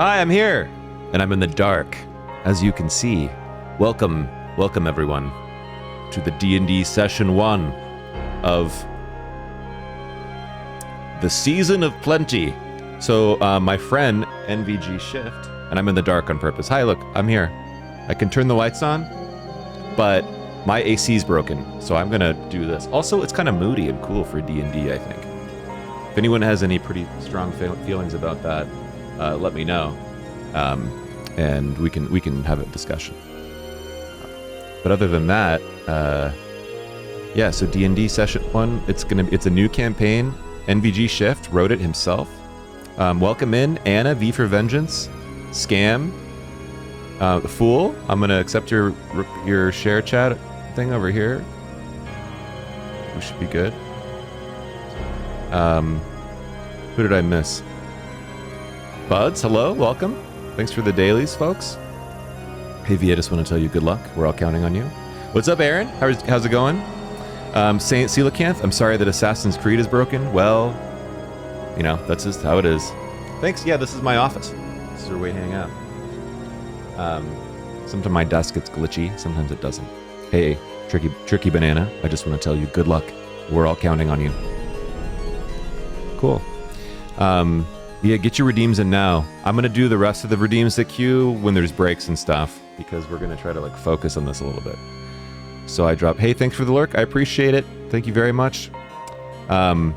Hi, I'm here, and I'm in the dark, as you can see. Welcome everyone, to the D&D Session 1 of the Season of Plenty. So, my friend, nvgShift, and I'm in the dark on purpose. Hi, look, I'm here. I can turn the lights on, but my AC's broken, so I'm gonna do this. Also, it's kind of moody and cool for D&D, I think. If anyone has any pretty strong feelings about that, let me know, and we can have a discussion. But other than that, yeah. So D&D Session 1, it's a new campaign. nvgShift wrote it himself. Welcome in, Anna, V for Vengeance, Scam, the Fool. I'm gonna accept your share chat thing over here. We should be good. Who did I miss? Buds, hello, welcome. Thanks for the dailies, folks. Hey V, I just want to tell you good luck. We're all counting on you. What's up, Aaron? How's it going? Saint Coelacanth, I'm sorry that Assassin's Creed is broken. Well, you know, that's just how it is. Thanks, yeah, this is my office. This is where we hang out. Sometimes my desk gets glitchy, sometimes it doesn't. Hey, Tricky Banana, I just want to tell you good luck. We're all counting on you. Cool. Yeah, get your redeems in now. I'm gonna do the rest of the redeems that queue when there's breaks and stuff, because we're gonna try to like focus on this a little bit. So I drop, hey, thanks for the lurk. I appreciate it. Thank you very much. I'm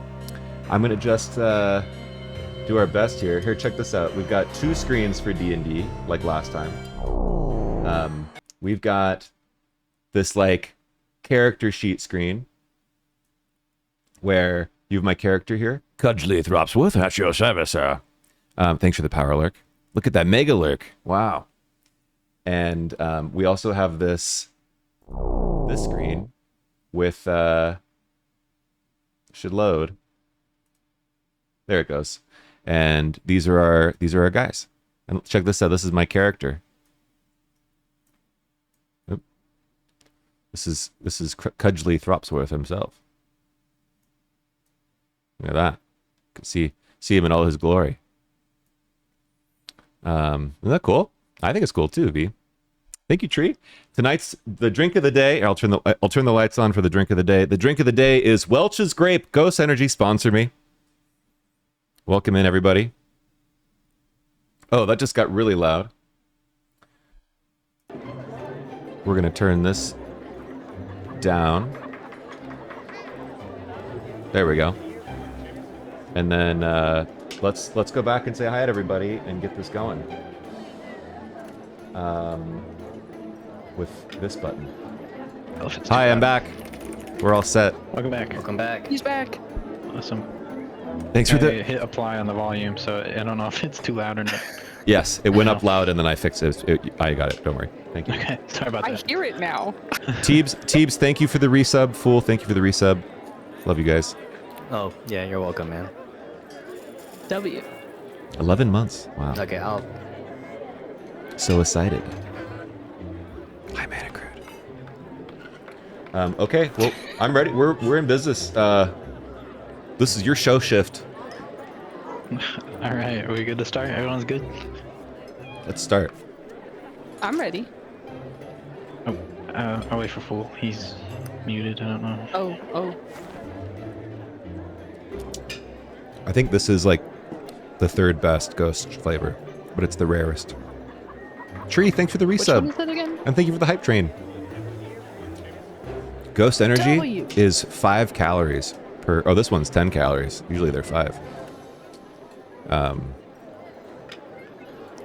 gonna just do our best here. Here, check this out. We've got 2 screens for D&D, like last time. We've got this like character sheet screen where you have my character here. Cudgley Thropsworth, at your service, sir. Thanks for the power lurk. Look at that mega lurk. Wow. And we also have this screen with should load. There it goes. And these are our guys. And check this out. This is my character. Oop. This is Cudgley Thropsworth himself. Look at that. You can see him in all his glory. Isn't that cool? I think it's cool too, V. Thank you, Tree. Tonight's the drink of the day. I'll turn the lights on for the drink of the day. The drink of the day is Welch's Grape. Ghost Energy, sponsor me. Welcome in, everybody. Oh, that just got really loud. We're gonna turn this down. There we go. And then let's go back and say hi to everybody and get this going. With this button. Hi, I'm back. We're all set. Welcome back. Welcome back. He's back. Awesome. Thanks for the... hit apply on the volume, so I don't know if it's too loud or not. Yes, it went up loud and then I fixed it. I got it. Don't worry. Thank you. Okay, sorry about that. I hear it now. Teebs, thank you for the resub. Fool, thank you for the resub. Love you guys. Oh, yeah, you're welcome, man. W. 11 months. Wow. Okay, I'll... So excited. Hi, Manacrude. Okay, well, I'm ready. We're in business. This is your show shift. All right, are we good to start? Everyone's good? Let's start. I'm ready. Oh, I'll wait for Fool. He's muted, I don't know. Oh. I think this is like the 3rd best ghost flavor, but it's the rarest. Tree, thanks for the resub. Which one is it again? And thank you for the hype train. Ghost energy W. is 5 calories per... Oh, this one's 10 calories. Usually they're 5.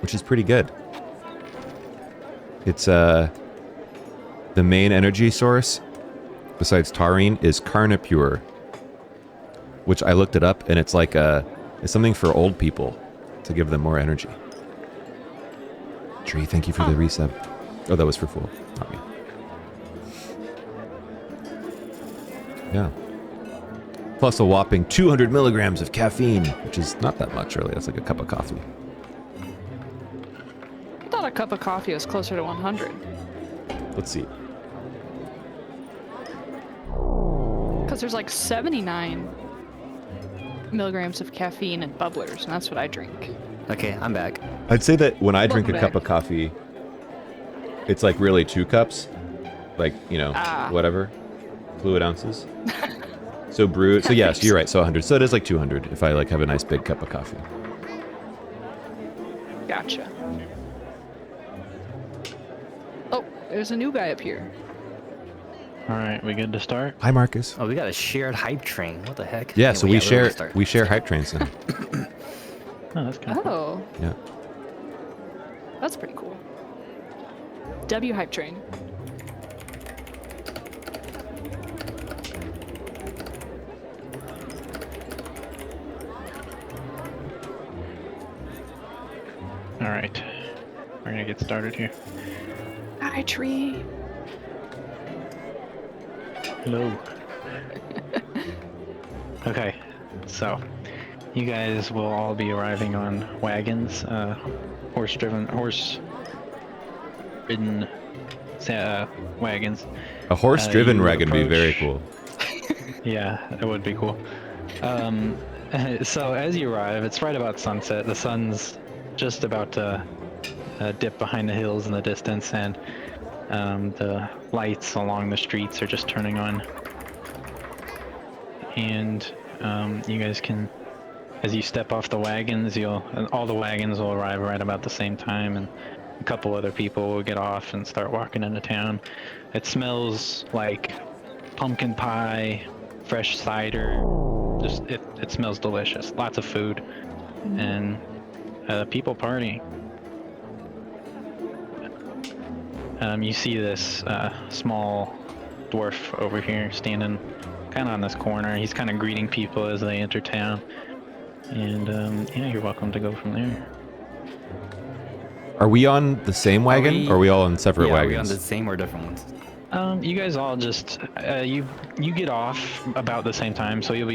Which is pretty good. It's, the main energy source, besides taurine, is Carnipure. Which I looked it up, and it's like it's something for old people to give them more energy. Tree, thank you for the resub. Oh, that was for Fool, not me. Yeah. Plus a whopping 200 milligrams of caffeine, which is not that much, really. That's like a cup of coffee. I thought a cup of coffee was closer to 100. Let's see. Because there's like 79 milligrams of caffeine in bubblers, and that's what I drink. Okay, I'm back. I'd say that when I drink a Welcome cup of coffee, it's like really 2 cups, like, whatever, fluid ounces. So brew. So yes, you're right. So 100. So it is like 200 if I like have a nice big cup of coffee. Gotcha. Oh, there's a new guy up here. All right, we good to start? Hi, Marcus. Oh, we got a shared hype train. What the heck? Yeah, so we we're share gonna start. we share hype trains now. Oh, that's kind of cool. Oh, Yeah. that's pretty cool. W hype train. All right, we're gonna get started here. Hi, tree. Hello. Okay, so you guys will all be arriving on wagons, horse-ridden wagons. A horse-driven you wagon would be very approach- cool. Yeah, it would be cool. So as you arrive, it's right about sunset. The sun's just about to dip behind the hills in the distance, and the lights along the streets are just turning on. And you guys can, as you step off the wagons, all the wagons will arrive right about the same time, and a couple other people will get off and start walking into town. It smells like pumpkin pie, fresh cider. Just it smells delicious. Lots of food, and people partying. You see this small dwarf over here standing kind of on this corner. He's kind of greeting people as they enter town. And yeah, you're welcome to go from there. Are we on the same wagon, we- or are we all on separate Yeah, are we on wagons? the same or different ones? You guys all just you get off about the same time, so you'll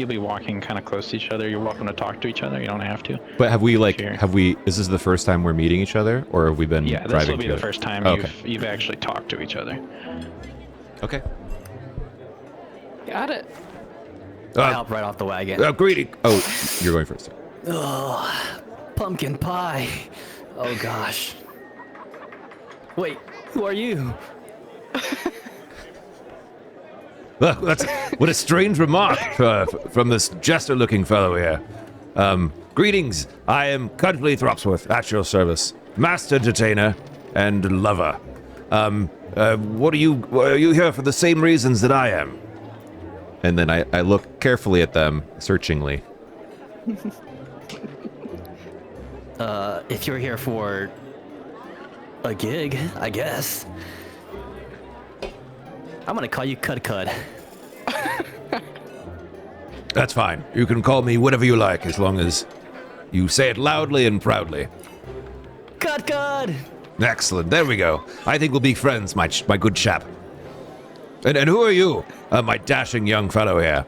be walking kind of close to each other. You're welcome to talk to each other. You don't have to. But have we Sure. is this the first time we're meeting each other, or have we been Yeah, this driving will be the together? first time Okay. you've actually talked to each other. Okay. Got it. I hop right off the wagon. Greeting. Oh, you're going first. Pumpkin pie. Oh gosh. Wait, who are you? That's what a strange remark from this jester-looking fellow here. Greetings. I am Cuddly Thropsworth, at your service, master entertainer and lover. What are you here for the same reasons that I am? And then I look carefully at them, searchingly. If you're here for a gig, I guess. I'm gonna call you Cud. That's fine. You can call me whatever you like, as long as you say it loudly and proudly. Cud! Excellent. There we go. I think we'll be friends, my good chap. And who are you, my dashing young fellow here?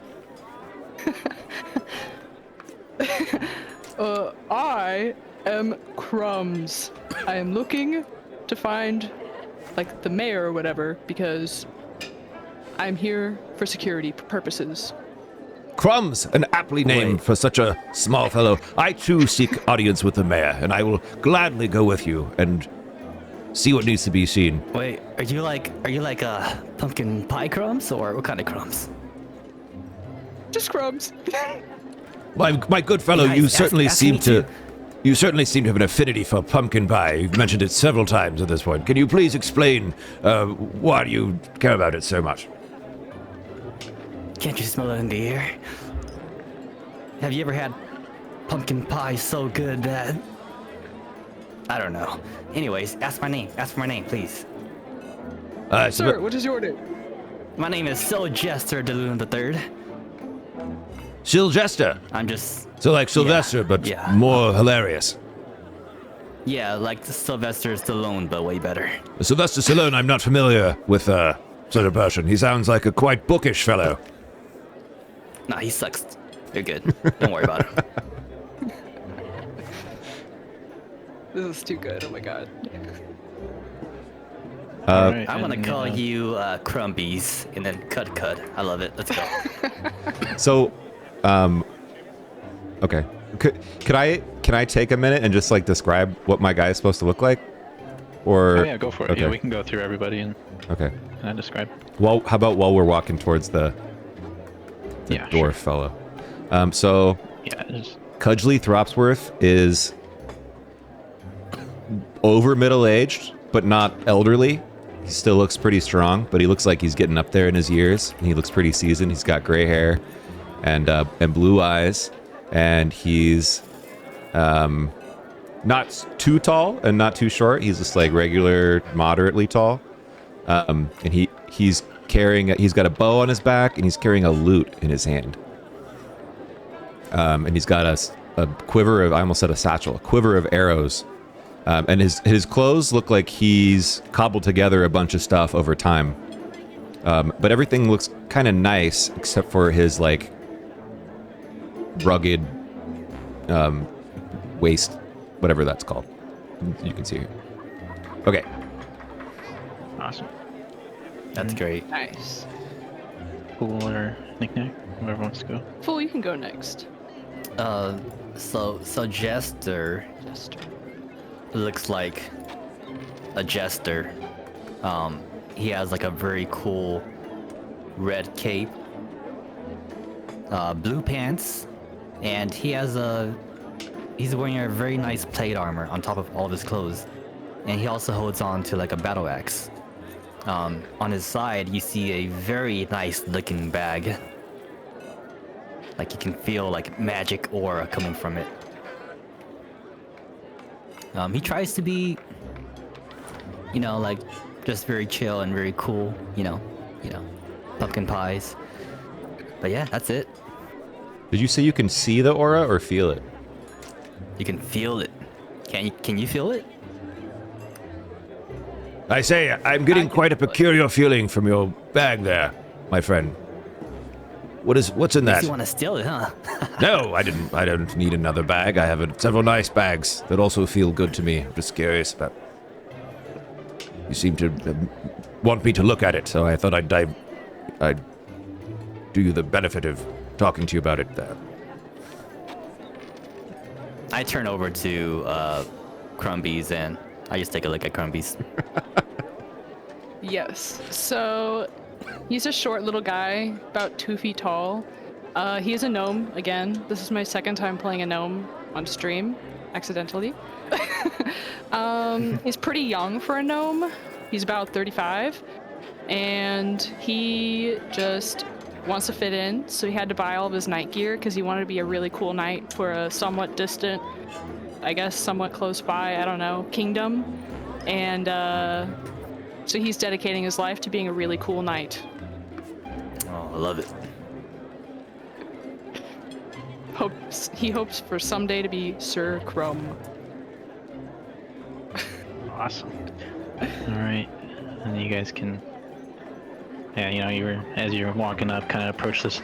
I am Crumbs. I am looking to find, like, the mayor or whatever, because I'm here for security purposes. Crumbs, an aptly named for such a small fellow. I too seek audience with the mayor, and I will gladly go with you and see what needs to be seen. Wait, are you like pumpkin pie crumbs, or what kind of crumbs? Just Crumbs. My good fellow, Yeah, you ask certainly me seem to. too. You certainly seem to have an affinity for pumpkin pie. You've mentioned it several times at this point. Can you please explain why you care about it so much? Can't you smell it in the air? Have you ever had pumpkin pie so good that... I don't know. Anyways, ask my name. Ask for my name, please. Sir, what is your name? My name is Sylvester DeLune III. Sylvester. I'm just... So like Sylvester, but yeah. more hilarious. Yeah, like Sylvester Stallone, but way better. Sylvester Stallone, I'm not familiar with sort of person. He sounds like a quite bookish fellow. Nah, he sucks. You're good. Don't worry about him. This is too good. Oh my god. All right, I'm gonna and, call you Crumbies, and then Cud. I love it. Let's go. So, okay. Can I take a minute and just like describe what my guy is supposed to look like? Or Oh yeah, go for it. Okay. Yeah, we can go through everybody and Okay. describe. Well, how about while we're walking towards the Yeah, dwarf fellow? So Yeah, just, Cudgley Thropsworth is over middle-aged, but not elderly. He still looks pretty strong, but he looks like he's getting up there in his years. And he looks pretty seasoned. He's got gray hair and blue eyes, and he's not too tall and not too short. He's just like regular, moderately tall. And he's got a bow on his back, and he's carrying a lute in his hand. And he's got a quiver of, I almost said a satchel, a quiver of arrows. And his clothes look like he's cobbled together a bunch of stuff over time. But everything looks kind of nice, except for his, like, rugged waist, whatever that's called. You can see here. Okay. awesome. That's great. Nice. Fool or knickknack, whoever wants to go. Fool, you can go next. So Jester looks like a jester. He has like a very cool red cape, blue pants, and he's wearing a very nice plate armor on top of all of his clothes. And he also holds on to like a battle axe. On his side, you see a very nice looking bag. Like you can feel like magic aura coming from it. He tries to be, like just very chill and very cool, pumpkin pies. But yeah, that's it. Did you say you can see the aura or feel it? You can feel it. Can you feel it? I say, I'm getting quite a peculiar feeling from your bag there, my friend. What's in that? You want to steal it, huh? No, I don't need another bag. I have several nice bags that also feel good to me. I'm just curious about. You seem to want me to look at it, so I thought I'd do you the benefit of talking to you about it there. I turn over to Crumbies and I just take a look at Crumbies. Yes. So he's a short little guy, about 2 feet tall. He is a gnome, again. This is my second time playing a gnome on stream, accidentally. He's pretty young for a gnome. He's about 35. And he just wants to fit in, so he had to buy all of his knight gear because he wanted to be a really cool knight for a somewhat distant, I guess somewhat close by, I don't know, kingdom. And so he's dedicating his life to being a really cool knight. Oh, I love it. He hopes for someday to be Sir Crumb. Awesome. All right, and you guys can. Yeah, as you're walking up, kind of approach this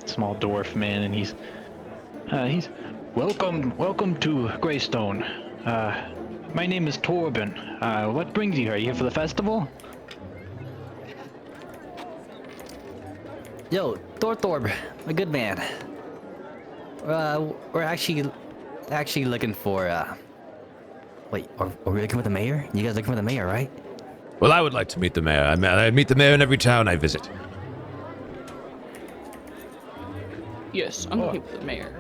small dwarf man, and he's welcome to Greystone. My name is Torben. What brings you here? Are you here for the festival? Yo, Thorb, my good man. We're actually looking for. Wait, are we looking for the mayor? You guys looking for the mayor, right? Well, I would like to meet the mayor. I meet the mayor in every town I visit. Yes, I'm looking for the mayor.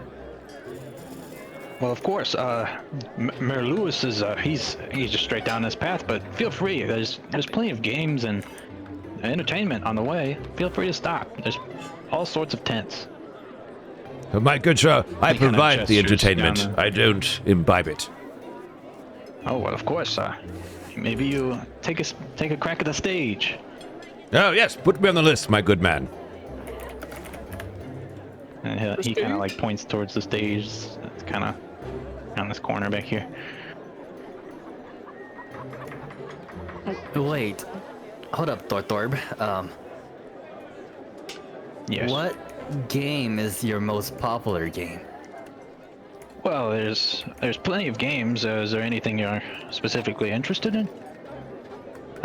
Well, of course. Mayor Lewis is he's just straight down this path, but feel free. There's plenty of games and entertainment on the way. Feel free to stop. There's all sorts of tents. My good sir, I He kinda provide the gestures entertainment. down I don't imbibe it. Oh well, of course. Maybe you take a crack at the stage. Oh yes, put me on the list, my good man. And he kind of like points towards the stage. It's kind of on this corner back here. Wait, hold up, Thorb. Yes. What game is your most popular game? Well, there's plenty of games. Is there anything you're specifically interested in?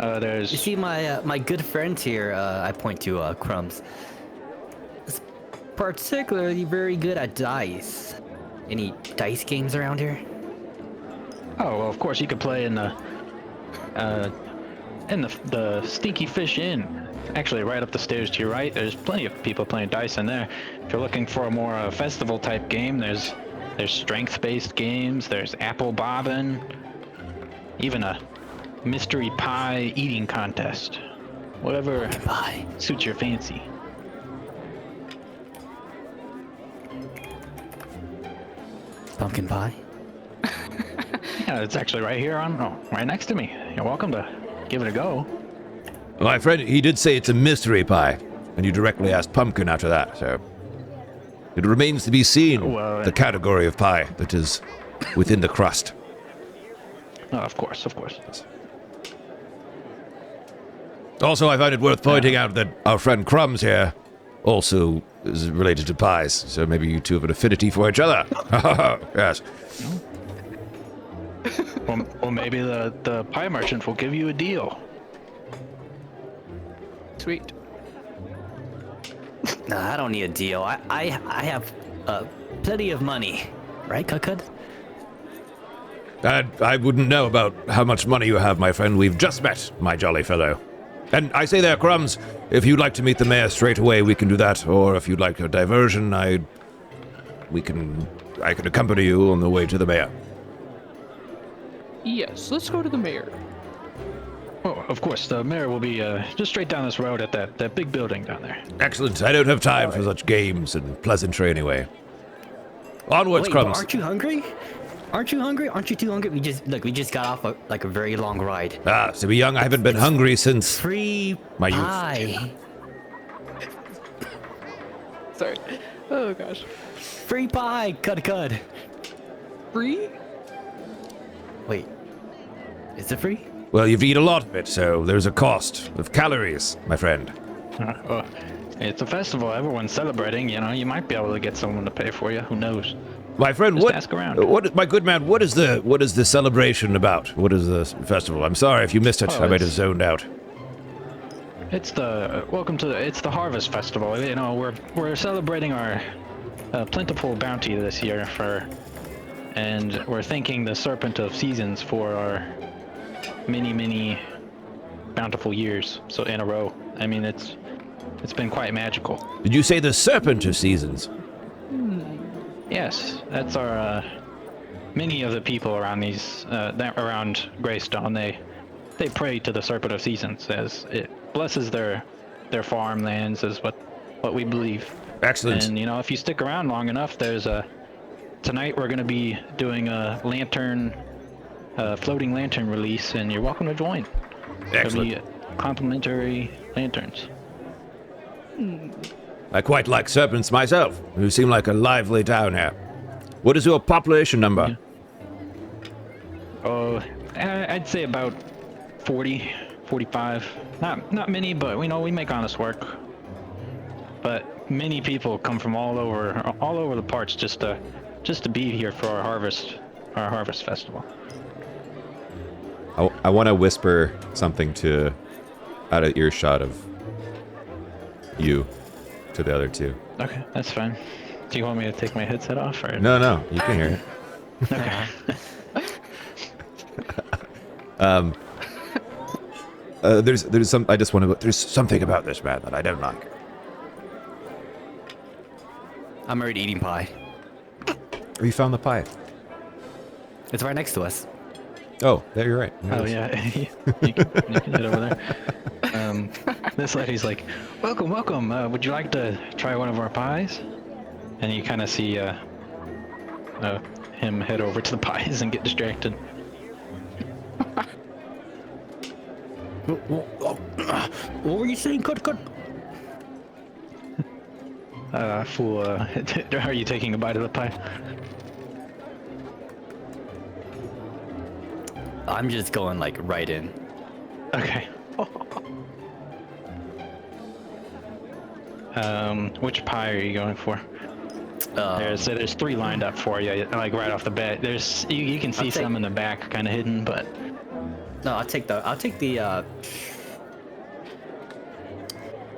You see, my good friend here, I point to Crumbs, is particularly very good at dice. any dice games around here? Oh, well, of course you could play in the Stinky Fish Inn. Actually, right up the stairs to your right, there's plenty of people playing dice in there. If you're looking for a more festival type game, there's strength-based games. There's apple bobbin, even a mystery pie eating contest. Whatever Pie. suits your fancy. Pumpkin pie? Yeah, it's actually right here right next to me. You're welcome to give it a go. My friend, he did say it's a mystery pie, and you directly asked pumpkin after that, so... It remains to be seen, Well, the category of pie that is within the crust. Oh, of course. Also, I find it worth pointing out that our friend Crumbs here also is related to pies, so maybe you two have an affinity for each other. Yes. Well, maybe the pie merchant will give you a deal. Sweet. Nah, I don't need a deal. I have plenty of money. Right, Cucud? I wouldn't know about how much money you have, my friend. We've just met, my jolly fellow. And I say there, Crumbs, if you'd like to meet the mayor straight away, we can do that. Or if you'd like a diversion, I can accompany you on the way to the mayor. Yes, let's go to the mayor. Oh, of course, the mayor will be just straight down this road at that big building down there. Excellent. I don't have time for such games and pleasantry anyway. Onwards, Wait, Crumbs. but aren't you hungry? Aren't you hungry? Aren't you too hungry? We just got off a very long ride. To be young, I haven't been hungry since Free my youth. pie. Sorry. Oh gosh. Free pie, Cud. Free? Wait, is it free? Well, you've eaten a lot of it, so there's a cost of calories, my friend. Well, it's a festival. Everyone's celebrating. You know, you might be able to get someone to pay for you. Who knows? My friend, Just ask around. my good man, what is the celebration about? What is the festival? I'm sorry if you missed it. Oh, I might have it's- zoned out. It's the Harvest Festival. You know, we're celebrating our plentiful bounty this year and we're thanking the Serpent of Seasons for our many bountiful years. So in a row. I mean, it's been quite magical. Did you say the Serpent of Seasons? Yes, that's our many of the people around around Greystone. They pray to the Serpent of Seasons as it blesses their farmlands, is what we believe. Excellent. And you know, if you stick around long enough, tonight we're going to be doing a floating lantern release, and you're welcome to join. Excellent. There'll be complimentary lanterns. I quite like serpents myself. You seem like a lively town here. What is your population number? Oh, I'd say about 40, 45. Not many, but we make honest work. But many people come from all over the parts just to be here for our harvest festival. I want to whisper something out of earshot of you to the other two. Okay, that's fine. Do you want me to take my headset off or? No, you can hear it. Okay. There's something about this man that I don't like. I'm already eating pie. Oh, you found the pie. It's right next to us. Oh, there you're right. There Oh it is. yeah, you can head over there. This lady's like, welcome. Would you like to try one of our pies? And you kind of see him head over to the pies and get distracted. What were you saying, Cut? Fool, are you taking a bite of the pie? I'm just going like right in. Okay. Which pie are you going for? There's 3 lined up for you, like right off the bat. You can see some in the back, kind of hidden, but No, I'll take the.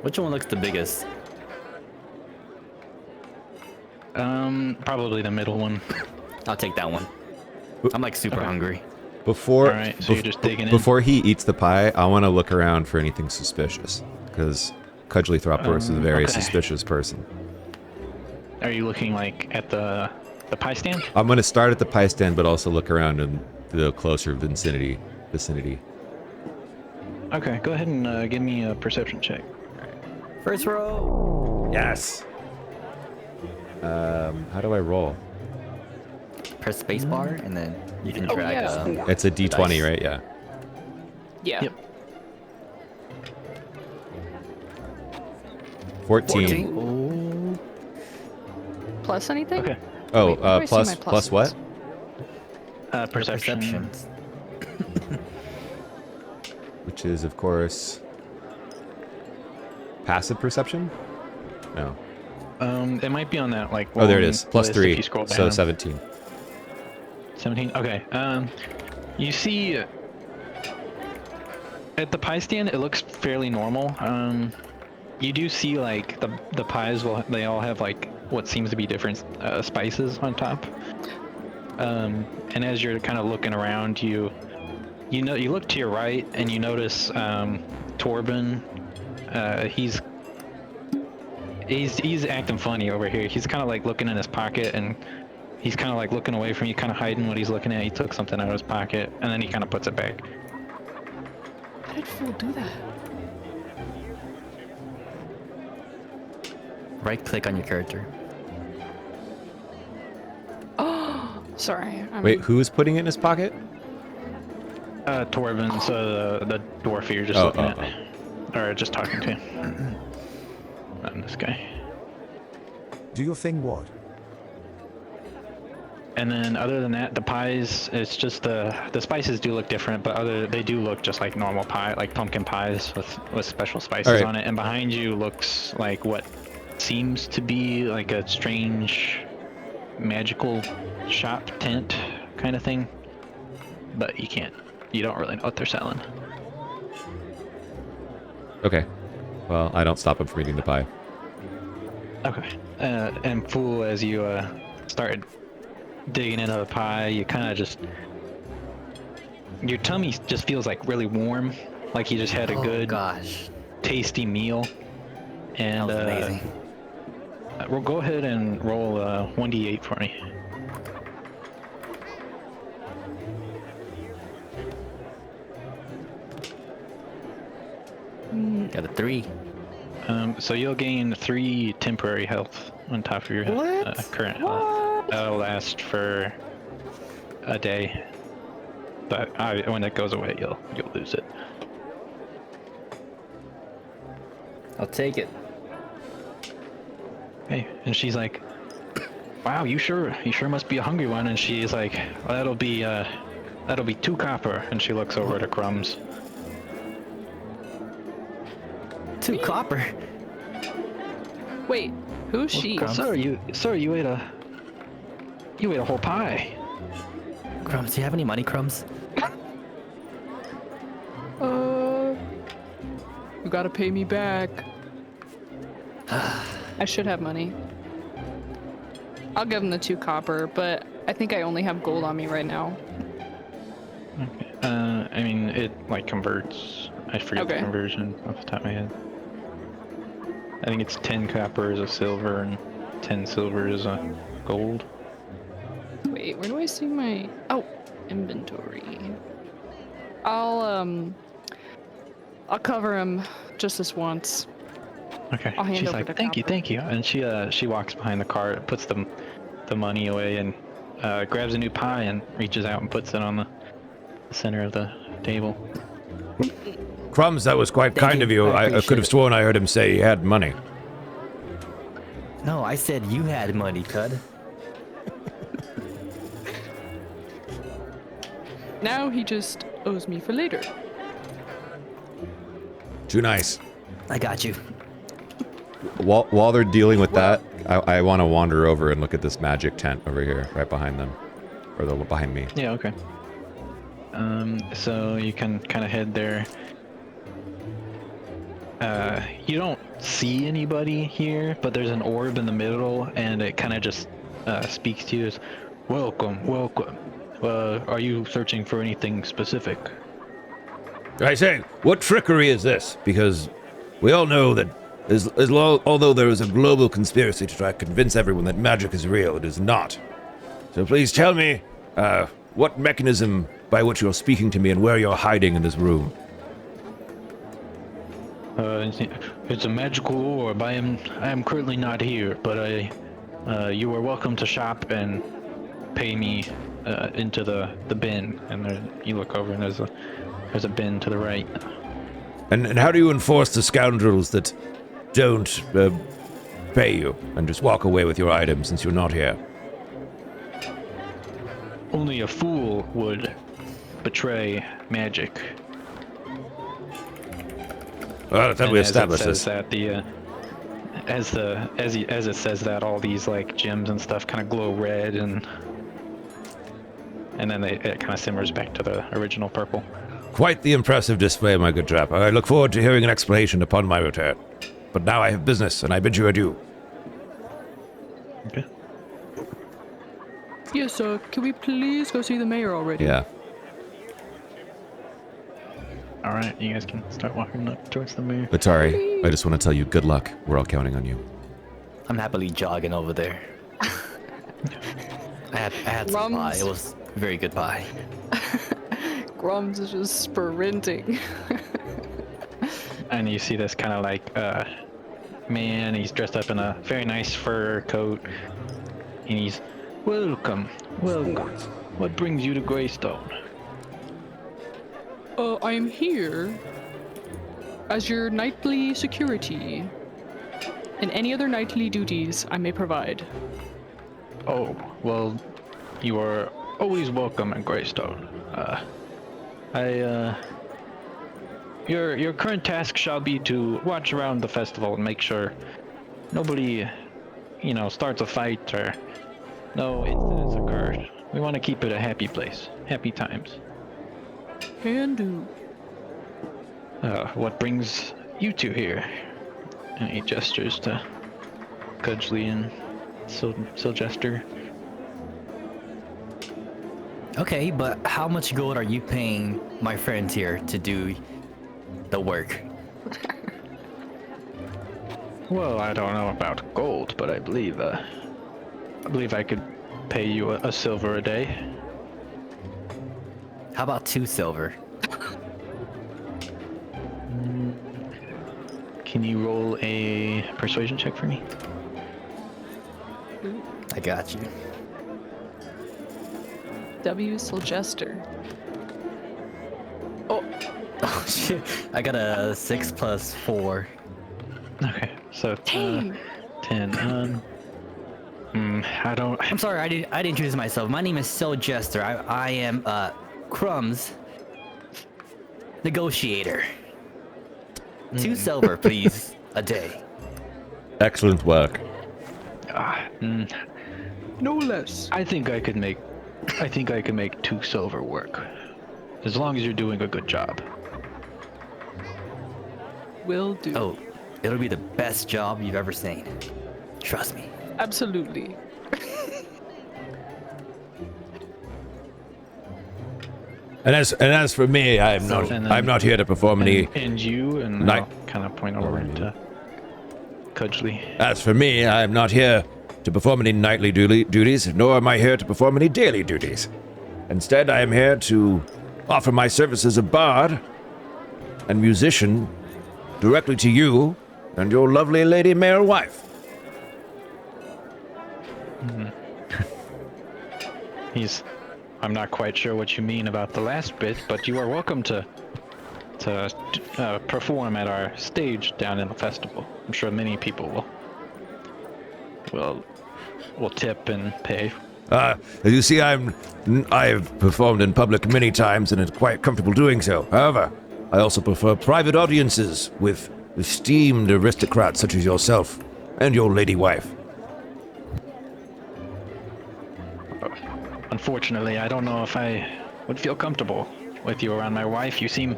Which one looks the biggest? Probably the middle one. I'll take that one. I'm like super hungry. Before, All right, so you're just digging in? before he eats the pie, I want to look around for anything suspicious, because Cudgelythropus is a very okay. suspicious person. Are you looking like at the pie stand? I'm going to start at the pie stand, but also look around in the closer vicinity. Okay, go ahead and give me a perception check. First row. Yes. How do I roll? Press spacebar and then you can Oh, drag. yeah. It's a D20, Dice. right? Yeah. Yeah. Yep. 14. Plus anything? Okay. Oh, Wait, where do I see my plus what? Perception. Perceptions. Which is, of course, passive perception? No. It might be on that like. Oh, there it long is. Plus list if 3. you scroll So down. 17. 17. Okay. You see, at the pie stand, it looks fairly normal. You do see like the pies they all have like what seems to be different spices on top. And as you're kind of looking around, you look to your right and you notice Torben. He's acting funny over here. He's kind of like looking in his pocket and he's kind of like looking away from you, kind of hiding what he's looking at. He took something out of his pocket and then he kind of puts it back. How did Fool do that? Right click on your character. Oh, sorry. Wait, who's putting it in his pocket? Torben, so the dwarf you're just looking at, or just talking to. Not this guy. Do your thing what? And then other than that, the pies, it's just the spices do look different, but they do look just like normal pie, like pumpkin pies with special spices on it. And behind you looks like what seems to be like a strange magical shop tent kind of thing, but you don't really know what they're selling. Okay. Well, I don't stop him from eating the pie. Okay. And Fool, as you started digging into the pie, you kind of just, your tummy just feels like really warm, like you just had a good, gosh, tasty meal. And that was amazing. We'll go ahead and roll 1d8 for me. Got a 3. So you'll gain 3 temporary health on top of your current health. That'll last for a day, but when it goes away, you'll lose it. I'll take it. Hey, and she's like, "Wow, you sure must be a hungry one." And she's like, well, "That'll be 2 copper." And she looks over to Crumbs. 2 copper. Wait, who's she? Sir, you ate a whole pie. Crumbs, do you have any money, Crumbs? You gotta pay me back. I should have money. I'll give him the 2 copper, but I think I only have gold on me right now. Okay. I mean, it like converts. I forget the conversion off the top of my head. I think it's 10 copper is a silver and 10 silver is a gold. Wait, where do I see my... Oh, inventory. I'll cover him just this once. Okay. I'll hand She's over like, the thank you. And she walks behind the cart, puts the money away, and grabs a new pie and reaches out and puts it on the center of the table. Crumbs, that was quite kind of you. I could have sworn I heard him say he had money. No, I said you had money, Cud. Now he just owes me for later. Too nice. I got you. While they're dealing with that, I want to wander over and look at this magic tent over here, right behind them. Or behind me. Yeah, okay. So you can kind of head there. You don't see anybody here, but there's an orb in the middle, and it kind of just speaks to you as, "Welcome, welcome. Are you searching for anything specific?" I say, what trickery is this? Because we all know that although there is a global conspiracy to try to convince everyone that magic is real, it is not. So please tell me what mechanism by which you're speaking to me and where you're hiding in this room. It's a magical orb. I am currently not here, but you are welcome to shop and pay me into the bin. And you look over and there's a bin to the right. And how do you enforce the scoundrels that don't pay you and just walk away with your items since you're not here? Only a fool would betray magic. Well, I thought we established as it this. says that as it says that, all these like gems and stuff kind of glow red, and then it kind of simmers back to the original purple. Quite the impressive display, my good chap. I look forward to hearing an explanation upon my return. But now I have business, and I bid you adieu. Okay. Yes, can we please go see the mayor already? Yeah. All right, you guys can start walking up towards the mayor. Atari, I just want to tell you good luck. We're all counting on you. I'm happily jogging over there. I had some Rums. pie. It was very good pie. Grums is just sprinting. And you see this kind of like man. He's dressed up in a very nice fur coat, and he's welcome. What brings you to Greystone? I am here as your nightly security and any other nightly duties I may provide. Oh, well, you are always welcome in Greystone. Your current task shall be to watch around the festival and make sure nobody, starts a fight or no incidents occur. We want to keep it a happy place, happy times. Can do. What brings you two here? And he gestures to Cudgley and Sylchester. Okay, but how much gold are you paying my friend here to do the work? Well, I don't know about gold, but I believe I could pay you a silver a day. How about 2 silver? Can you roll a persuasion check for me? I got you. W. Sylchester. Oh shit! I got a 6 plus 4. Okay, so Dang. 10. I don't. I'm sorry, I didn't introduce myself. My name is Sylchester. I am Crumb's negotiator. 2 silver, please, a day. Excellent work. No less. I think I could make 2 silver work, as long as you're doing a good job. Will do. Oh, it'll be the best job you've ever seen. Trust me. Absolutely. And as for me, I'm not here to perform any. And you and Night. I'll kind of point over to Cudgley. As for me, I am not here to perform any nightly duties, nor am I here to perform any daily duties. Instead, I am here to offer my services as a bard and musician directly to you and your lovely lady mayor wife. I'm not quite sure what you mean about the last bit, but you are welcome to perform at our stage down in the festival. I'm sure many people will tip and pay. As you see, I've performed in public many times and am quite comfortable doing so. However, I also prefer private audiences with esteemed aristocrats such as yourself and your lady wife. Unfortunately, I don't know if I would feel comfortable with you around my wife. You seem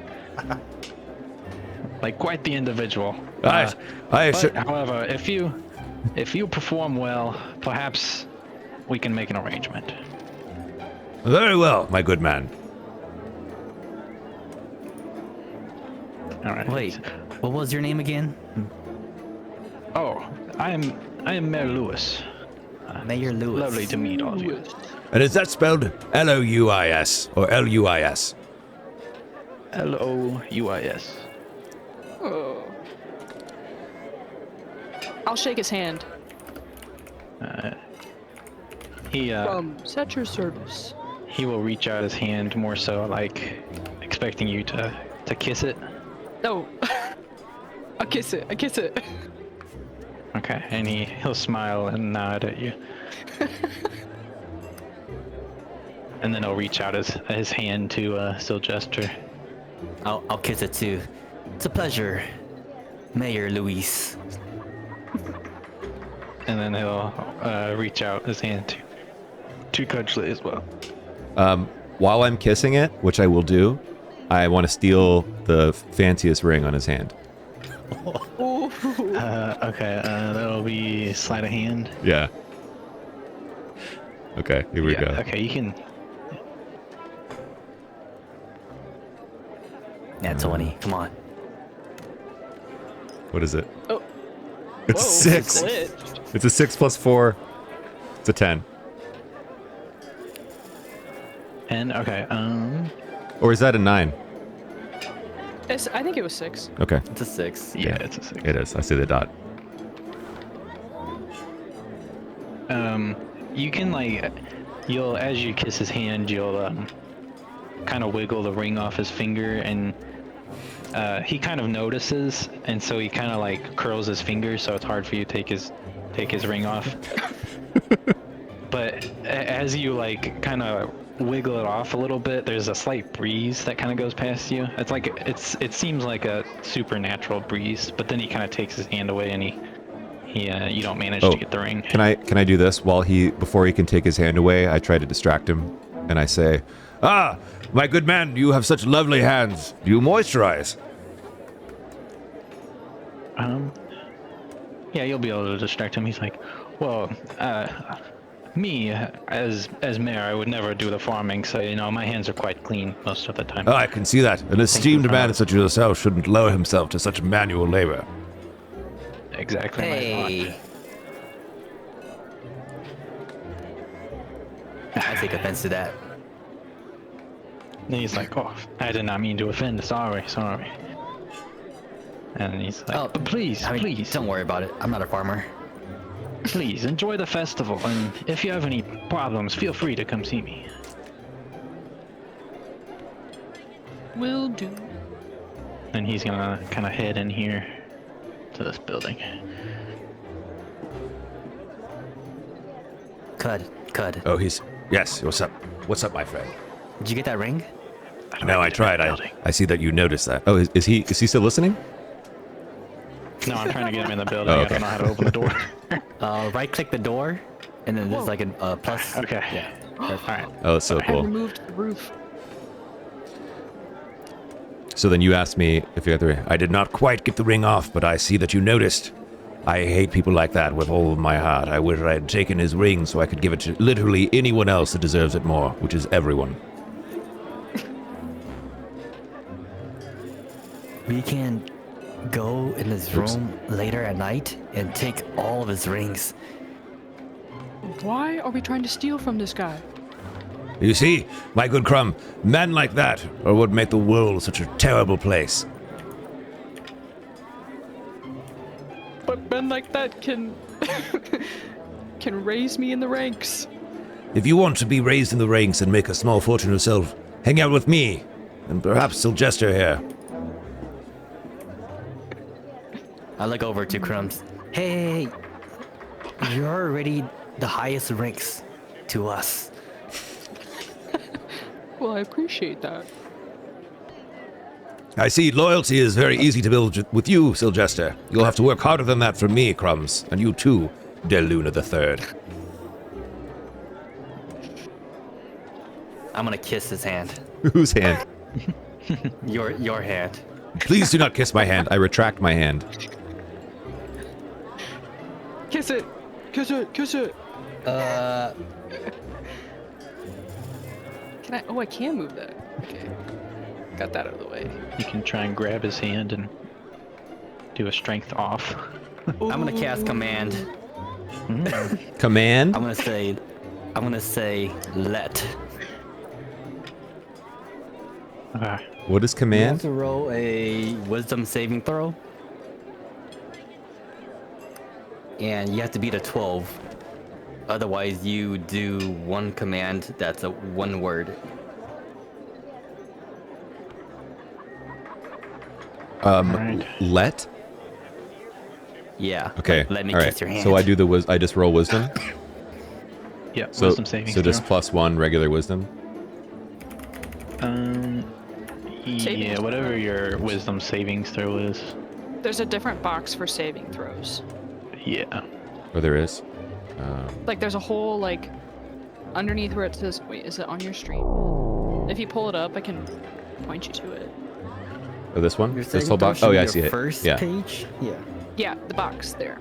like quite the individual. I But, should. however, if you perform well, perhaps we can make an arrangement. Very well, my good man. All right. Wait, what was your name again? Oh, I am Mayor Lewis. Mayor Lewis. Lovely to meet all of you. And is that spelled Louis or Luis? Louis. Oh. I'll shake his hand. He Set your service. he will reach out his hand more so like expecting you to kiss it. No. I'll kiss it. I kiss it. Okay, and he'll smile and nod at you. And then he'll reach out his hand to Sylvester. I'll kiss it too. It's a pleasure, Mayor Luis. And then he'll reach out his hand to Cudgley as well. While I'm kissing it, which I will do, I want to steal the fanciest ring on his hand. Ooh. Okay, that'll be sleight of hand. Yeah. Okay, here we go. Okay, you can. Yeah, 20. Come on. What is it? Oh. It's Whoa, 6. glitched. It's a 6 plus 4. It's a 10. And okay, Or is that a 9? I think it was 6. Okay. It's a 6. yeah, it's a 6. It is. I see the dot. You can you'll as you kiss his hand, you'll kind of wiggle the ring off his finger, and he kind of notices, and so he kind of curls his fingers, so it's hard for you to take his ring off. But as you kind of wiggle it off a little bit, there's a slight breeze that kind of goes past you. It seems like a supernatural breeze, but then he kind of takes his hand away, and you don't manage to get the ring. Can I do this before he can take his hand away? I try to distract him, and I say, "Ah, my good man, you have such lovely hands. Do you moisturize?" Yeah, you'll be able to distract him. He's like, well, me as mayor, I would never do the farming, so my hands are quite clean most of the time. Oh, I can see that. An esteemed man such as yourself shouldn't lower himself to such manual labor. Exactly. my Hey. I take offense to that. thought. And he's like, oh, I did not mean to offend. Sorry. And he's like, but please, please, Don't worry about it. I'm not a farmer. please enjoy the festival. And if you have any problems, feel free to come see me. Will do. And he's gonna kind of head in here to this building. Cud. Oh, yes. What's up? What's up, my friend? Did you get that ring? No, I tried. I see that you noticed that. Oh, is he still listening? No, I'm trying to get him in the building. Oh, I okay. don't know how to open the door. Right click the door, and then there's like a plus. Okay. Yeah. All right. Oh, that's so I cool. removed the roof. So then you asked me if you got the ring. I did not quite get the ring off, but I see that you noticed. I hate people like that with all of my heart. I wish I had taken his ring so I could give it to literally anyone else that deserves it more, which is everyone. We can go in this room later at night and take all of his rings. Why are we trying to steal from this guy? You see, my good Crumb, men like that are what make the world such a terrible place. But men like that can can raise me in the ranks. If you want to be raised in the ranks and make a small fortune yourself, hang out with me, and perhaps Sylvester here. I look over to Crumbs. Hey, you're already the highest ranks to us. Well, I appreciate that. I see loyalty is very easy to build with you, Sylvester. You'll have to work harder than that for me, Crumbs, and you too, Deluna the Third. I'm gonna kiss his hand. Whose hand? Your hand. Please do not kiss my hand. I retract my hand. Kiss it. Kiss it. Kiss it. Uh, Can I? Oh, I can move that. Okay. Got that out of the way. You can try and grab his hand and do a strength off. I'm gonna cast command. Command? I'm gonna say let. Ah, What is You have command? to roll a wisdom saving throw. And you have to beat a 12. Otherwise, you do one command that's a one word. Alright. Let? Yeah. Okay. Let me all right. kiss your hand. So I do the I just roll wisdom. Yeah, So wisdom saving so just throw. +1 regular wisdom. Saving Yeah, throw. whatever your wisdom savings throw is. There's a different box for saving throws. Yeah. Or there is. Like there's a whole like underneath where it says. Wait, is it on your stream? If you pull it up, I can point you to it. Oh, this one? Your This saving whole throw box? should Oh be yeah, I your see it. First Yeah. page. Yeah. Yeah, the box there.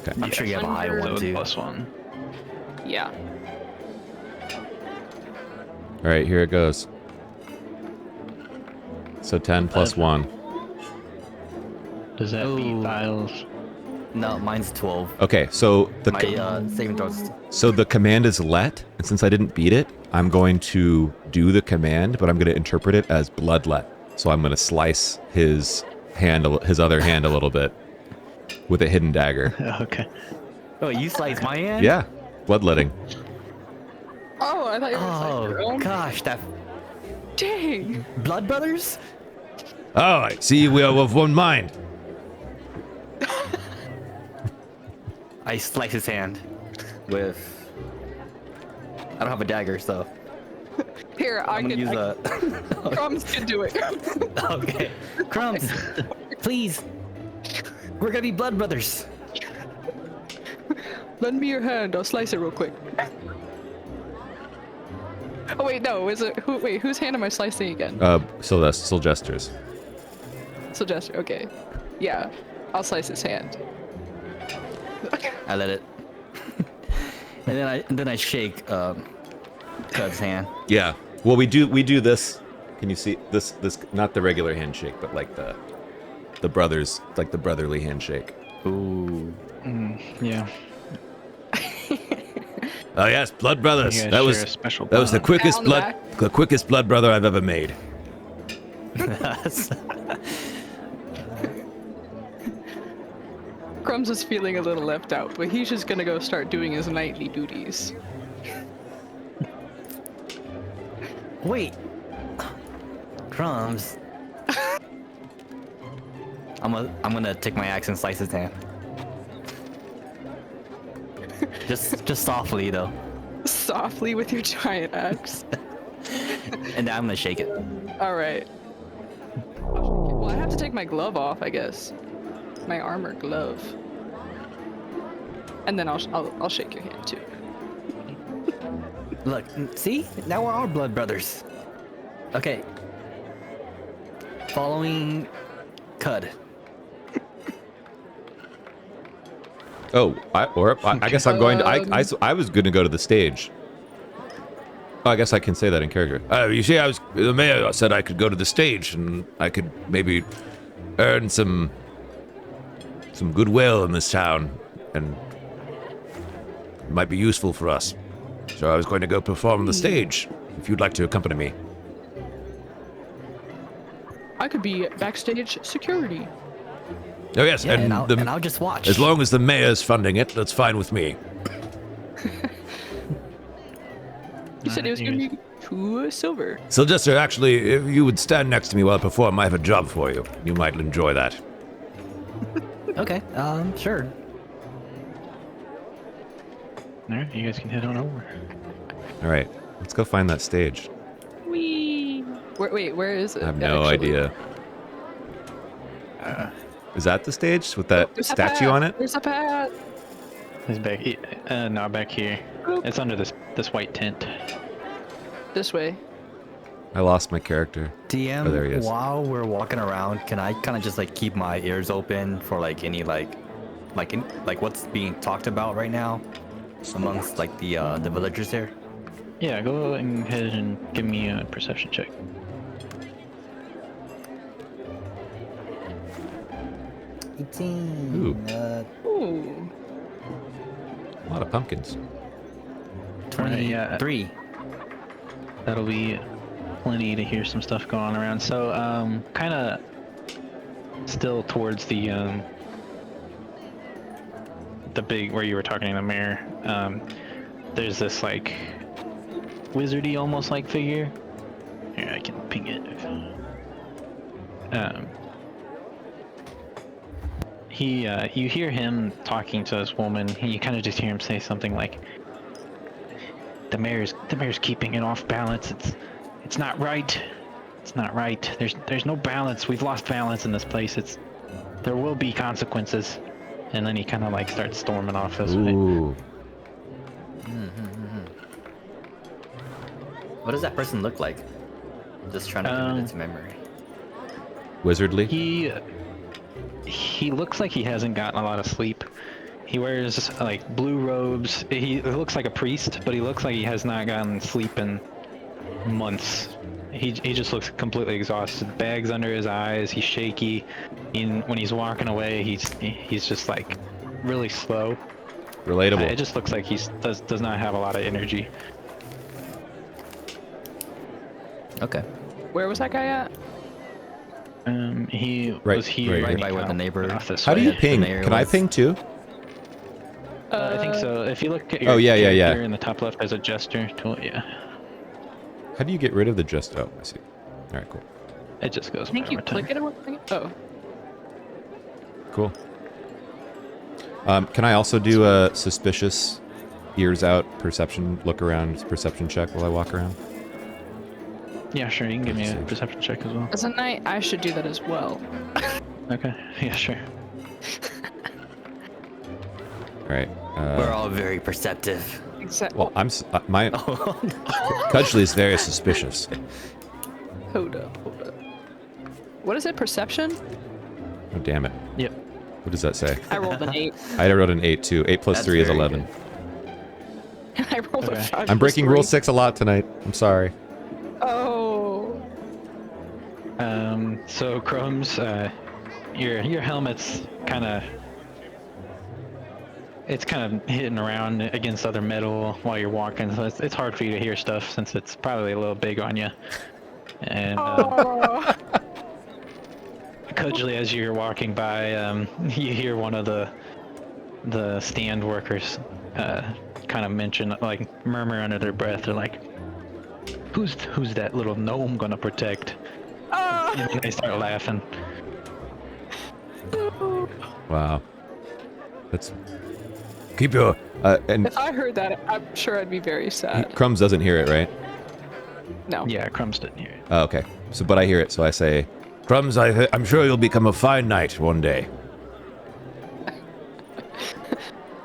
Okay. Make sure you have a high Under- one So too. +1. Yeah. All right, here it goes. So 10 plus 1. Does that beat Ooh. Viles? No, mine's 12. Okay, so My saving throws. so the command is let, and since I didn't beat it, I'm going to do the command, but I'm going to interpret it as bloodlet. So I'm going to slice his his other hand a little bit with a hidden dagger. Okay. Oh, you slice my hand? Yeah, bloodletting. Oh, I thought you were Oh your own. gosh, that Dang. Blood Brothers? Oh, I see we are of one mind. I slice his hand with. I don't have a dagger, so Here, I I'm gonna can. use a. Crumbs can do it. Okay, Crumbs, please. We're gonna be blood brothers. Lend me your hand. I'll slice it real quick. Oh wait, no. Is it? Wait, whose hand am I slicing again? Sylvester's. Sylvester. Okay. Yeah, I'll slice his hand. I let it. and then I shake Cub's hand. Yeah. Well, we do this. Can you see this not the regular handshake, but like the brothers, like the brotherly handshake. Ooh. Yeah. Oh yes, blood brothers. You guys That share was a special that was the bond. quickest Pat on the blood back. the quickest blood brother I've ever made. Crumbs is feeling a little left out, but he's just gonna go start doing his nightly duties. Wait. Crumbs. I'm gonna take my axe and slice his hand. Just softly though, Softly with your giant axe. and then I'm gonna shake it. All right. Well, I have to take my glove off, I guess. My armor glove. And then I'll shake your hand too. Look, see? Now we're all blood brothers. Okay. Following Cud. Oh, I guess I'm going to. I was going to go to the stage. Oh, I guess I can say that in character. You see, the mayor said I could go to the stage and I could maybe earn some goodwill in this town, and it might be useful for us. So I was going to go perform on the stage. If you'd like to accompany me. I could be backstage security. Oh yes, Yeah, and the- I'll just watch. as long as the mayor's funding it, that's fine with me. He said it was gonna be 2 silver. Sylvester, actually, if you would stand next to me while I perform, I have a job for you. You might enjoy that. Okay, sure. Alright, you guys can head on over. All right, let's go find that stage. Wee. Wait, where is it? I have no actually? idea. Is that the stage with that There's a statue path. on it? There's a path. It's back here. No, back here. Oop. It's under this white tent. This way. I lost my character. DM, Oh, there he is. while we're walking around, can I kind of just like keep my ears open for like any like what's being talked about right now amongst like the villagers here? Yeah, go ahead and give me a perception check. 18. Ooh. A lot of pumpkins. 23. Yeah. That'll be plenty to hear some stuff going on around. So, kind of still towards the big where you were talking to the mayor. There's this like wizardy almost like figure. Here, I can ping it. You hear him talking to this woman, and you kind of just hear him say something like, "The mayor's keeping it off balance. It's not right. It's not right. There's no balance. We've lost balance in this place. There will be consequences." And then he kind of like starts storming off this way. Ooh. What does that person look like? I'm just trying to commit it to memory. Wizardly? He looks like he hasn't gotten a lot of sleep. He wears like blue robes. He looks like a priest, but he looks like he has not gotten sleep in months. He just looks completely exhausted. Bags under his eyes. He's shaky. When he's walking away, he's just like really slow. Relatable. It just looks like he does not have a lot of energy. Okay. Where was that guy at? He Right- was here. right here. Right by where the neighbor- off this How do way. you ping? the mayor Can I was. ping too? I think so. If you look at your Oh, yeah. character in the top left, there's a gesture tool. Yeah, How do you get rid of the just? Oh, I see. All right, cool. it just goes. I think you over time. click it. Oh. Cool. Can I also do a suspicious ears out perception look around perception check while I walk around? Yeah, sure. You can give me a Save. perception check as well. As a knight, I should do that as well. Okay. Yeah, sure. All right. We're all very perceptive. Exactly. Well, my Cudgley is very suspicious. Hold up. What is it? Perception? Oh, damn it. Yep. What does that say? I rolled an 8. I wrote an 8 too. 8 plus That's 3 is very 11. I rolled a Okay. 5. I'm breaking plus rule 3. 6 a lot tonight. I'm sorry. Oh. So Crumbs, your helmet's kind of hitting around against other metal while you're walking, so it's hard for you to hear stuff since it's probably a little big on you. And Oh. Cudgley, as you're walking by, you hear one of the stand workers kind of mention, like murmur under their breath. They're like, "Who's that little gnome gonna protect?" And they start laughing. Wow. That's. Keep your. And If I heard that, I'm sure I'd be very sad. Crumbs doesn't hear it, right? No. Yeah, Crumbs didn't hear it. Oh, okay. So, but I hear it, so I say, Crumbs, I'm sure you'll become a fine knight one day.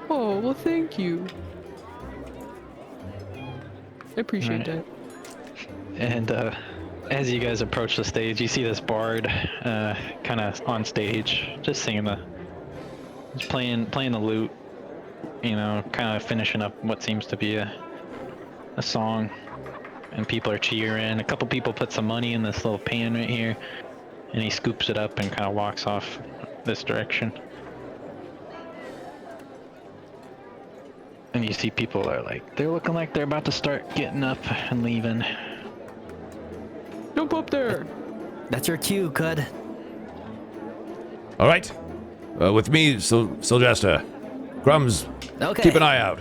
Oh, well, thank you. I appreciate Right. that. And as you guys approach the stage, you see this bard kind of on stage, just singing just playing the lute, you know, kind of finishing up what seems to be a song, and people are cheering. A couple people put some money in this little pan right here, and he scoops it up and kind of walks off this direction. And you see people are like, they're looking like they're about to start getting up and leaving. Jump up there. That's your cue, Cud. All right. With me, Sylvester. Crumbs, Okay. keep an eye out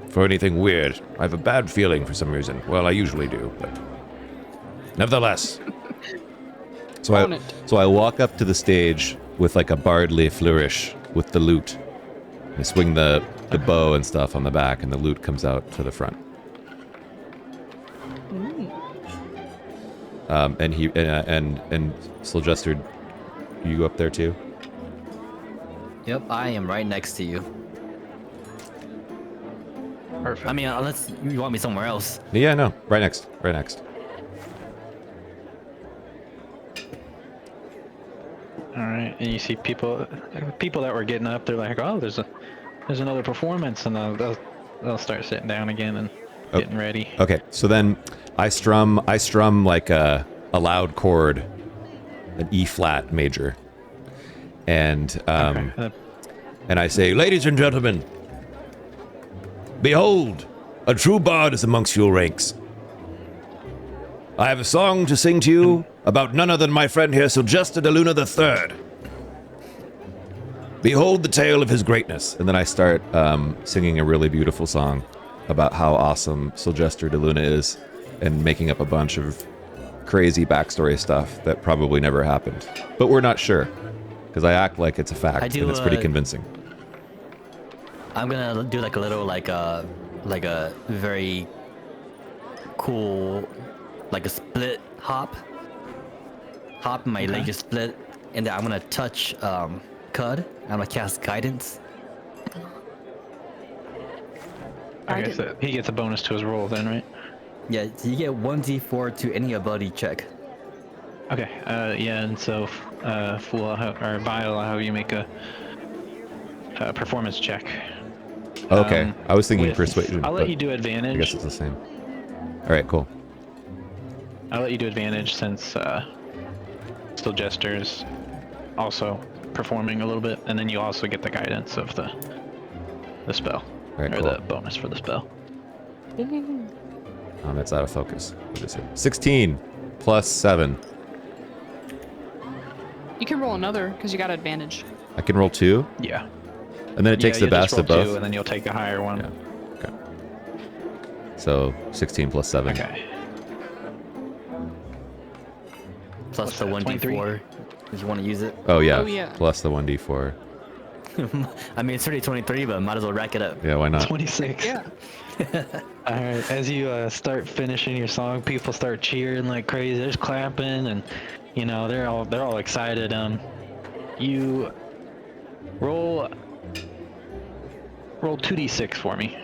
for anything weird. I have a bad feeling for some reason. Well, I usually do, but nevertheless. Own it. So I walk up to the stage with like a bardly flourish with the lute. I swing the bow and stuff on the back, and the lute comes out to the front. And he and Sylvester, you go up there too? Yep, I am right next to you. Perfect. I mean, unless you want me somewhere else. Yeah, no, right next, right next. and you see people that were getting up. They're like, oh, there's another performance, and they'll start sitting down again and getting ready. Okay, so then I strum like a loud chord, an E flat major, and and I say, ladies and gentlemen, behold, a true bard is amongst your ranks. I have a song to sing to you about none other than my friend here, Sylvester de Luna III. Behold the tale of his greatness. And then I start singing a really beautiful song about how awesome Sylvester de Luna is and making up a bunch of crazy backstory stuff that probably never happened. But we're not sure, because I act like it's a fact, and it's pretty convincing. I'm gonna do like a little like a very cool like a split hop. My leg is split, and then I'm gonna touch Cud. I'm gonna cast guidance. Okay, so he gets a bonus to his roll then, right? Yeah, so you get 1d4 to any ability check. Okay, yeah, and so Fool or Bile, I'll have you make a performance check. Okay, I was thinking persuasion. I'll let you do advantage. I guess it's the same. All right, cool. I'll let you do advantage since still Jester's also performing a little bit, and then you also get the guidance of the spell, Right, or cool. the bonus for the spell. It's out of focus. What is it? 16 plus 7. You can roll another because you got advantage. I can roll 2, Yeah. and then it takes the you just best of roll both. 2, and then you'll take a higher one. Yeah. Okay. So 16 plus 7. Okay. Plus What's the that, 1d4 if you want to use it. Oh yeah. Oh, yeah. Plus the 1d4. I mean, it's already 23, but might as well rack it up. Yeah, why not? 26. Yeah. All right. As you start finishing your song, people start cheering like crazy. They're just clapping, and they're all excited. You roll 2d6 for me.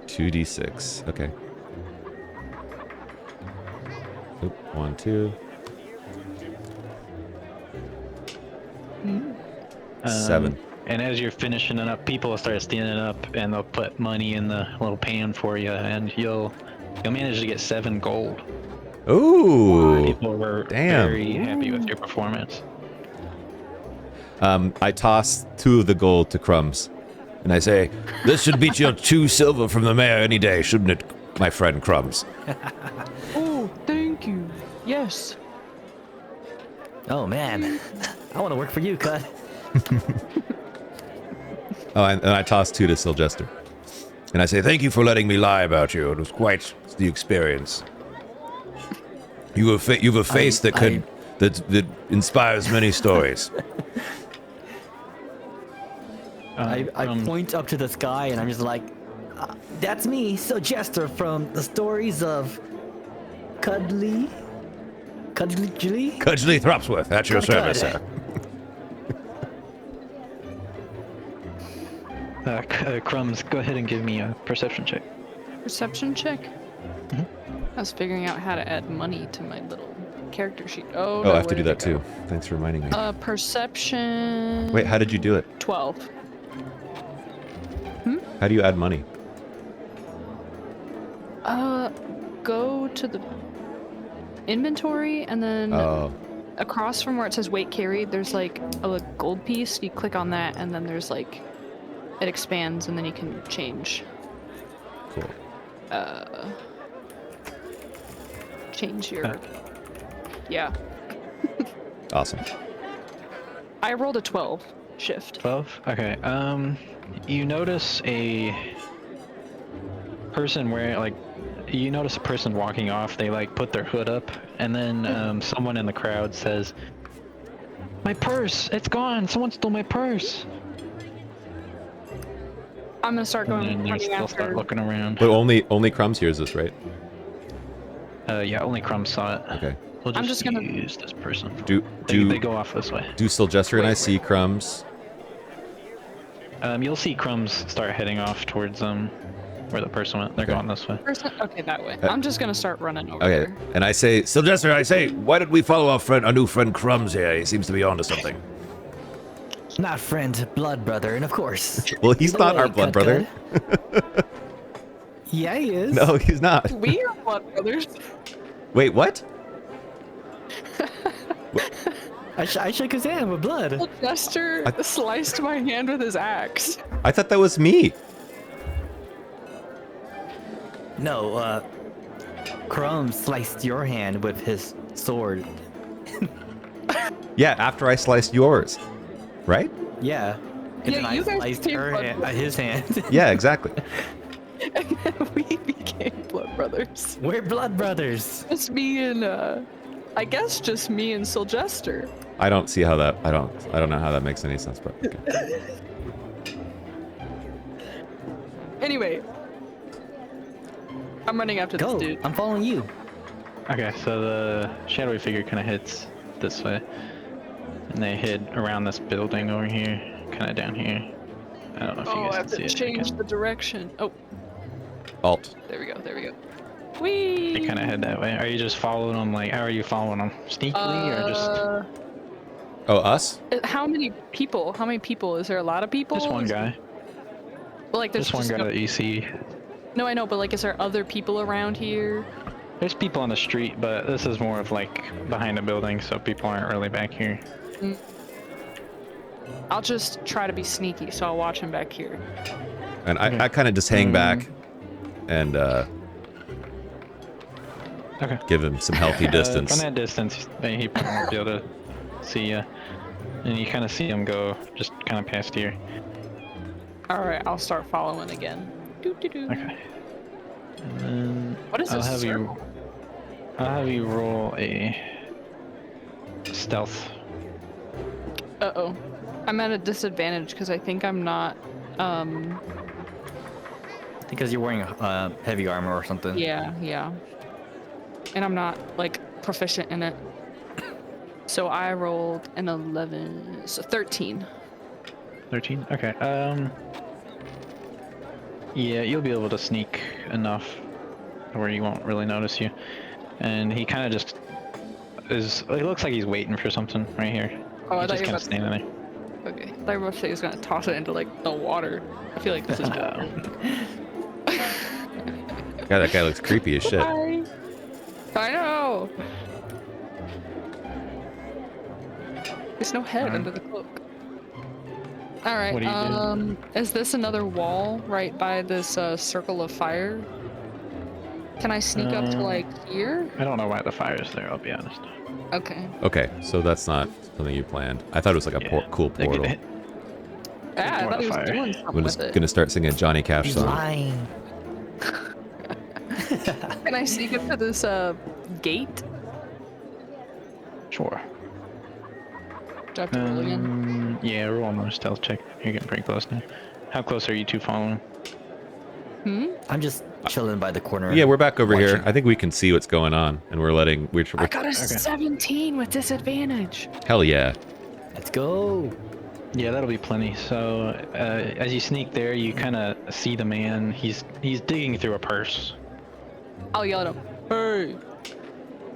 2d6. Okay. Oop, 1, 2. 7. And as you're finishing it up, people will start standing up, and they'll put money in the little pan for you, and you'll manage to get 7 gold. Ooh. People were Damn. very happy with your performance. I toss 2 of the gold to Crumbs, and I say, "This should beat your 2 silver from the mayor any day, shouldn't it, my friend Crumbs?" Oh, thank you. Yes. Oh man, I want to work for you, Cud. Oh, and I toss 2 to Sylvester, and I say, "Thank you for letting me lie about you. It was quite the experience. You have a face that inspires many stories." I point up to the sky and I'm just like, that's me, Jester from the stories of Cudley Thropsworth, at your service, sir. Crumbs, go ahead and give me a perception check. Perception check? I was figuring out how to add money to my little character sheet. Oh, Oh, no, I have to where do did that it go? too. Thanks for reminding me. Perception. Wait, how did you do it? 12. How do you add money? Go to the inventory and then Oh, across from where it says weight carried, there's like a gold piece. You click on that and then there's like, it expands and then you can change. cool. Change your. Yeah. Awesome. I rolled a 12 shift. 12? Okay. You notice a person walking off. They put their hood up, and then someone in the crowd says, "My purse! It's gone! Someone stole my purse!" I'm gonna start And going then running they'll start after. looking around. But only Crumbs hears this, right? Yeah, only Crumbs saw it. Okay. We'll I'm just gonna- use this person. Do They go off this way. do Sylvester and I see Crumbs? You'll see Crumbs start heading off towards where the person went. They're Okay. going this way. Okay, that way. I'm just gonna start running over Okay. there. And I say, Sylvester, why did we follow our new friend Crumbs here? He seems to be onto something. Not friend, blood brother, and of course. Well, he's the not our way, blood brother. Yeah, he is. No, he's not. We are blood brothers. Wait, what? I shook his hand with blood. Well, Jester sliced my hand with his axe. I thought that was me. No, Chrome sliced your hand with his sword. Yeah, after I sliced yours. Right? Yeah. And Yeah, then you I guys sliced became her blood hand, brothers. his hand. Yeah, exactly. And then we became blood brothers. We're blood brothers. Just me and I guess just me and Sylvester. I don't see how that. I don't know how that makes any sense, but okay. Anyway, I'm running after Go. this dude. I'm following you. Okay, so the shadowy figure kind of hits this way, and they hid around this building over here, kind of down here. I don't know if you Oh, guys I can have see to it. change the direction. Oh, Alt. there we go. There we go. Whee! They kind of head that way. Are you just following them? Like, how are you following them? Sneakily or just Oh, us? How many people? How many people? Is there a lot of people? just one guy? Well, like, there's Just one guy that you see. No, I know, but like, is there other people around here? There's people on the street, but this is more of like behind a building, so people aren't really back here. I'll just try to be sneaky, so I'll watch him back here. And I kind of just hang back and Okay. give him some healthy distance. From that distance, he probably won't be able to see you. And you kind of see him go just kind of past here. All right, I'll start following again. Doo-doo-doo. Okay. And then What is I'll this have circle? I'll have you roll a stealth. Uh-oh. I'm at a disadvantage because I think I'm not, Because you're wearing heavy armor or something. yeah. And I'm not, like, proficient in it. So I rolled an 11, so 13. 13? Okay. Yeah, you'll be able to sneak enough where he won't really notice you. And he kind of just is. It looks like he's waiting for something right here. Oh, I He's thought just you kind were of standing there. Okay. I thought you were about to say he was going to toss it into, like, the water. I feel like this is No. God, that guy looks creepy as shit. Hi. I know. There's no head under the cloak. All right. What do you do? Is this another wall right by this circle of fire? Can I sneak up to like here? I don't know why the fire's there, I'll be honest. Okay. Okay, so that's not something you planned. I thought it was like a Yeah. cool They could portal. hit- Yeah, I Ignore thought the he was fire. doing something We're with just it. gonna start singing a Johnny Cash He's song. lying. Can I sneak up to this gate? Sure. Do I have to roll again? Yeah, roll another stealth check. You're getting pretty close now. How close are you two following? I'm just chilling by the corner. Yeah, we're back over here. watching. I think we can see what's going on, and we're letting. We're I got a 17 with disadvantage. hell yeah. Let's go. Yeah, that'll be plenty. So, as you sneak there, you kind of see the man. He's digging through a purse. I'll yell at him. Hey!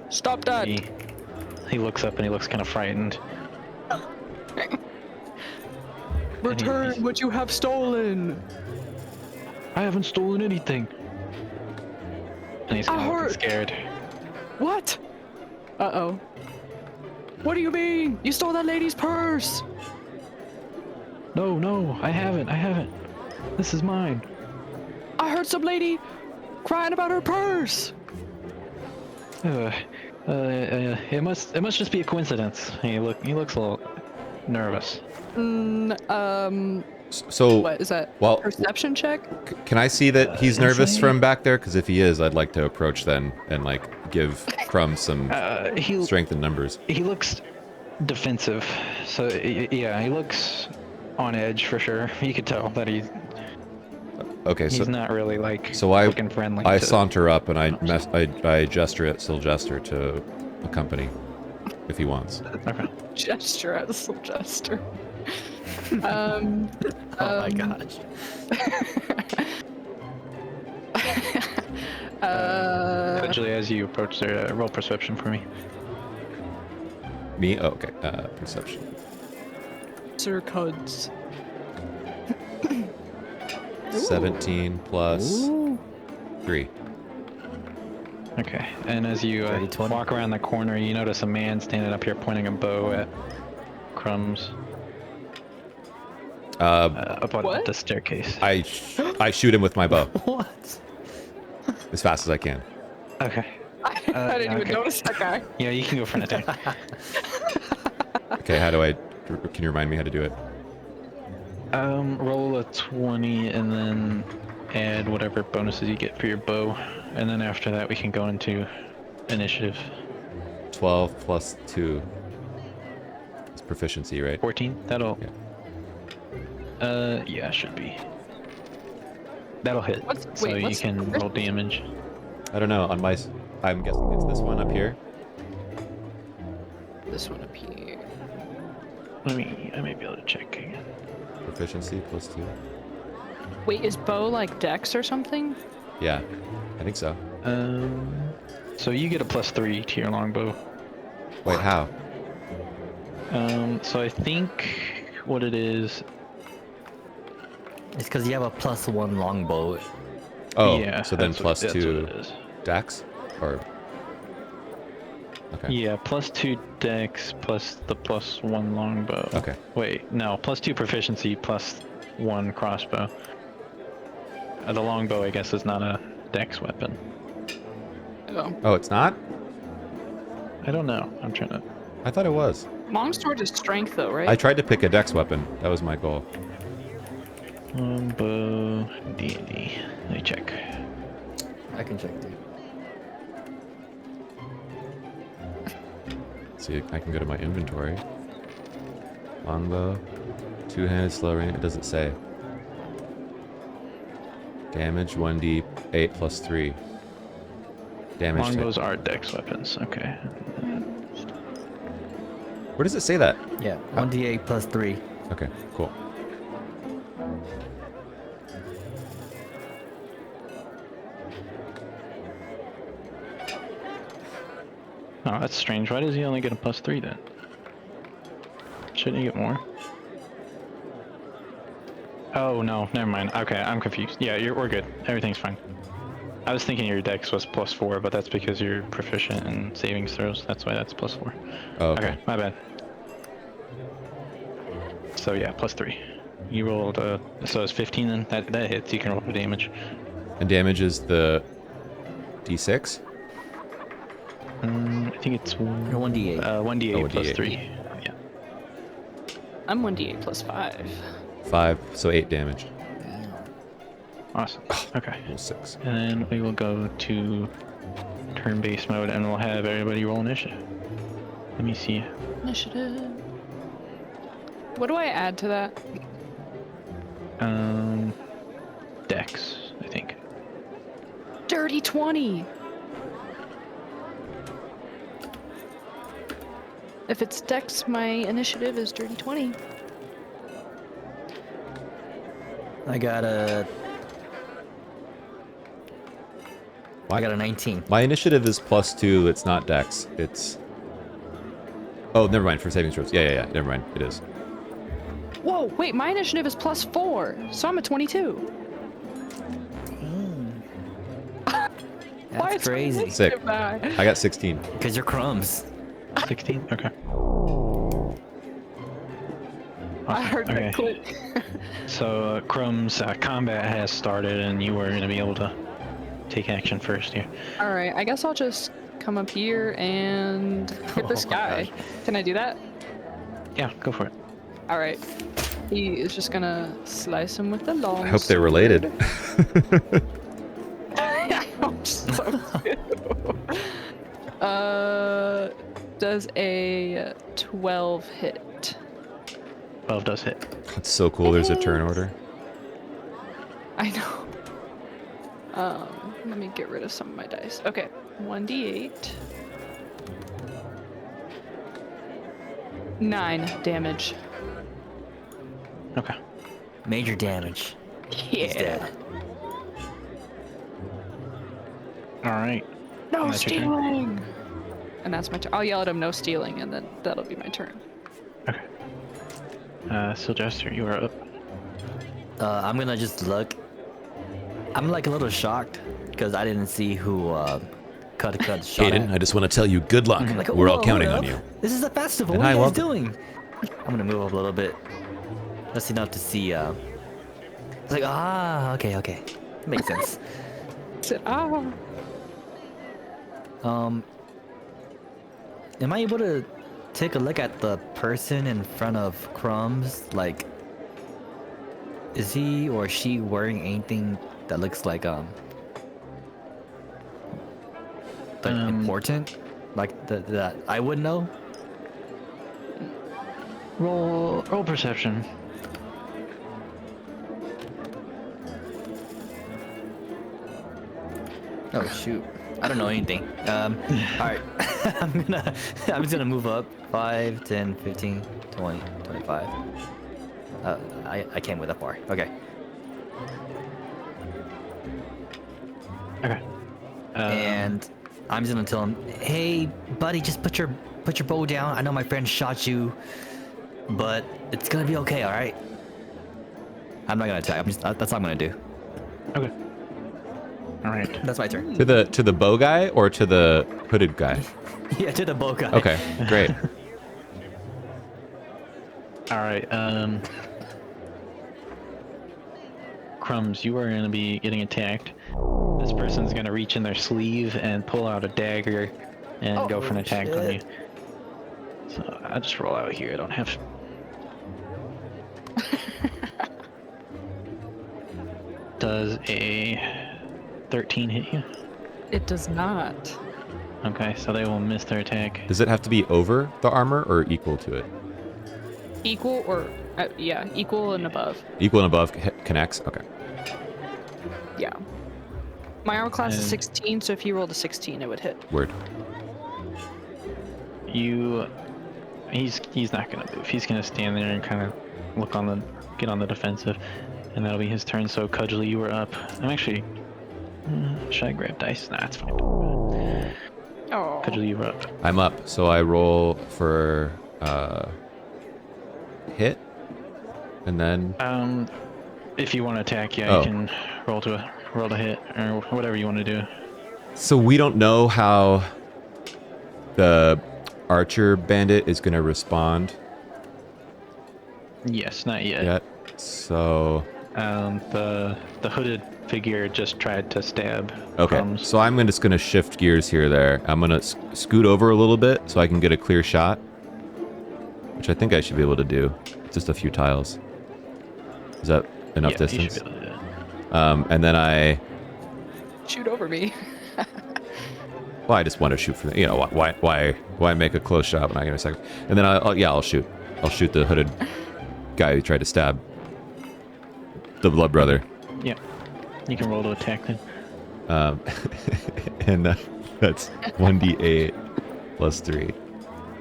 Stop that! He looks up and he looks kind of frightened. Return what you have stolen! I haven't stolen anything. And he's I kind of heard- scared. What? Uh-oh. What do you mean? You stole that lady's purse! No, I haven't. This is mine. I heard some lady crying about her purse! It must just be a coincidence. He looks a little nervous. So, What is that? well, Perception check? can I see that he's nervous insane. from back there? Because if he is, I'd like to approach then and like give Crumb some He strength in numbers. looks defensive. So yeah, he looks on edge for sure. You could tell that he's Okay, so not really like so I looking friendly. I to- saunter up and I gesture at Sylvester to accompany if he wants. Okay. Gesture at Sylvester. Oh my gosh. Actually, as you approach there, roll perception for me. Me? Oh, okay. Perception. Cancer cuds. 17 plus 3. Okay, and as you 30-20. walk around the corner, you notice a man standing up here pointing a bow at Crumbs up on What? the staircase. I shoot him with my bow What? as fast as I can. Okay. I didn't even okay. notice that guy. Yeah, you can go for an attack. Okay, how do I... Can you remind me how to do it? Roll a 20 and then add whatever bonuses you get for your bow. And then after that, we can go into initiative. 12 plus 2. It's proficiency, right? 14? That'll... Yeah. yeah, should be. That'll hit. So wait, you what's can roll proficiency? damage. I don't know. On my... I'm guessing it's this one up here. This one up here. I may be able to check again. Proficiency plus 2. Wait, is bow like dex or something? Yeah, I think so. So you get a +3 to your longbow. Wait, how? So I think what it is... It's because you have a +1 longbow. Oh, yeah, so then that's plus that's 2 what it is. dex? Or... Okay. Yeah, +2 dex plus the +1 longbow. Okay. Wait, no, +2 proficiency +1 crossbow. The longbow, I guess, is not a dex weapon. Oh. Oh, it's not? I don't know. I'm trying to... I thought it was. Longsword is strength though, right? I tried to pick a dex weapon. That was my goal. Longbow, D&D. Let me check. I can check too. See, I can go to my inventory. Longbow. Two-handed slow range. It doesn't say. Damage 1d8 plus 3. Damage type. Longbows are dex weapons. Okay. Where does it say that? Yeah, 1d8 plus 3. Okay, cool. Oh, that's strange. Why does he only get a +3 then? Shouldn't he get more? Oh, no. Never mind. Okay, I'm confused. Yeah, we're good. Everything's fine. I was thinking your dex was +4, but that's because you're proficient in savings throws. That's why that's +4. Oh, okay. Okay, my bad. So yeah, +3. You rolled so it's 15 then? That hits. You can roll the damage. And damage is the d6? I think it's 1d8. 1d8 Oh, plus D8. 3. Yeah. I'm 1d8 plus 5. 5, so 8 damage. Awesome. Okay. Roll 6. And then we will go to turn-based mode, and we'll have everybody roll initiative. Let me see. Initiative. What do I add to that? Dex, I think. Dirty 20. If it's dex, my initiative is dirty 20. I got a 19. My initiative is +2. It's not dex. It's... Oh, never mind. For saving throws. Yeah. Never mind. It is. Whoa, wait, my initiative is +4, so I'm at 22. Why That's is my crazy. initiative Sick. bad? I got 16. Because you're crumbs. 16? Okay. I heard Okay. that click. So, Crumb's combat has started, and you were going to be able to take action first here. Alright, I guess I'll just come up here and hit this Oh my guy. gosh. Can I do that? Yeah, go for it. Alright. He is just gonna slice him with the long I hope they're related. I hope so too. Does a 12 hit? 12 does hit. That's so cool. There's a turn order. I know. Let me get rid of some of my dice. Okay, 1d8. 9 damage. Okay. Major damage. He's dead. Alright. No That's your turn. stealing! And that's my turn. I'll yell at him, no stealing, and then that'll be my turn. Okay. Sylvester, you are up. I'm gonna just look. I'm like a little shocked because I didn't see who cut shot Hayden, at. I just want to tell you, good luck. Like, We're all whoa, counting hold on up. you. This is a festival. And What are hi, you guys welcome. doing? I'm gonna move up a little bit. Just enough to see. It's like okay, makes sense. Said, ah. Am I able to take a look at the person in front of Crumbs? Like, is he or she wearing anything that looks like important? Like that I would know? Roll perception. Oh shoot. I don't know anything. Alright. I'm just gonna move up 5, 10, 15, 20, 25. I can't move that far. Okay. Okay. And I'm just gonna tell him, hey buddy, just put your bow down. I know my friend shot you, but it's gonna be okay, alright? I'm not gonna attack. That's what I'm gonna do. Okay. All right. That's my turn. To the bow guy or to the hooded guy? Yeah, to the bow guy. Okay, great. All right. Crumbs, you are going to be getting attacked. This person's going to reach in their sleeve and pull out a dagger and go for an attack on you. shit. So I'll just roll out here. I don't have. Does a 13 hit you? It does not. Okay, so they will miss their attack. Does it have to be over the armor or equal to it? Equal or yeah, equal and above. Equal and above connects? Okay. Yeah. My armor class is And- 16, so if he rolled a 16, it would hit. Word. He's not gonna move. He's gonna stand there and kind of get on the defensive, and that'll be his turn. So Cudgely, you were up. I'm actually. Should I grab dice? Nah, it's fine. Oh. Cudgely, you were up. I'm up, so I roll for hit, and then If you want to attack, yeah, Oh. you can roll to hit or whatever you want to do. so we don't know how the archer bandit is gonna respond Yes, not yet. yet. So The hooded figure just tried to stab. okay, Crumbs. so I'm just gonna shift gears here. There, I'm gonna scoot over a little bit so I can get a clear shot, which I think I should be able to do. Just a few tiles. Is that enough Yeah, you should distance? be able to do that. And then I Shoot over me. Well, I just want to shoot for the, why make a close shot when I get a second? And then I'll shoot. I'll shoot the hooded guy who tried to stab the blood brother. Yeah, you can roll to attack then. And that's 1d8 plus 3. You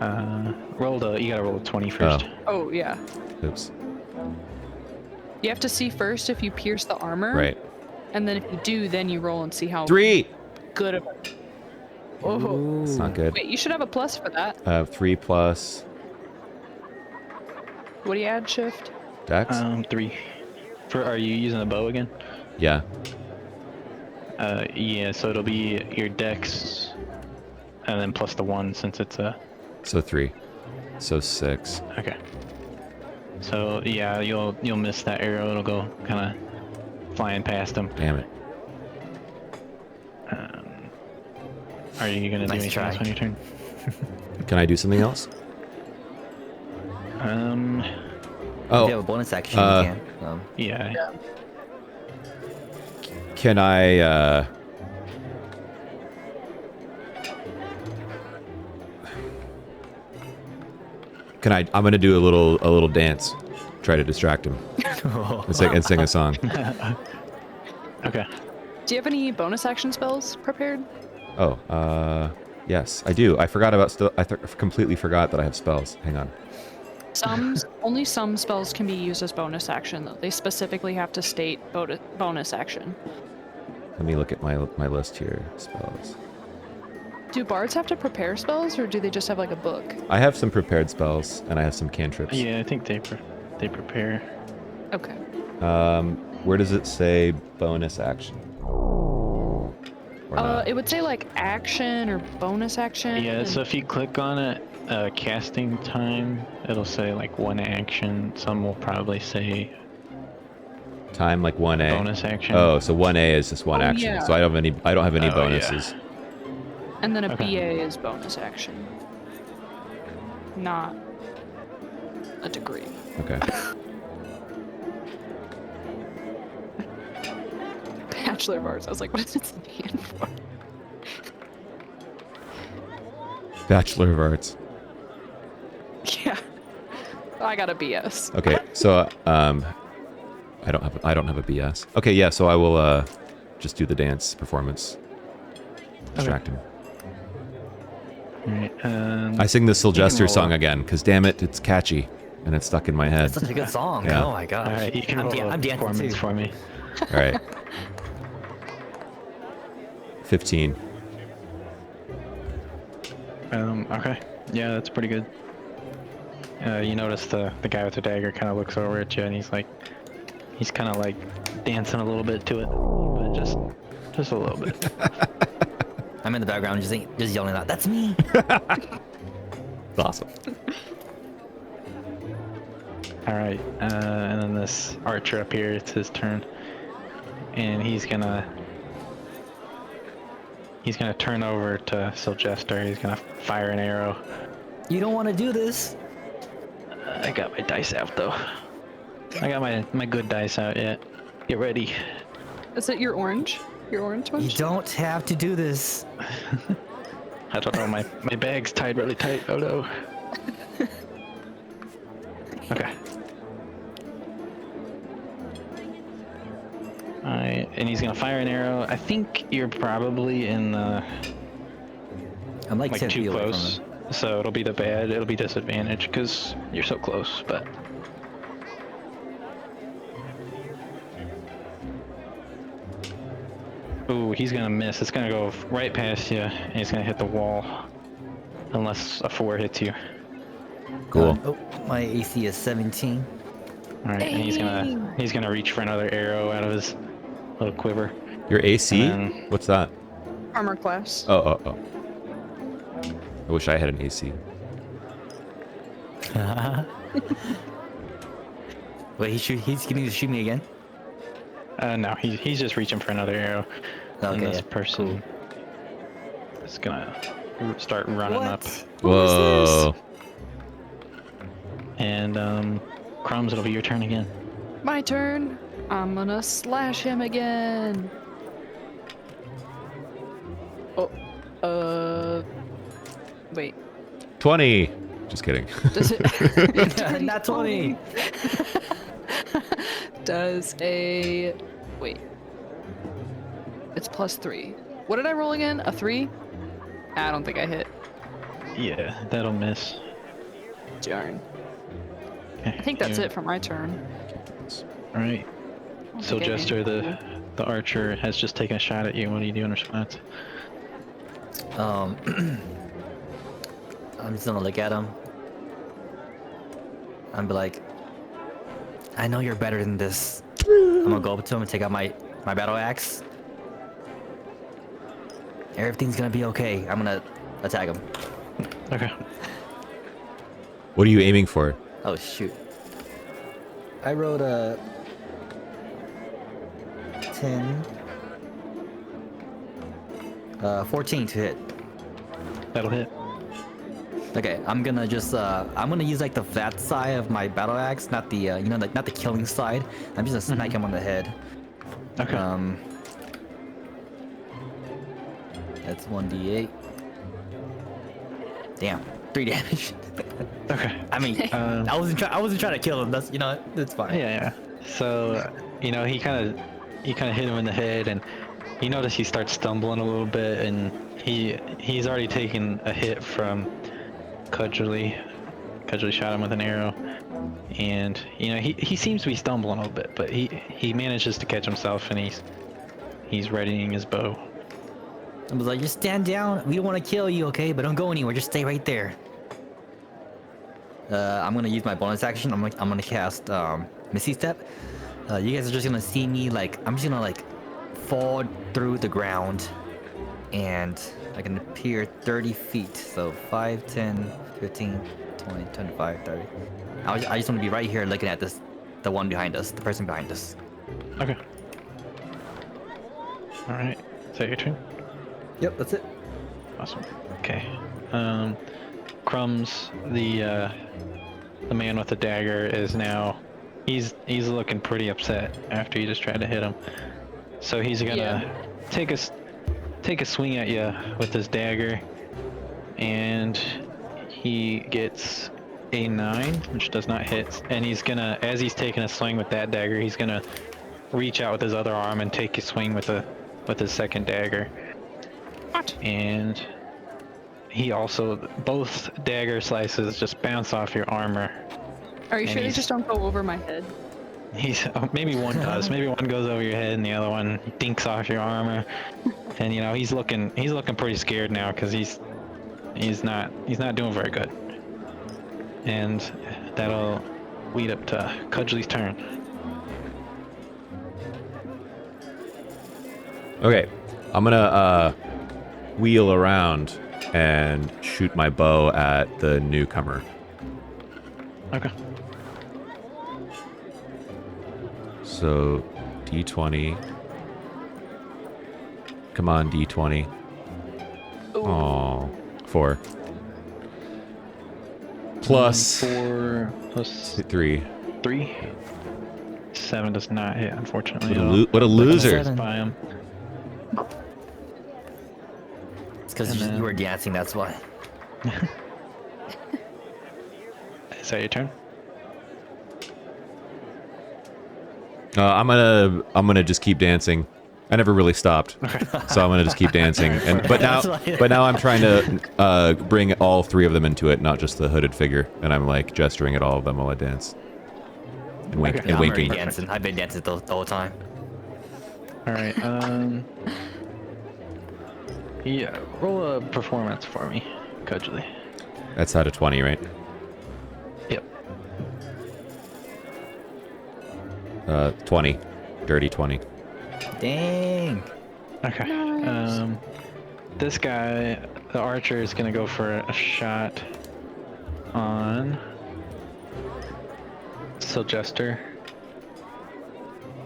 gotta roll a 20 first. Oh, yeah. Oops. You have to see first if you pierce the armor. Right. And then if you do, then you roll and see how 3. good of a... Oh. It's not good. Wait, you should have a plus for that. 3 plus What do you add, Shift? Dex. 3. Are you using the bow again? Yeah. Yeah, so it'll be your dex, and then plus the 1 since it's a. So 3. So 6. Okay. So yeah, you'll miss that arrow. It'll go kind of flying past him. Damn it. Are you gonna do Nice anything try. else on your turn? Can I do something else? If you have Oh, a bonus action, you can. Yeah. can I? Can I? I'm gonna do a little dance, try to distract him, and sing a song. Okay. Do you have any bonus action spells prepared? Oh, yes, I do. I forgot about completely forgot that I have spells. Hang on. Only some spells can be used as bonus action, though. They specifically have to state bonus action. Let me look at my list here. Spells. Do bards have to prepare spells, or do they just have like a book? I have some prepared spells, and I have some cantrips. Yeah, I think they they prepare. Okay. Where does it say bonus action? Or not? It would say like action or bonus action. Yeah, and- so if you click on it, casting time, it'll say like 1 action. Some will probably say Time like 1A. bonus action. Oh, so 1A is just one Oh, action. yeah. So I don't have any Oh, yeah. bonuses. And then a Okay. BA is bonus action. Not a degree. Okay. Bachelor of Arts. I was like, what does it stand for? Bachelor of Arts. Yeah. I got a BS. Okay, so I don't have a BS. Okay, yeah, so I will just do the dance performance. Distract him. Alright, I sing the Sylvester roll song up. again because damn it, it's catchy and it's stuck in my head. It's such a good song. Yeah. Oh my gosh. Alright, you can I'm, roll da- a I'm dancing performance too. for me. All right. 15. Okay. Yeah, that's pretty good. You notice the guy with the dagger kind of looks over at you and he's kind of like dancing a little bit to it, but just a little bit. I'm in the background just yelling out, "That's me!" It's awesome. All right, and then this archer up here, it's his turn, and he's gonna turn over to Sylvester. He's gonna fire an arrow. You don't want to do this. I got my dice out though. I got my good dice out yet. Get ready. Is it your orange? Your orange one? You don't have to do this. I don't know, my bag's tied really tight. Oh no. Okay. Alright, and he's gonna fire an arrow. I think you're probably in the I'm like 10 too feet away from close. him. So it'll be it'll be disadvantage because you're so close, but ooh, he's gonna miss. It's gonna go right past you, and he's gonna hit the wall. Unless a 4 hits you. Cool. Oh, my AC is 17. Alright, and he's gonna reach for another arrow out of his little quiver. Your AC? And then- What's that? Armor class. Oh. I wish I had an AC. Wait, he's gonna shoot me again? No, he's just reaching for another arrow. Okay, And this yeah, person is gonna start running up. Whoa. And Crumbs, it'll be your turn again. My turn. I'm gonna slash him again. Oh. Wait. 20. Just kidding. Does it? Not 20. Does a. Wait. It's +3. What did I roll again? A 3? I don't think I hit. Yeah, that'll miss. Darn. Okay, I think that's it for my turn. Alright. I don't So think I Jester, did. the archer, has just taken a shot at you. What do you do in response? I'm just gonna look at him. I'm be like, I know you're better than this. I'm gonna go up to him and take out my battle axe. Everything's gonna be okay. I'm gonna attack him. Okay. What are you aiming for? Oh shoot. I rolled a 10. 14 to hit. That'll hit. Okay, I'm gonna just I'm gonna use like the flat side of my battle axe, not the not the killing side. I'm just gonna smack him on the head. Okay. That's 1d8. Damn, 3 damage. Okay. I mean, I wasn't trying to kill him. That's that's fine. Yeah. So, he kind of hit him in the head, and you notice he starts stumbling a little bit, and he's already taken a hit from Cudgelly. Cudgelly shot him with an arrow, and he seems to be stumbling a little bit, but he manages to catch himself, and he's readying his bow. I was like, just stand down. We don't want to kill you, okay? But don't go anywhere. Just stay right there. I'm gonna use my bonus action. I'm gonna cast Misty Step. You guys are just gonna see me like I'm just gonna like fall through the ground, and I can appear 30 feet. So 5, 10, 15, 20, 25, 30. I just want to be right here looking at this, the one behind us, the person behind us. Okay. All right. Is that your turn? Yep, that's it. Awesome. Okay. Crumbs, the man with the dagger is now. He's looking pretty upset after you just tried to hit him. So he's gonna take a swing at you with his dagger, and he gets a 9, which does not hit. And he's gonna, as he's taking a swing with that dagger, he's gonna reach out with his other arm and take a swing with his second dagger. What? And he also, both dagger slices just bounce off your armor. Are you And sure they he's- just don't go over my head? Maybe one does. Maybe one goes over your head and the other one dinks off your armor. And you know he's looking pretty scared now because he's not doing very good. And that'll lead up to Cudgley's turn. Okay, I'm gonna wheel around and shoot my bow at the newcomer. Okay. So, D20. Come on, D20. Oh, 4. Plus 4 plus 3. 3. 7 does not hit, unfortunately. at all. What a loser! Seven. By him. It's because And then- you were dancing, that's why. Is that your turn? I'm gonna just keep dancing. I never really stopped, so I'm gonna just keep dancing. But now I'm trying to bring all 3 of them into it, not just the hooded figure. And I'm like gesturing at all of them while I dance and, Okay. and Yeah, I'm already winking. dancing. I've been dancing the whole time. All right. Yeah. Roll a performance for me, Cudgley. That's out of 20, right? Yep. 20, dirty 20. Dang. Okay. Nice. This guy, the archer, is gonna go for a shot on Sylgester.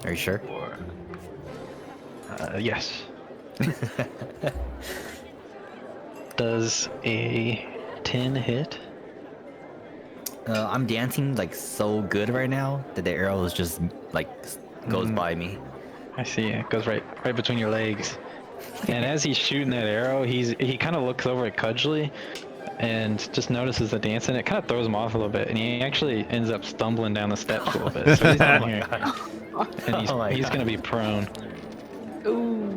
Are you sure? Or yes. Does a 10 hit? I'm dancing like so good right now that the arrow is just like goes by me. I see. It goes right between your legs. And as he's shooting that arrow, he kind of looks over at Cudgley and just notices the dance, and it kind of throws him off a little bit. And he actually ends up stumbling down the steps a little bit. So he's down here, and he's Oh my God. gonna be prone. Ooh.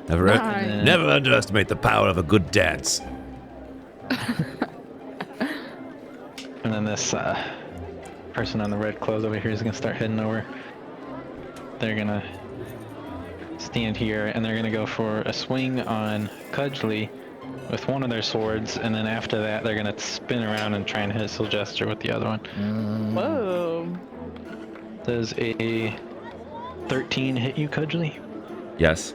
Nice. Never underestimate the power of a good dance. And then this person on the red clothes over here is gonna start heading over. They're gonna stand here and they're gonna go for a swing on Cudgley with one of their swords, and then after that they're gonna spin around and try and hit Sylgester with the other one. Whoa. Does a 13 hit you, Cudgley? Yes.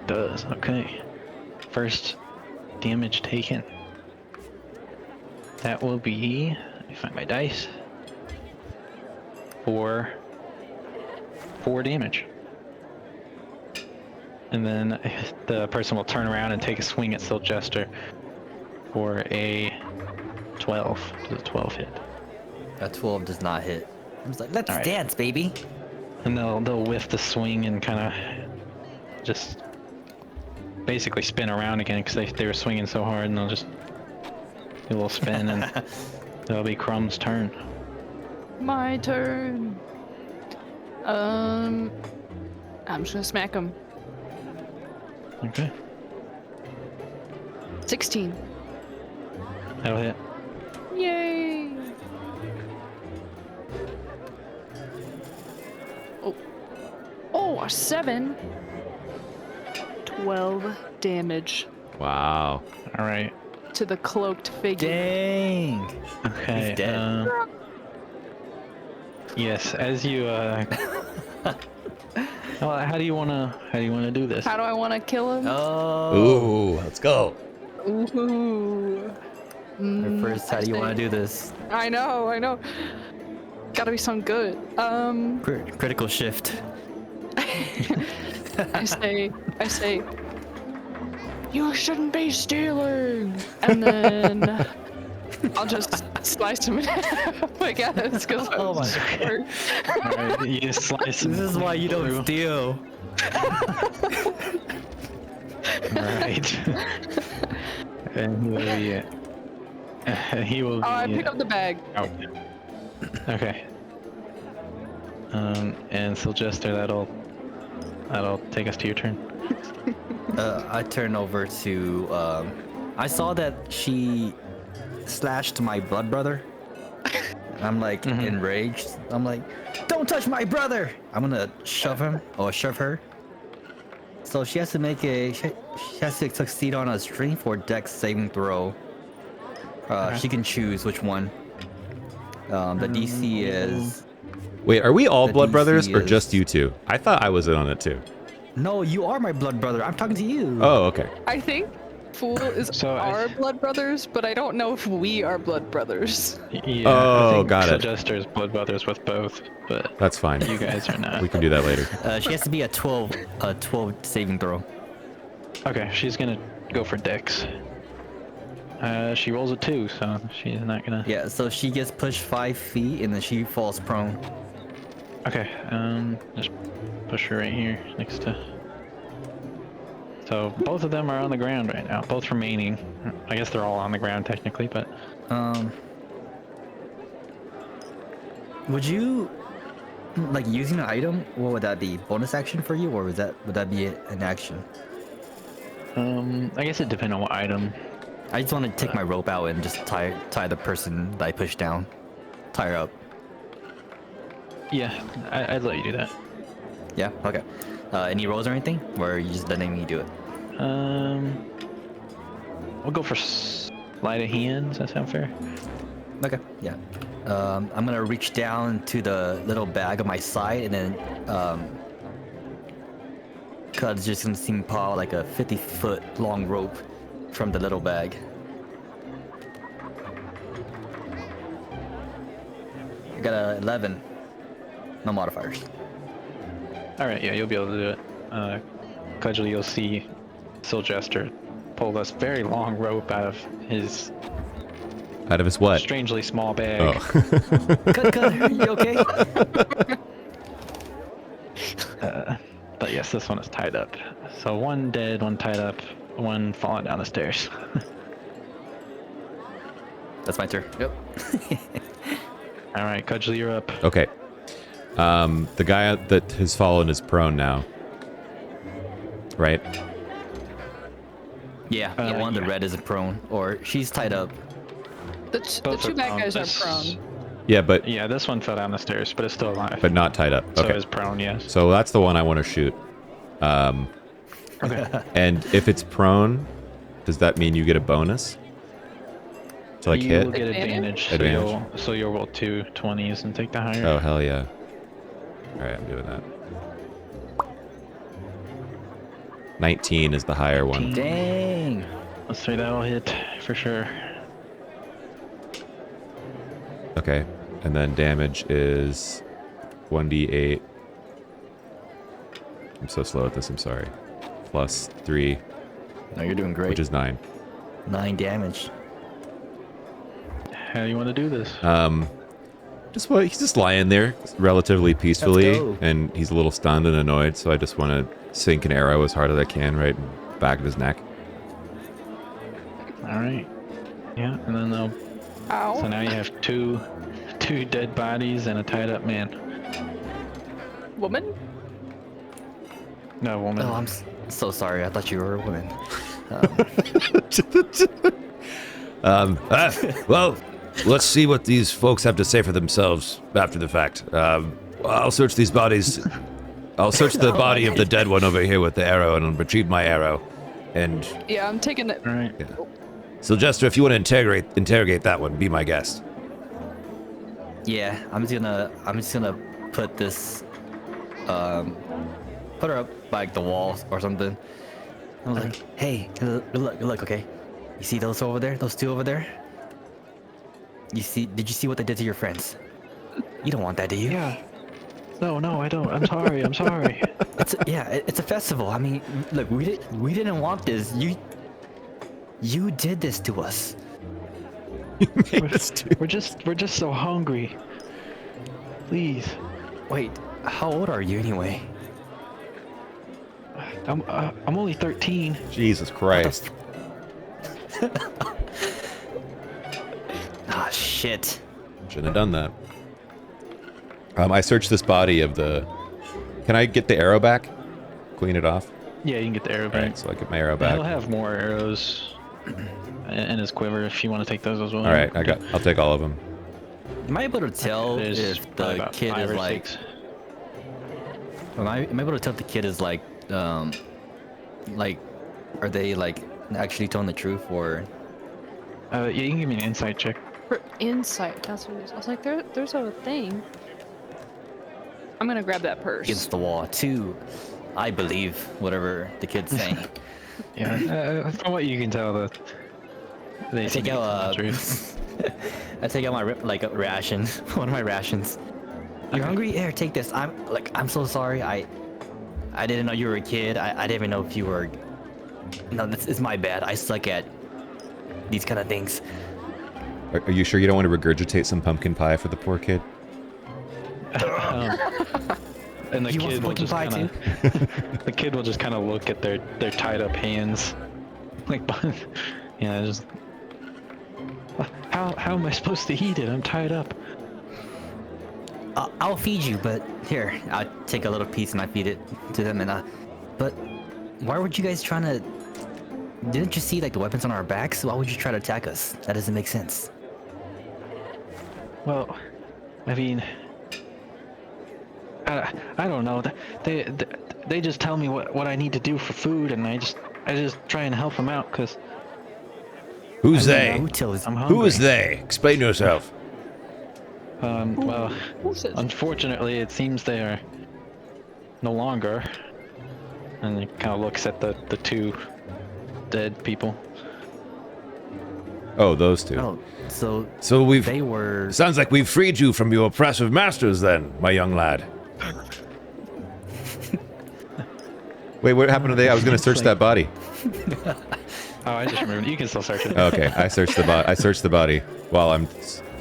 Does. Okay. First damage taken. That will be, let me find my dice, for 4 damage. And then the person will turn around and take a swing at Sylgester for a 12. Does a 12 hit? That 12 does not hit. I was like, let's All right. dance, baby. And they'll whiff the swing and kind of just basically spin around again because they were swinging so hard, and they'll just do a little spin, and that'll be Crumb's turn. My turn. I'm just gonna smack him. Okay. 16. That'll hit. Yay! Oh, a 7. 12 damage. Wow. All right. to the cloaked figure. Dang. Okay. He's dead. Yes, as you well, how do you wanna do this? How do I want to kill him? Oh. Ooh, let's go. Ooh. First, how do you want to do this? I know. Gotta be some good. Critical shift. I say, you shouldn't be stealing, and then I'll just slice him in half, I guess, because Oh my God. Alright, you slice him This is why you don't through. steal. Alright. And he will be Oh, I pick up the bag. out. Okay. And Sylvester, that'll take us to your turn. I turn over to. I saw that she slashed my blood brother. I'm like enraged. I'm like, don't touch my brother! I'm gonna shove him or shove her. So she has to make she has to succeed on a strength or dex saving throw. She can choose which one. The DC is. Wait, are we all The blood brothers DC or just is- you two? I thought I was in on it too. No, you are my blood brother. I'm talking to you. Oh, okay. I think Fool is So our blood brothers, but I don't know if we are blood brothers. Yeah, Oh, I think got it. Sylvester's blood brothers with both, but That's fine. you guys are not. We can do that later. She has to be a 12 saving throw. Okay, she's gonna go for Dex. She rolls a 2, so she's not gonna. Yeah, so she gets pushed 5 feet and then she falls prone. Okay, just push her right here next to. So both of them are on the ground right now, both remaining. I guess they're all on the ground technically, but Would you like using an item? What would that be? Bonus action for you, or would that be an action? I guess it depends on what item. I just want to take my rope out and just tie the person that I pushed down. Tie her up. Yeah, I'd let you do that. Yeah. Okay. Any rolls or anything, or are you just letting me do it? We'll go for sleight of hands. That sound fair? Okay. Yeah. I'm gonna reach down to the little bag on my side and then Cud's just gonna see me pull out like a 50-foot long rope from the little bag. I got a 11. No modifiers. All right, yeah, you'll be able to do it. Cudgely, you'll see Sylvester pull this very long rope out of his Out of his what? strangely small bag. Oh. Cud, you okay? But yes, this one is tied up. So one dead, one tied up, one falling down the stairs. That's my turn. Yep. All right, Cudgely, you're up. Okay. The guy that has fallen is prone now. Right? Yeah, one of the yeah. red is a prone, or she's tied up. The Both two are bad prone. guys are This- prone. Yeah, but Yeah, this one fell down the stairs, but it's still alive. not tied up. So Okay. is prone, yes. So that's the one I want to shoot. Okay. And if it's prone, does that mean you get a bonus? To like you hit? will get advantage. Advantage. So you'll roll 2 20s and take the higher. Oh, hell yeah. Alright, I'm doing that. 19 is the higher one. Dang. Let's say that'll hit for sure. Okay. And then damage is 1d8. I'm so slow at this, I'm sorry. Plus 3, No, you're doing great. which is 9. 9 damage. How do you want to do this? He's just lying there relatively peacefully, go. and he's a little stunned and annoyed, so I just want to sink an arrow as hard as I can right in the back of his neck. All right. Yeah, and then they'll. Ow. So now you have two dead bodies and a tied up man. Woman? No woman. Oh, I'm so sorry. I thought you were a woman. Well, let's see what these folks have to say for themselves after the fact. I'll search these bodies. I'll search the body of the dead one over here with the arrow and I'll retrieve my arrow. And Yeah, I'm taking it. All right. So, Jester, if you want to interrogate that one, be my guest. Yeah, I'm just gonna put this, put her up by like, the wall or something. I was like, hey, look, okay. You see those over there? Those two over there? Did you see what they did to your friends? You don't want that, do you? Yeah. No, I don't. I'm sorry. I'm sorry. It's a festival. I mean, look, we didn't want this. You did this to us. We're just so hungry. Please. Wait, how old are you anyway? I'm only 13. Jesus Christ. Ah, shit. Shouldn't have done that. I searched this body of the... Can I get the arrow back? Clean it off? Yeah, you can get the arrow back. Alright, so I get my arrow He'll back. have more arrows in his quiver if you want to take those as well. Alright, I'll take all of them. Am I able to tell There's if probably the about kid 5 is or like... 6. Am I able to tell if the kid is like, are they like actually telling the truth or... Yeah, you can give me an insight check. For insight, that's what it is. I was like, there's a thing. I'm gonna grab that purse. Against the wall, too. I believe whatever the kid's saying. Yeah, from what you can tell, they I seem take to be telling out the truth. I take out my a ration, one of my rations. You're hungry? Here, take this. I'm so sorry. I didn't know you were a kid. I didn't even know if you were. No, this is my bad. I suck at these kind of things. Are you sure you don't want to regurgitate some pumpkin pie for the poor kid? And the You want kid will pumpkin just pie kind of the kid will just kind of look at their tied up hands, like, just how am I supposed to eat it? I'm tied up. I'll feed you, but here, I'll take a little piece and I feed it to them. But why were you guys trying to? Didn't you see like the weapons on our backs? Why would you try to attack us? That doesn't make sense. Well, I mean, I don't know. They just tell me what I need to do for food, and I just try and help them out because. Who's they? Who tells? I'm hungry. Who is they? Explain yourself. Well, Who says? unfortunately, it seems they are no longer. And he kind of looks at the two dead people. Oh, those two. Oh, so So they were. Sounds like we've freed you from your oppressive masters then, my young lad. Wait, what happened to they? I was gonna search that body. Oh, I just remembered. You can still search it. Okay, I searched the body while I'm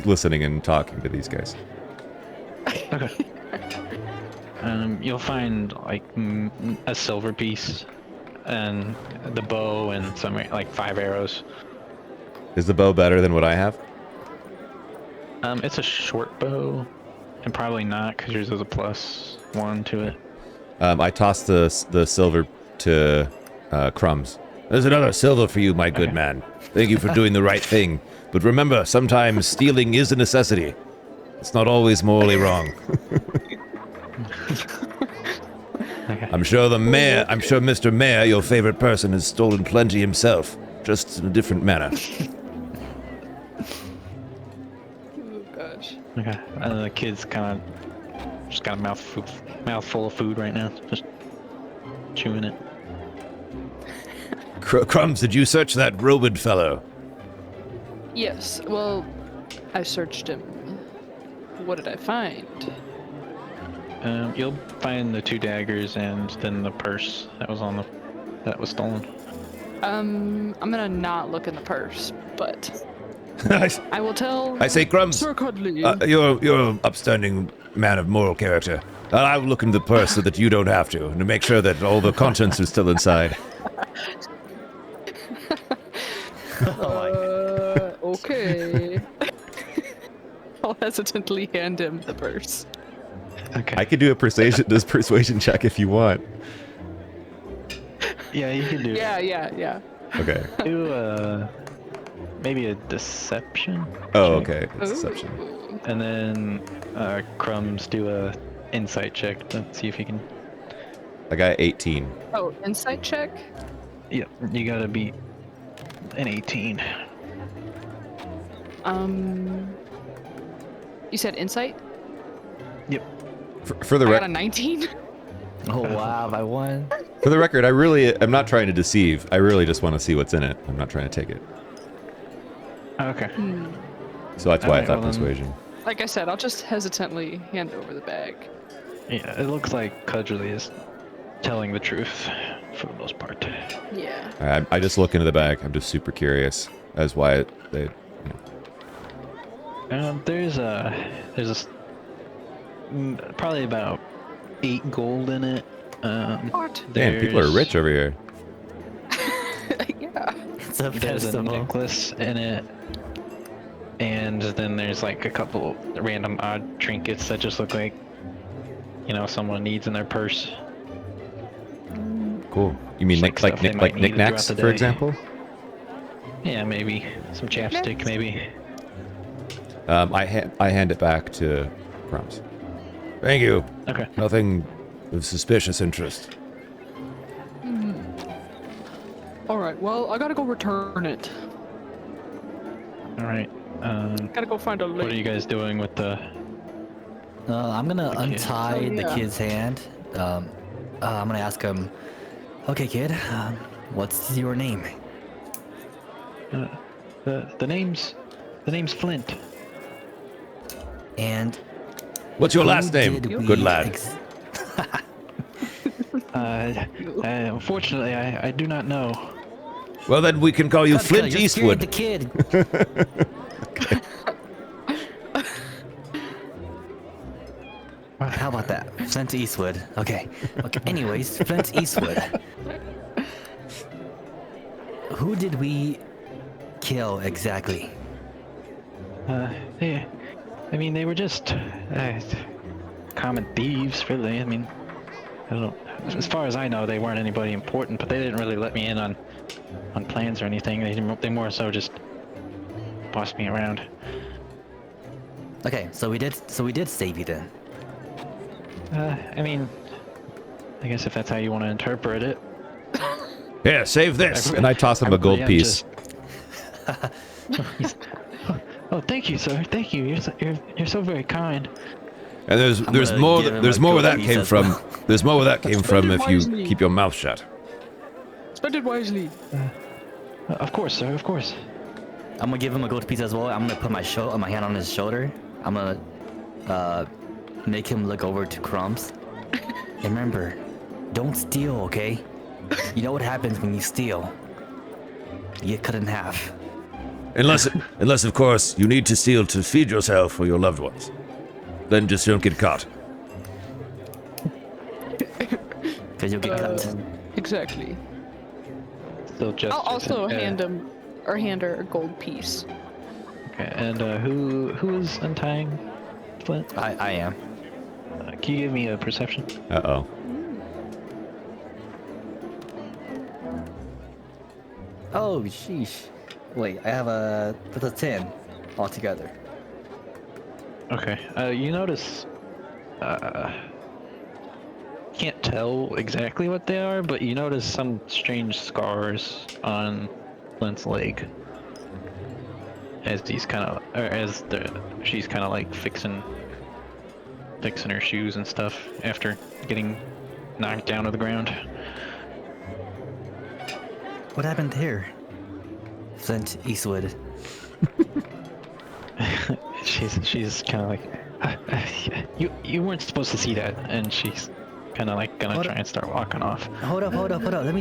listening and talking to these guys. Okay. You'll find like a silver piece, and the bow, and some like 5 arrows. Is the bow better than what I have? It's a short bow, and probably not because yours is a +1 to it. I tossed the silver to Crumbs. There's another silver for you, my good Okay. man. Thank you for doing the right thing. But remember, sometimes stealing is a necessity. It's not always morally wrong. Okay. I'm sure Mr. Mayor, your favorite person, has stolen plenty himself, just in a different manner. Oh gosh. Okay. And the kid's kind of just got a mouthful of food right now, just chewing it. Crumbs, did you search that robed fellow? Yes. Well, I searched him. What did I find? You'll find the 2 daggers and then the purse that was stolen. I'm gonna not look in the purse, but I I will tell say, Crumbs, Sir Cuddly. you're an upstanding man of moral character. I will look in the purse so that you don't have to make sure that all the contents are still inside. Okay. I'll hesitantly hand him the purse. Okay. I could do a persuasion check if you want. Yeah, you can do. Yeah. Okay. Do maybe a deception. Oh, check. okay. It's deception. Ooh. And then Crumbs do a insight check to see if you can. I got 18. Oh, insight check? Yep, you gotta beat an 18. You said insight? Yep. For the I got a record, 19. Oh wow, I won. for the record, I'm not trying to deceive. I really just want to see what's in it. I'm not trying to take it. Okay. So that's why I Alright, thought well then- persuasion. Like I said, I'll just hesitantly hand over the bag. Yeah, it looks like Cudgerly is telling the truth for the most part. Yeah. I just look into the bag. I'm just super curious as why they. You know. There's probably about 8 gold in it. What? Man, people are rich over here. Yeah. It's a There's a festival. necklace in it, and then there's like a couple random odd trinkets that just look like, someone needs in their purse. Cool. You mean Like stuff they might need knickknacks, throughout the for day. example? Yeah, maybe some chapstick, maybe. I hand it back to Crumbs. Thank you. Okay. Nothing of suspicious interest. All right. Well, I gotta go return it. All right. Gotta go find a What are you lady. guys doing with the? I'm gonna The kid. untie Oh, the yeah. kid's hand. I'm gonna ask him, okay kid, what's your name? The name's Flint. And What's your who last name, did we good lad? Unfortunately, I do not know. Well, then we can call you Cut, Flint you're scaring the Eastwood. kid. How about that? Flint Eastwood. Okay. Okay. Anyways, Flint Eastwood. Who did we kill exactly? They were just common thieves, really. I don't know. As far as I know, they weren't anybody important, but they didn't really let me in on plans or anything. They more so just bossed me around. Okay, so we did save you then. I guess if that's how you want to interpret it. Here, save this. And I toss him a gold Yeah, piece. Oh, thank you, sir. Thank you. You're so very kind. And there's gonna more give him there's a more where gold that piece came as from. well. There's more where that came from if you wisely. keep your mouth shut. Spend it wisely. Of course, sir. Of course. I'm gonna give him a gold piece as well. I'm gonna put my hand on his shoulder. I'm gonna make him look over to Crumbs. And remember, don't steal, okay? You know what happens when you steal? You get cut in half. Unless of course you need to steal to feed yourself or your loved ones. Then just don't get caught. Cause you'll get cut. Exactly. Still just. I'll also hand him or hand her a gold piece. Okay. And who is untying Flint? I am. Can you give me a perception? Uh-oh. Oh, sheesh. Wait, I have that's a 10 altogether. Okay. You notice. Can't tell exactly what they are, but you notice some strange scars on Flint's leg. As she's kind of like fixing her shoes and stuff after getting knocked down to the ground. What happened here? Flint Eastwood. she's kind of like, you weren't supposed to see that, and she's kind of like gonna What? try and start walking off. Hold up. Let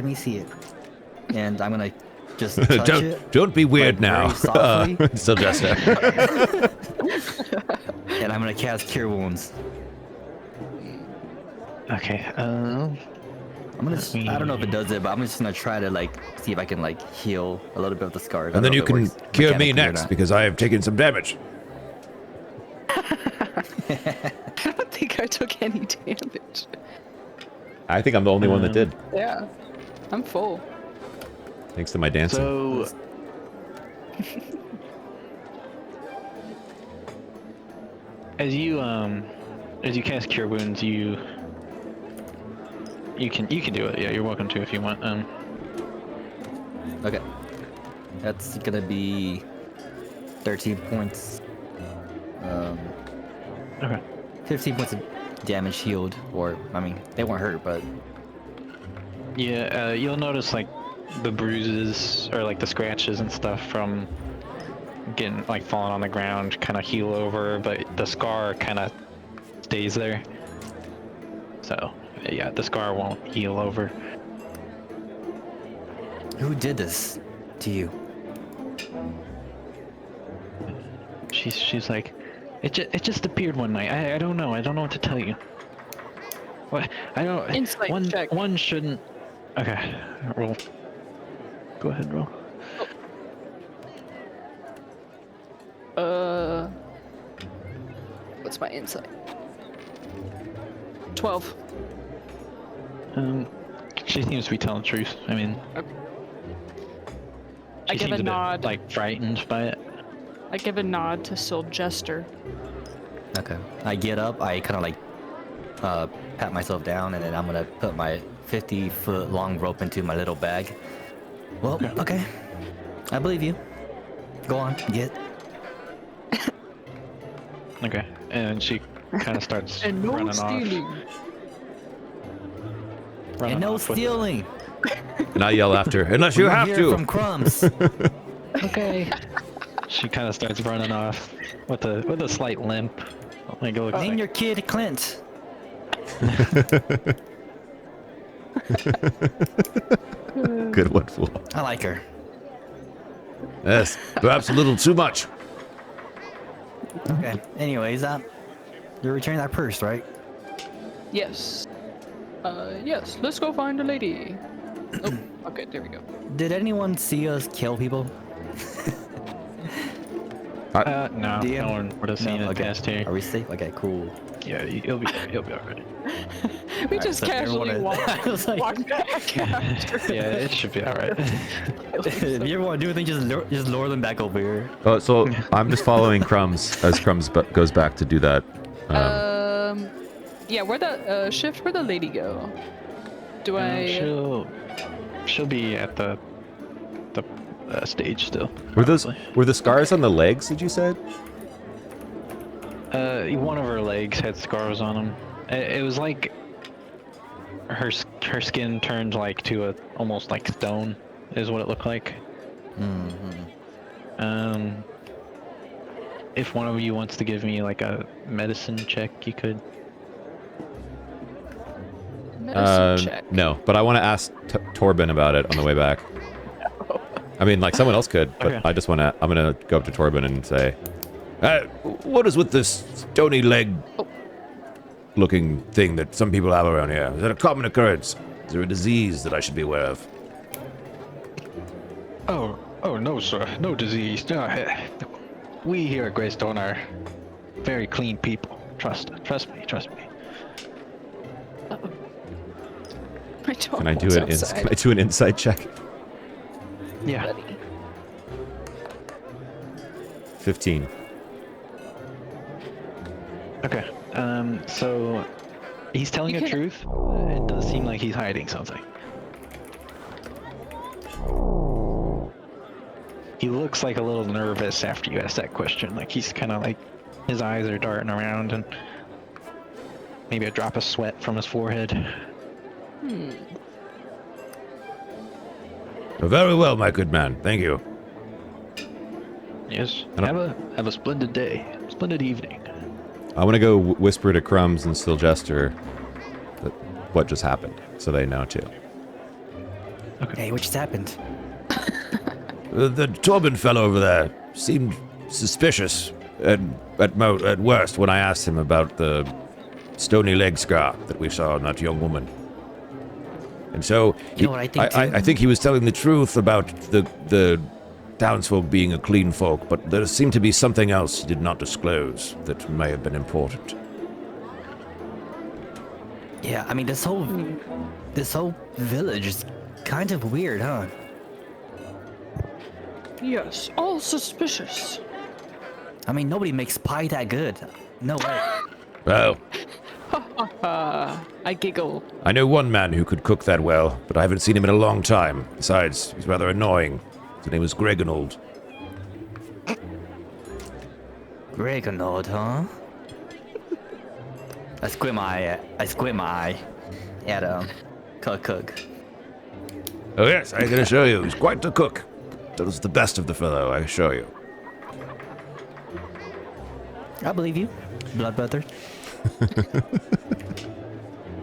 me see it. And I'm gonna just touch it. Don't be weird like, now. very softly. Still Jester. And I'm gonna cast Cure Wounds. Okay. I'm gonna. I don't know if it does it, but I'm just gonna try to like see if I can like heal a little bit of the scars. I And don't then know you if it can works cure me mechanically or next not. because I have taken some damage. I don't think I took any damage. I think I'm the only one that did, Yeah. I'm full. thanks to my dancing. So. As you cast Cure Wounds, you can do it. Yeah, you're welcome to if you want. Okay. That's gonna be 13 points. Okay. 15 points of damage healed, or I mean, they weren't hurt, but Yeah, you'll notice like the bruises or like the scratches and stuff from getting like falling on the ground kind of heal over, but the scar kind of stays there. So yeah, the scar won't heal over. who did this to you? She's like, it just appeared one night. I don't know. I don't know what to tell you. What I don't. Insight one check. one shouldn't. Okay, roll. Go ahead, roll. What's my insight? 12. She seems to be telling the truth. I mean, Okay. she I give seems a bit, nod. like frightened by it. I give a nod to Sylvester. Okay. I get up, I kind of like pat myself down, and then I'm gonna put my 50-foot long rope into my little bag. Well, okay. I believe you. Go on, get. Okay, and she kind of starts And no running stealing. off. Running And no off with- stealing. And I yell after, unless you We're have here to. from crumbs. Okay. She kind of starts running off with a slight limp. Like it looks Name like. your kid Clint. Good one, fool. I like her. Yes, perhaps a little too much. Okay. Anyways, you're returning that purse, right? Yes. Yes. Let's go find a lady. Oh, okay. There we go. Did anyone see us kill people? No, DM? no one would have seen it okay. past here. Are we safe? Okay, cool. Yeah, he'll be alright. We just so if you ever casually wanna- I was like- walk back after. Yeah, it should be alright. If you ever want to do anything, just lure them back over here. Oh, so I'm just following Crumbs as Crumbs goes back to do that. Yeah. Where'd the shift? Where'd the lady go? Do I? She'll be at the stage still. Were probably. the scars on the legs that you said? One of her legs had scars on them. It was like her skin turned like to a almost like stone, is what it looked like. If one of you wants to give me like a medicine check, you could. Medicine check. No, but I want to ask Torben about it on the way back. I mean, like someone else could, but Okay. I just want to. I'm gonna go up to Torben and say, What is with this stony leg looking thing that some people have around here? Is that a common occurrence? Is there a disease that I should be aware of? Oh no, sir, no disease. No, we here at Greystone are very clean people. Trust me. I don't "Can I do want an outside. can I do an insight check?" Yeah. Buddy. 15. Okay. So he's telling You the can't- truth. It does seem like he's hiding something. He looks like a little nervous after you ask that question. Like he's kind of like his eyes are darting around and maybe a drop of sweat from his forehead. Very well, my good man. Thank you. Yes. I don't- Have a splendid day. Splendid evening. I want to go whisper to Crumbs and Sylvester that what just happened, so they know too. Hey, what just happened? The Torben fellow over there seemed suspicious at worst when I asked him about the stony leg scar that we saw on that young woman. And so You know what I think, too? I think he was telling the truth about the townsfolk being a clean folk, but there seemed to be something else he did not disclose that may have been important. Yeah, I mean this whole village is kind of weird, huh? Yes. All suspicious. I mean nobody makes pie that good. No way. Well, I giggle. I know one man who could cook that well, but I haven't seen him in a long time. Besides, he's rather annoying. His name was Gregonold. Reginald, huh? I squint my eye at cook. Oh yes, I can assure you, he's quite the cook. Does the best of the fellow, I assure you. I believe you, blood brother.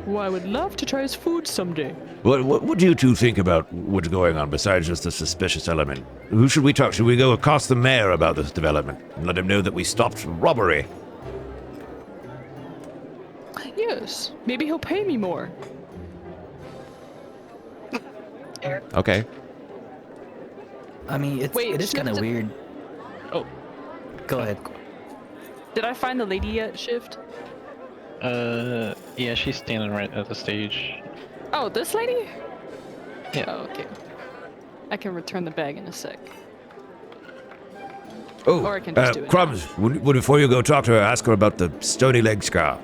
Well, I would love to try his food someday. What do you two think about what's going on besides just the suspicious element? Who should we talk? Should we go across the mayor about this development and let him know that we stopped robbery? Yes, maybe he'll pay me more. Okay. I mean, Wait, it is kind of Shift- weird. Oh, Go ahead. did I find the lady yet, Shift? Yeah, she's standing right at the stage. Oh, this lady? Yeah. Oh, okay. I can return the bag in a sec. Oh, Or I can just do it Crumbs, before you go talk to her, ask her about the stony leg scar.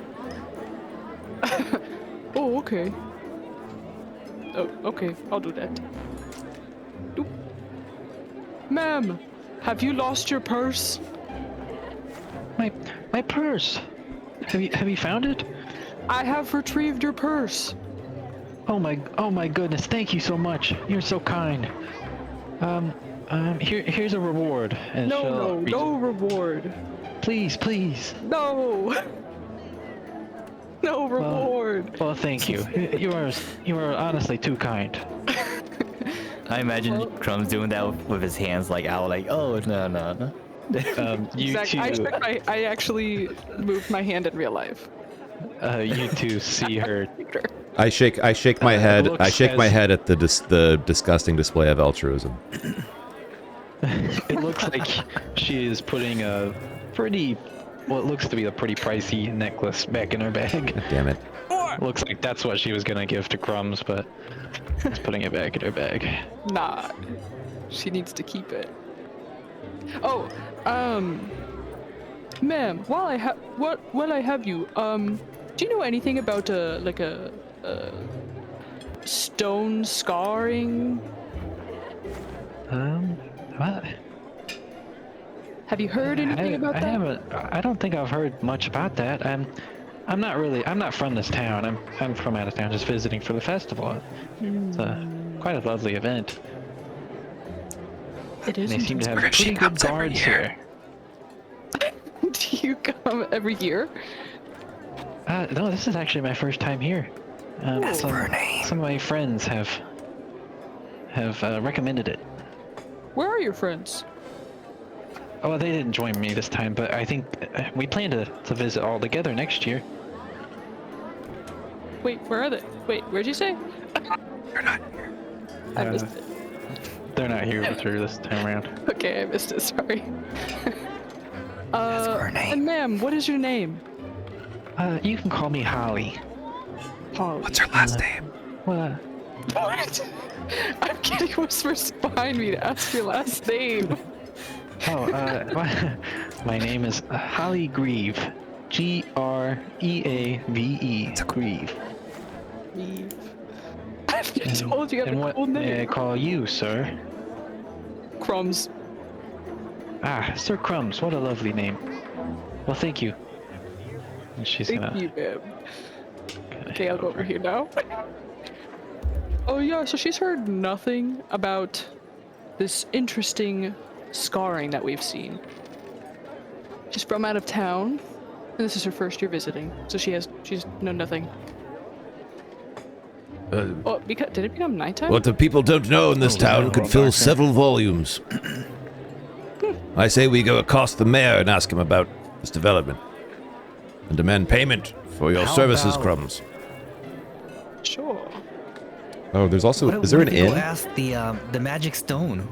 Oh, okay. Oh, okay. I'll do that. Doop. Ma'am, have you lost your purse? My purse. Have you found it? I have retrieved your purse. Oh my goodness! Thank you so much. You're so kind. Here's a reward. And No reward. Please. No. No reward. Well, thank you. You are honestly too kind. I imagine Crumbs doing that with his hands like out, like, oh no. You Exactly. I actually moved my hand in real life. you two see her. I shake my head. looks I shake my as- head at the disgusting display of altruism. It looks like she is putting what looks to be a pretty pricey necklace back in her bag. God damn it. Looks like that's what she was gonna give to Crumbs, but she's putting it back in her bag. Nah. She needs to keep it. Oh, ma'am, while I have you, do you know anything about like a stone scarring? What? Have you heard anything about I that? haven't. I don't think I've heard much about that. I'm not from this town. I'm from out of town, just visiting for the festival. It's quite a lovely event. It is. They seem to have pretty good guards here. Do you come every year? No, this is actually my first time here. Some of my friends have recommended it. Where are your friends? Oh, they didn't join me this time, but I think we plan to visit all together next year. Wait, where are they? Wait, where'd you say? You're not here. I missed it. They're not here with her this time around. Okay, I missed it. Sorry. her name. And ma'am, what is your name? You can call me Holly. Holly. What's her last name? What? What? I'm getting whispers behind me to ask your last name. Oh, my name is Holly Grieve. Greave. Grieve. Eve. I've just told you I have And a what cool may I name. call you, sir? Crumbs. Ah, Sir Crumbs. What a lovely name. Well, thank you. And she's Thank gonna. you, ma'am. Okay, I'll go over here now. Oh yeah, so she's heard nothing about this interesting scarring that we've seen. She's from out of town, and this is her first year visiting, so she's known nothing. Oh, did it become nighttime? What the people don't know in this town could fill several volumes. I say we go across the mayor and ask him about this development. And demand payment for your How services, about- Crumbs. Sure. Oh, there's also. What Is there an if we go inn? ask the magic stone?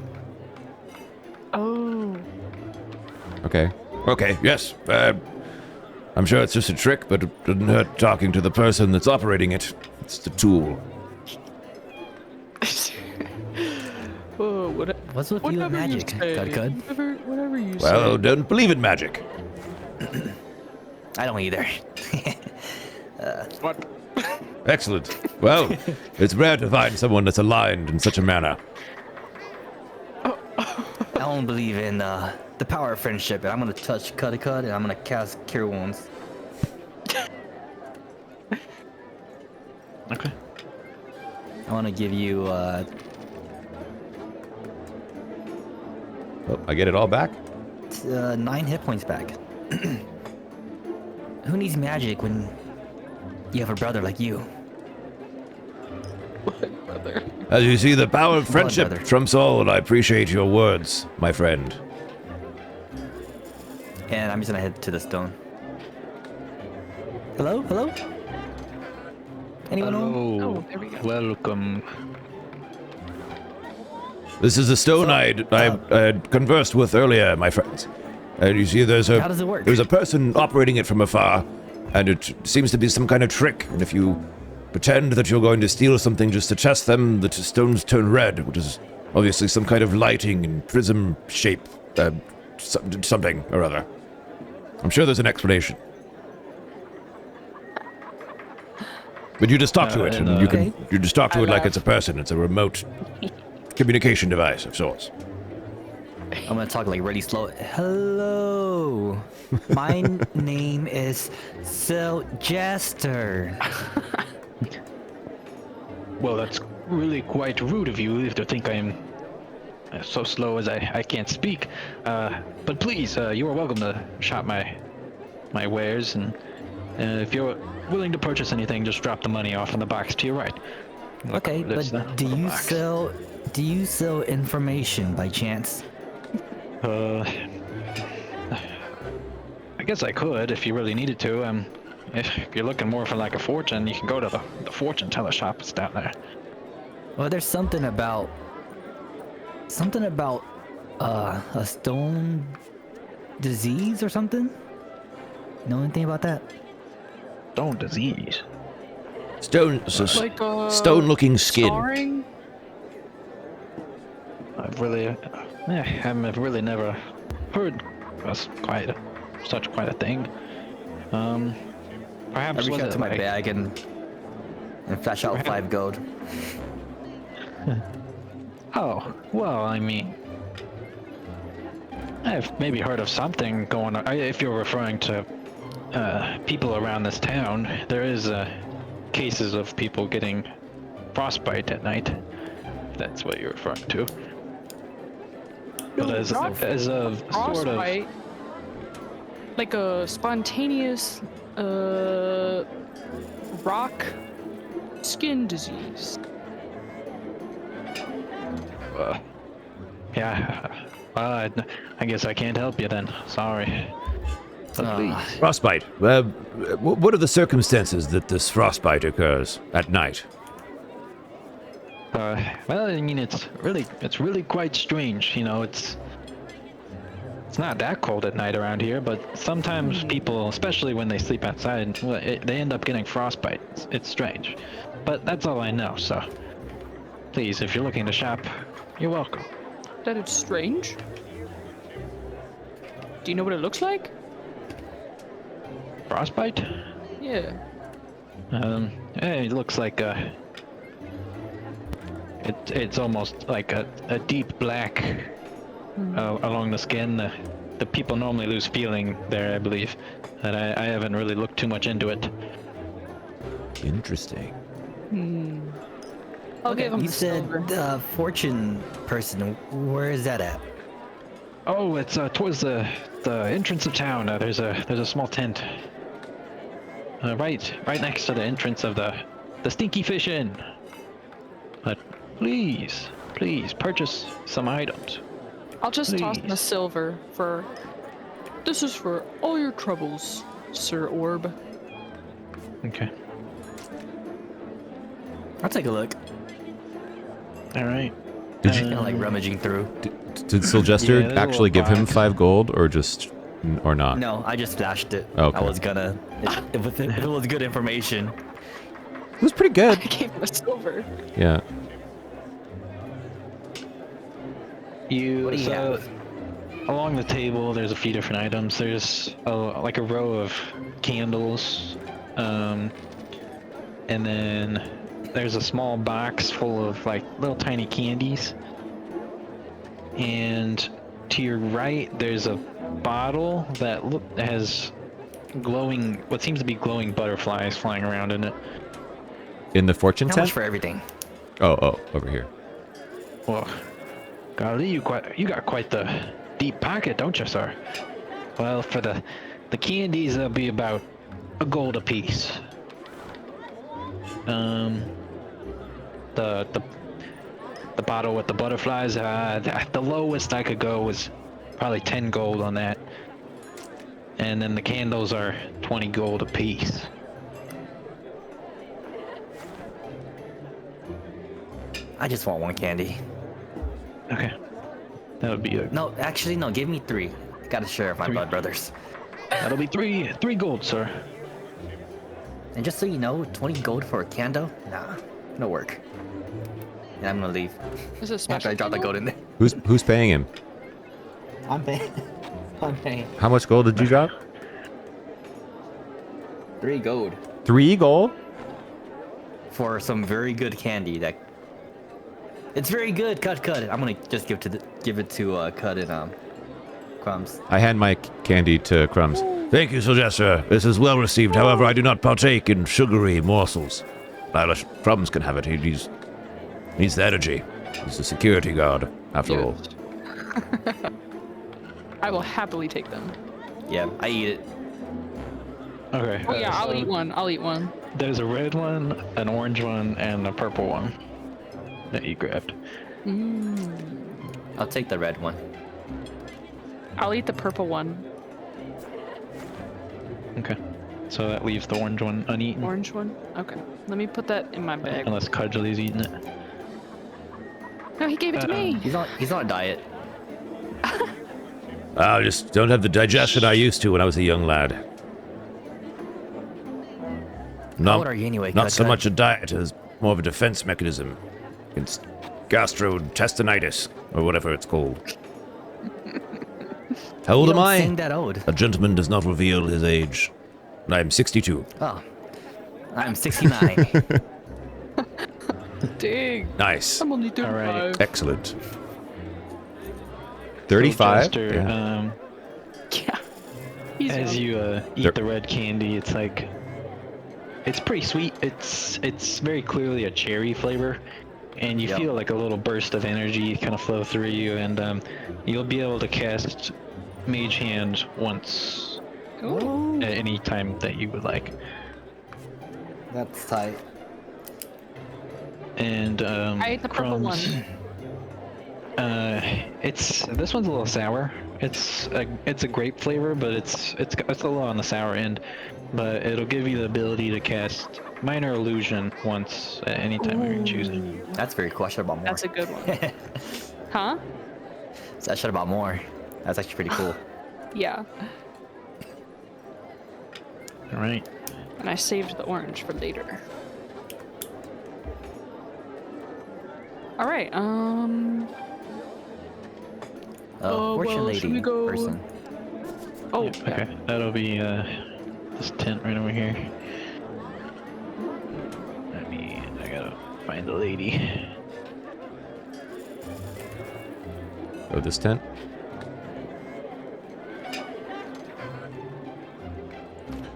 Oh. Okay. Okay, yes. I'm sure it's just a trick, but it doesn't hurt talking to the person that's operating it. It's the tool. Oh, What's with you and whatever magic, say. Cud? Whatever you Well, say. don't believe in magic. I don't either. What? Excellent. Well, it's rare to find someone that's aligned in such a manner. I don't believe in the power of friendship, and I'm gonna touch Cuddy, and I'm gonna cast Cure Wounds. Okay. I want to give you Oh, I get it all back? 9 hit points back. Who needs magic when you have a brother like you? Brother. As you see, the power of friendship brother. trumps all, and I appreciate your words, my friend. And I'm just gonna head to the stone. Hello? Hello? Anyone home? Hello. Oh, there we go. Welcome. This is the stone I had conversed with earlier, my friends. And you see, How does it work? There's a person operating it from afar, and it seems to be some kind of trick. And if you pretend that you're going to steal something just to test them, the stones turn red, which is obviously some kind of lighting and prism shape, something or other. I'm sure there's an explanation. But you just talk to it, and you just talk to I it like laugh. it's a person. It's a remote communication device of sorts. I'm gonna talk like really slow. Hello, my name is Sylchester. Well, that's really quite rude of you to think I'm so slow as I can't speak. But please, you are welcome to shop my wares, and if you're willing to purchase anything, just drop the money off in the box to your right. Okay, That's but the do you box. sell information by chance? I guess I could if you really needed to. If you're looking more for like a fortune, you can go to the fortune teller shop. It's down there. Well, there's something about a stone disease or something. Know anything about that? Stone disease. Like Stone-looking skin. scarring? I've really never heard of such quite a thing. I Perhaps reach was out it to my like- bag and flash out 5 gold. Oh, well, I mean, I've maybe heard of something going on. If you're referring to people around this town, there is cases of people getting frostbite at night. If that's what you're referring to. But as not a sort of Frostbite. Like a spontaneous rock skin disease. yeah, I guess I can't help you then. Sorry. But please. Frostbite. What are the circumstances that this frostbite occurs at night? Well, I mean, it's really quite strange. You know, it's not that cold at night around here, but sometimes people, especially when they sleep outside, they end up getting frostbite. It's strange, but that's all I know. So, please, if you're looking to shop, you're welcome. That it's strange? Do you know what it looks like? Frostbite? Yeah. It looks like it's almost like a deep black along the skin. The people normally lose feeling there, I believe. And I haven't really looked too much into it. Interesting. I'll give him You the said silver. fortune person. Where is that at? Oh, it's towards the entrance of town. There's a small tent. Right next to the entrance of the Stinky Fish Inn. But please purchase some items. I'll just toss him a please. silver for. This is for all your troubles, Sir Orb. Okay. I'll take a look. All right. Did you- Kind of like rummaging through. Did Sylchester Yeah, there's a actually little give him box. 5 gold, or just, or not? No, I just flashed it. Okay. I was gonna. If it was good information. It was pretty good. I gave him a silver. Yeah. What do you have? Along the table, there's a few different items. There's like a row of candles, and then there's a small box full of like little tiny candies, and to your right, there's a bottle that has glowing, what seems to be glowing butterflies flying around in it. In the fortune How tent? much for everything? Oh, over here. Well, golly, you got quite the deep pocket, don't you, sir? Well, for the candies, they'll be about a gold apiece. The bottle with the butterflies, the lowest I could go was probably 10 gold on that. And then the candles are 20 gold apiece. I just want one candy. Okay. That would be a, No, actually, no. Give me 3. Gotta share with my blood brothers. that'll be three gold, sir. And just so you know, 20 gold for a candle? Nah, no work. And I'm gonna leave. Is it After special? I drop that gold in there. Who's paying him? I'm paying. I'm paying. How much gold did you drop? 3 gold 3 gold? for some very good candy that. It's very good. Cut. I'm gonna just give it to Cut and Crumbs. I hand my candy to Crumbs. Thank you, Sylvester. This is well received. However, I do not partake in sugary morsels. Crumbs can have it. He needs the energy. He's a security guard, after all. I will happily take them. Yeah, I eat it. Okay. Oh yeah, I'll so eat one. I'll eat one. There's a red one, an orange one, and a purple one that you grabbed. I'll take the red one. I'll eat the purple one. Okay. So that leaves the orange one uneaten. Orange one. Okay. Let me put that in my bag. Unless Cudgely's eating it. No, he gave it to me. He's on a diet. I just don't have the digestion I used to when I was a young lad. How old are you anyway? Not Cut, so Cut? much a diet as more of a defense mechanism against gastrointestinitis, or whatever it's called. How old You am don't I? seem that old. A gentleman does not reveal his age. I am 62. Oh, I'm 69. Dang. Nice. I'm only 35. Alright. Excellent. 35? Jester, Yeah. Yeah. He's as young. you eat the red candy, it's like it's pretty sweet. It's very clearly a cherry flavor, and you Yep. feel like a little burst of energy kind of flow through you, and you'll be able to cast Mage Hand once Ooh. at any time that you would like. That's tight. And I ate the purple Crumbs, one. this one's a little sour. It's a grape flavor, but it's a little on the sour end. But it'll give you the ability to cast Minor Illusion once at any time you choose it. That's very cool. I should have bought more. That's a good one. Huh? So I should have bought more. That's actually pretty cool. Yeah. All right. And I saved the orange for later. All right. Fortune well, should we lady go- person. Oh. Yep, okay. That'll be this tent right over here. I gotta find the lady. Oh, this tent?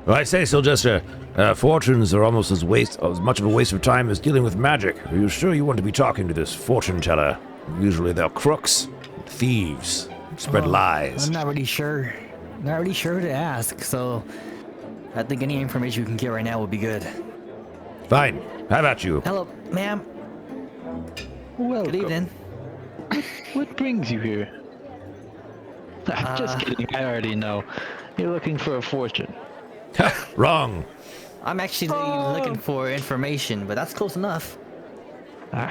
Well, I say, Sylvester, fortunes are almost as much of a waste of time as dealing with magic. Are you sure you want to be talking to this fortune teller? Usually they're crooks, thieves, spread lies. I'm not really sure. Not really sure who to ask, so I think any information you can get right now would be good. Fine. How about you? Hello, ma'am. Welcome. Good evening. What brings you here? Just kidding. I already know. You're looking for a fortune. Wrong. I'm actually looking for information, but that's close enough. Well,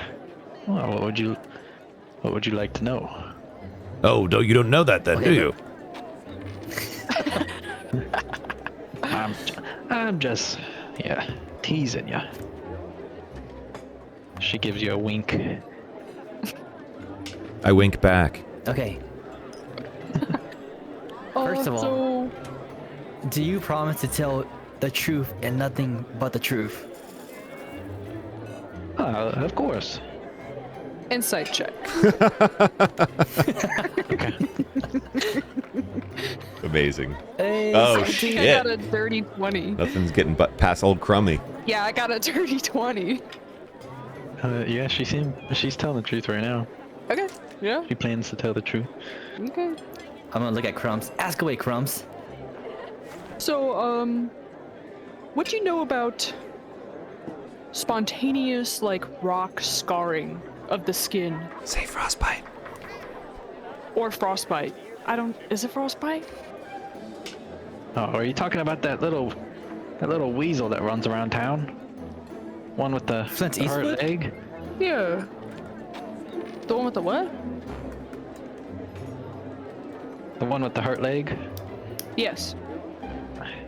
what would you like to know? Oh, you don't know that then, Okay, do you? I'm just, teasing ya. She gives you a wink. I wink back. Okay. First of all, So, do you promise to tell the truth and nothing but the truth? Of course. Insight check. Amazing. Hey, Oh, I think I shit. got a dirty 20. Nothing's getting but past old Crummy. Yeah, I got a dirty 20. Yeah, she's telling the truth right now. Okay. Yeah. She plans to tell the truth. Okay. I'm gonna look at Crumbs. Ask away, Crumbs. So, what do you know about spontaneous, like, rock scarring of the skin? Say frostbite. Or frostbite? Is it frostbite? Oh, are you talking about that little weasel that runs around town? One with the Flint hurt Eastwood? leg? Yeah. The one with the what? The one with the hurt leg? Yes.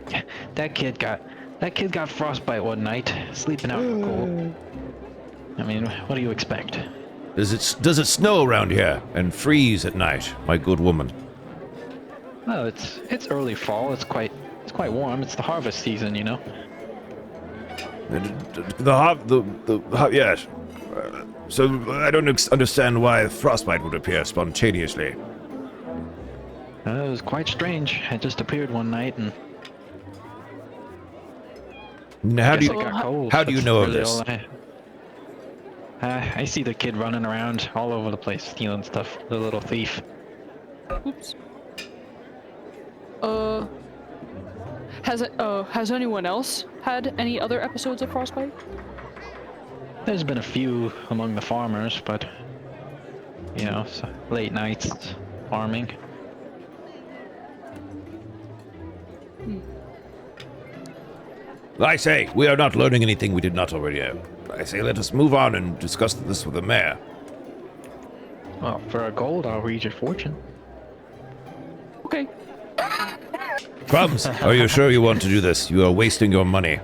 Yeah, that kid got frostbite one night, sleeping out in the cold. I mean, what do you expect? Does it snow around here and freeze at night, my good woman? Well, it's early fall. It's quite warm. It's the harvest season, you know. Yes. So I don't understand why frostbite would appear spontaneously. It was quite strange. It just appeared one night, and How do guess you it got cold. how do you That's know of really this? all I see the kid running around all over the place, stealing stuff. The little thief. Oops. Has anyone else had any other episodes of frostbite? There's been a few among the farmers, but you know, late nights farming. I say, we are not learning anything we did not already know. I say, let us move on and discuss this with the mayor. Well, for a gold, I'll read your fortune. Okay. Crumbs, are you sure you want to do this? You are wasting your money.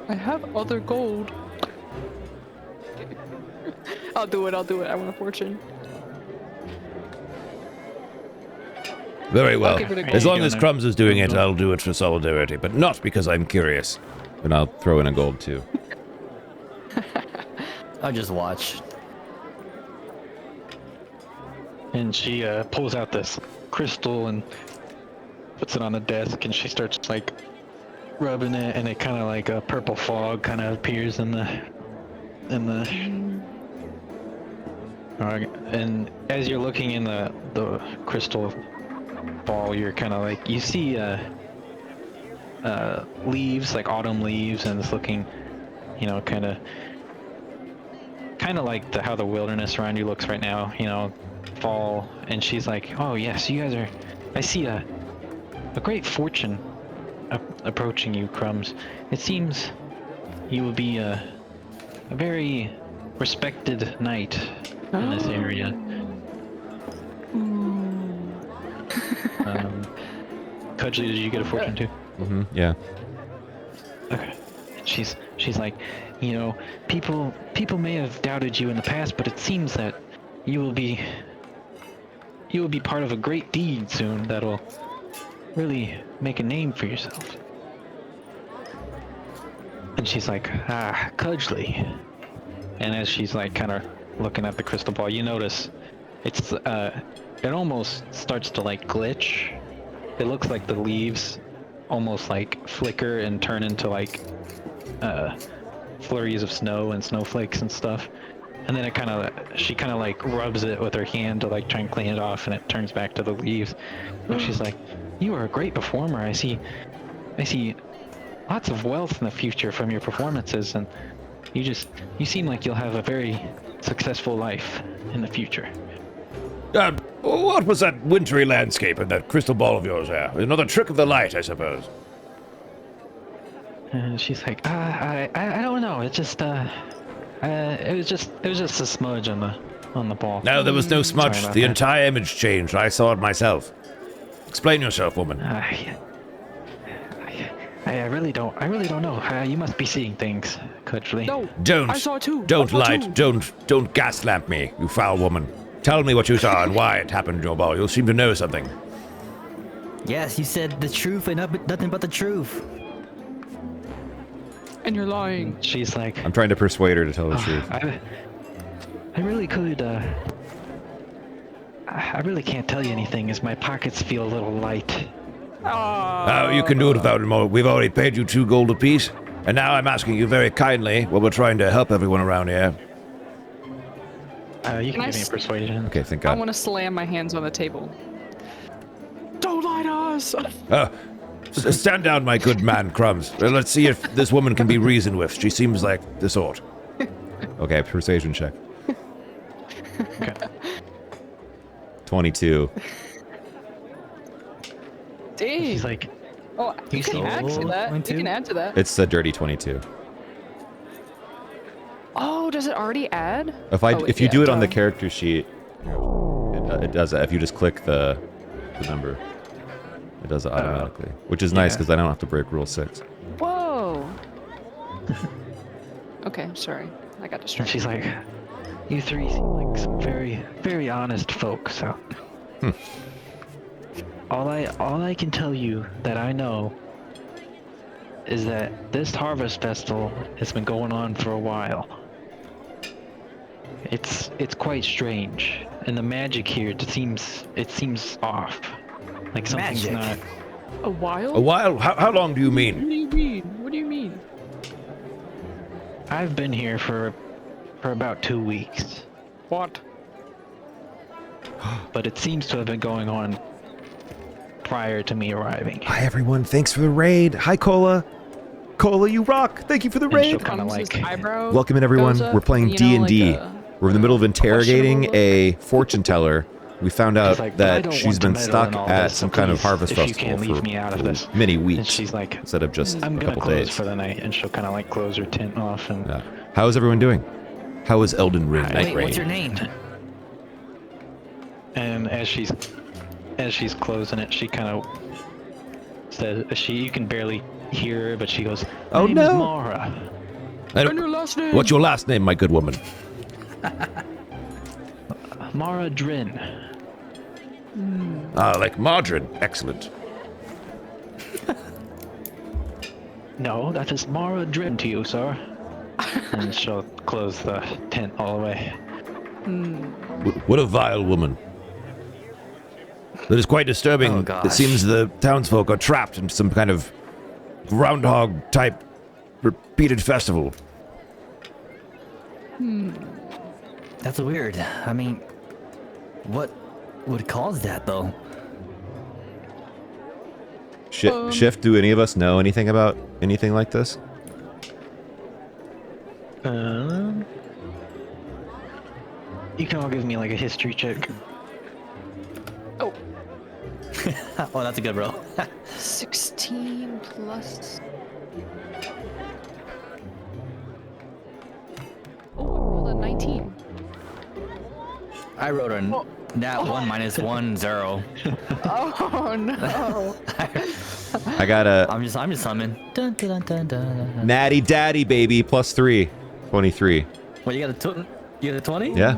I have other gold. I'll do it. I want a fortune. Very well. give it a go. As long as Gonna- Crumbs is doing it, I'll do it for solidarity, but not because I'm curious. And I'll throw in a gold too. I'll just watch. And she pulls out this crystal and puts it on the desk, and she starts like rubbing it, and it kind of like a purple fog kind of appears in the. And as you're looking in the crystal ball, you're kind of like you see leaves, like autumn leaves, and it's looking, you know, kind of like how the wilderness around you looks right now, you know, fall. And she's like, oh yes, you guys are, I see a great fortune approaching you, Crumbs. It seems you will be a very respected knight in this area. Cudgley, did you get a fortune too? Mm-hmm. Yeah. Okay. She's like, you know, people may have doubted you in the past, but it seems that you will be part of a great deed soon that'll really make a name for yourself. And she's like, Cudgley. And as she's like kind of looking at the crystal ball, you notice it's it almost starts to like glitch. It looks like the leaves almost like flicker and turn into like flurries of snow and snowflakes and stuff. And then she kind of like rubs it with her hand to like try and clean it off, and it turns back to the leaves. And she's like, you are a great performer. I see lots of wealth in the future from your performances, and you seem like you'll have a very successful life in the future. What was that wintry landscape and that crystal ball of yours there? Another trick of the light, I suppose. And she's like, I don't know. It just it was just a smudge on the ball. No, there was no smudge. Sorry about The that. entire image changed. I saw it myself. Explain yourself, woman. I really don't know. You must be seeing things, Cudgley. No. Don't. I saw it too. Don't I saw lie. it too. Don't gaslamp me, you foul woman. Tell me what you saw and why it happened in your ball. You seem to know something. Yes, you said the truth and nothing but the truth. And you're lying. She's like, I'm trying to persuade her to tell the truth. I really could, I really can't tell you anything as my pockets feel a little light. Oh, you can do it without more. We've already paid you 2 gold apiece, and now I'm asking you very kindly, while we're trying to help everyone around here. You can I give me a persuasion. Okay, thank I God. want to slam my hands on the table. Don't lie to us. Stand down, my good man, Crumbs. Let's see if this woman can be reasoned with. She seems like the sort. Okay, persuasion check. Okay. 22. Dang. He's like, Oh, you can add to that. You 22? can add to that. It's a dirty 22. Oh, does it already add? If you yeah, do it on the duh. character sheet, it does that. If you just click the number, it does it automatically, which is nice because I don't have to break rule 6. Whoa. Okay, sorry. I got and distracted. she's like, you three seem like some very, very honest folk, so. All I can tell you that I know is that this harvest festival has been going on for a while. It's quite strange, and the magic here it seems off. Like something's Magic? not. A while? A while? How long do you mean? What do you mean? What do you mean? I've been here for about 2 weeks, What? but it seems to have been going on prior to me arriving. Hi everyone, thanks for the raid. Hi Cola. Cola, you rock. Thank you for the And she'll raid. kinda Comes his like- eyebrow Welcome in everyone. goes up, We're playing you know, D&D. like a We're in the middle of interrogating questionable a fortune teller. We found out She's like, I that don't she's want to been meddle stuck in all at this, some so kind of please, harvest if you festival can, leave for me out of this. many And weeks she's like, instead of just I'm a gonna couple close days. for the night, and she'll kind of like close her tent off and. Yeah. How is everyone doing? How is Elden Ring Wait, Night Wait, what's your Raid? name? And as she's closing it, she kind of says, you can barely hear her, but she goes, Oh, "My name is no. Mara." And your last name? What's your last name, my good woman? Mara Drin. Ah, like margarine. Excellent. No, that is Mara Drin to you, sir. And she'll close the tent all the way. What a vile woman. That is quite disturbing. Oh, gosh. It seems the townsfolk are trapped in some kind of groundhog-type repeated festival. That's weird. I mean, what would cause that though? Shift, do any of us know anything about anything like this? You can all give me like a history check. Oh, Oh, that's a good roll. 16 plus. Oh, I rolled a 19. I wrote a nat 1 minus 1 0. Oh no. I got a I'm just humming. Dun, dun, dun, dun, dun. natty daddy baby +3. 23. What, you got a 20? Yeah.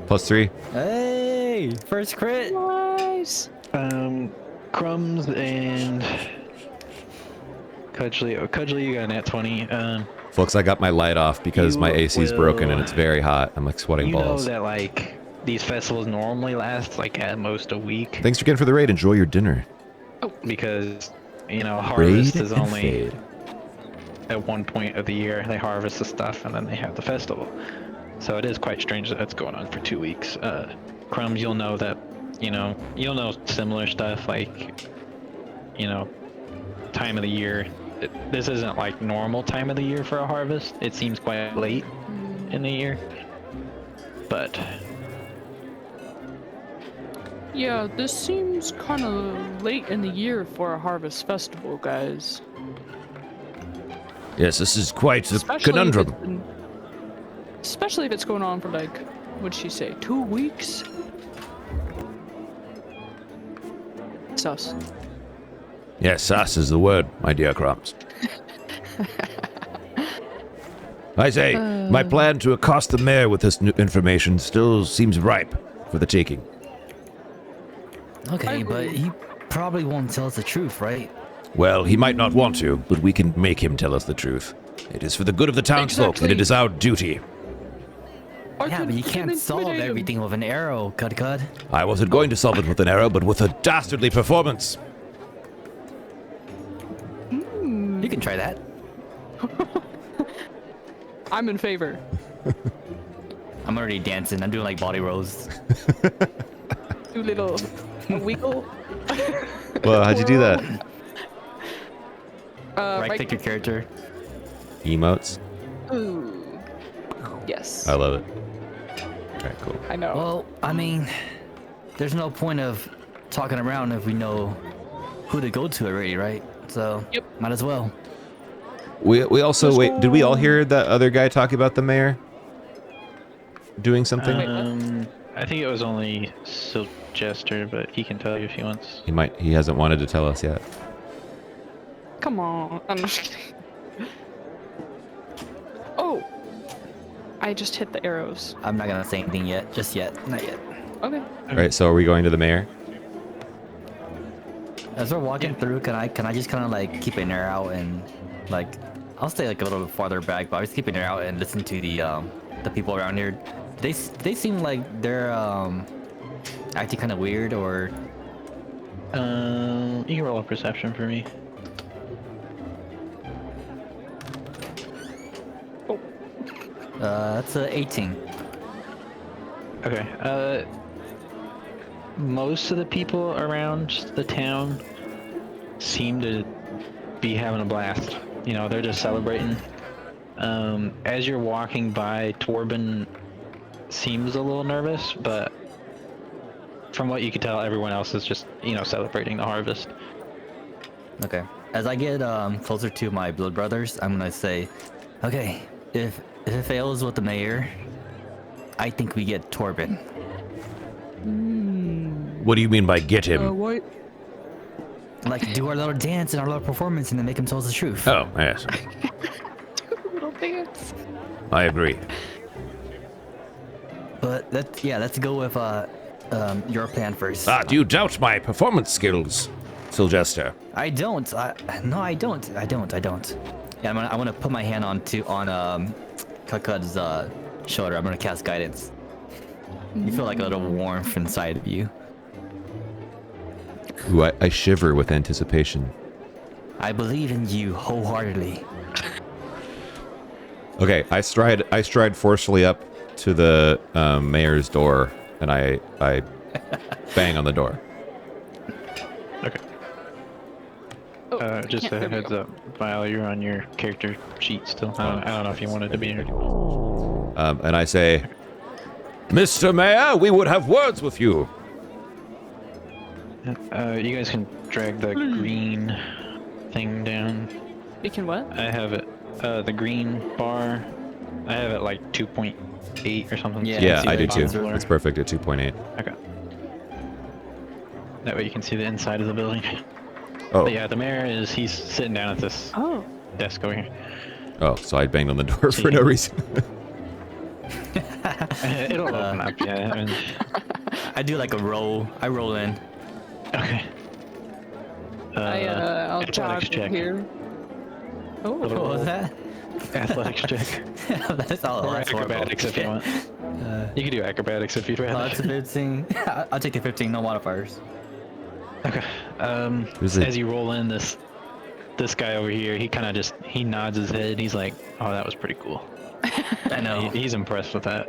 +3. Hey, first crit. Nice. Crumbs and Cudgely, you got a nat 20. Folks, I got my light off because my You AC is broken and will- it's very hot. I'm like sweating You balls. know that like these festivals normally last like at most a week Thanks again for the raid. Enjoy your dinner. because Raid harvest is and only fade. at one point of the year. They harvest the stuff and then they have the festival. So it is quite strange that it's going on for 2 weeks. Crumbs, you'll know that you'll know similar stuff like time of the year. This isn't like normal time of the year for a harvest. It seems quite late in the year. But Yeah, this seems kind of late in the year for a harvest festival, guys. Yes, this is quite a Especially if conundrum. it's been- especially if it's going on for like, what'd she say, 2 weeks? Sus. Yes, sus is the word, my dear Crumbs. I say, my plan to accost the mayor with this new information still seems ripe for the taking. Okay, but he probably won't tell us the truth, right? Well, he might not want to, but we can make him tell us the truth. It is for the good of the townsfolk, and it Exactly. is our duty. Yeah, but you can't solve everything with an arrow, Cud. I wasn't going to solve it with an arrow, but with a dastardly performance. You can try that. I'm in favor. I'm already dancing. I'm doing like body rolls. Do little wiggle. Well, how'd you do that? Right click your character. Emotes. Ooh. Yes. I love it. Alright, cool. I know. Well, I mean, there's no point of talking around if we know who to go to already, right? So, Yep. might as well. We also Let's wait. Did we all go. hear that other guy talk about the mayor doing something? I think it was only Silchester, but he can tell you if he wants. He hasn't wanted to tell us yet. Come on. I'm just kidding. Oh! I just hit the arrows. I'm not gonna say anything yet. Just yet. Not yet. Okay. All right, so are we going to the mayor? As we're walking through, can I just kind of like keep an ear out and like I'll stay like a little bit farther back, but I'll just keep an ear out and listen to the people around here. They seem like they're acting kind of weird, or You can roll a perception for me. that's a 18. Okay. Most of the people around the town seem to be having a blast. You know, they're just celebrating. As you're walking by, Torben seems a little nervous, but from what you can tell, everyone else is just, you know, celebrating the harvest. Okay. As I get closer to my blood brothers, I'm gonna say, okay, if it fails with the mayor, I think we get Torben. What do you mean by get him? What? Like do our little dance and our little performance, and then make him tell us the truth. Oh, yes. Little dance. I agree. But let's go with your plan first. Ah, do you doubt my performance skills, Silchester? I don't. No, I don't. Yeah, I'm gonna put my hand on Kakud's shoulder. I'm gonna cast guidance. You feel like a little warmth inside of you. Ooh, I shiver with anticipation. I believe in you wholeheartedly. Okay, I stride forcefully up to the mayor's door, and I bang on the door. Okay. Oh, Just yeah, a there we heads go. up, Vile, you're on your character sheet still. I don't know if you wanted to be here. And I say, Mr. Mayor, we would have words with you. You guys can drag the green thing down. You can what? I have it, the green bar. I have it like 2.8 or something. Yeah. yeah, see I the do too. bottom It's perfect at 2.8. Okay. That way you can see the inside of the building. Oh, But yeah, the mayor he's sitting down at this Oh. desk over here. oh, so I banged on the door for no reason. It'll open up, yeah. I mean, I do like a roll. I roll in. okay. I'll athletics jog check. here. Oh. What was that? Athletics check. That's all. Or That's horrible. acrobatics if you want. You can do acrobatics if you'd Oh, rather. that's a 15. I'll take the 15. No modifiers. Okay. Who's it? As you roll in, this guy over here, he kind of he nods his head. He's like, "Oh, that was pretty cool." I know. He's impressed with that.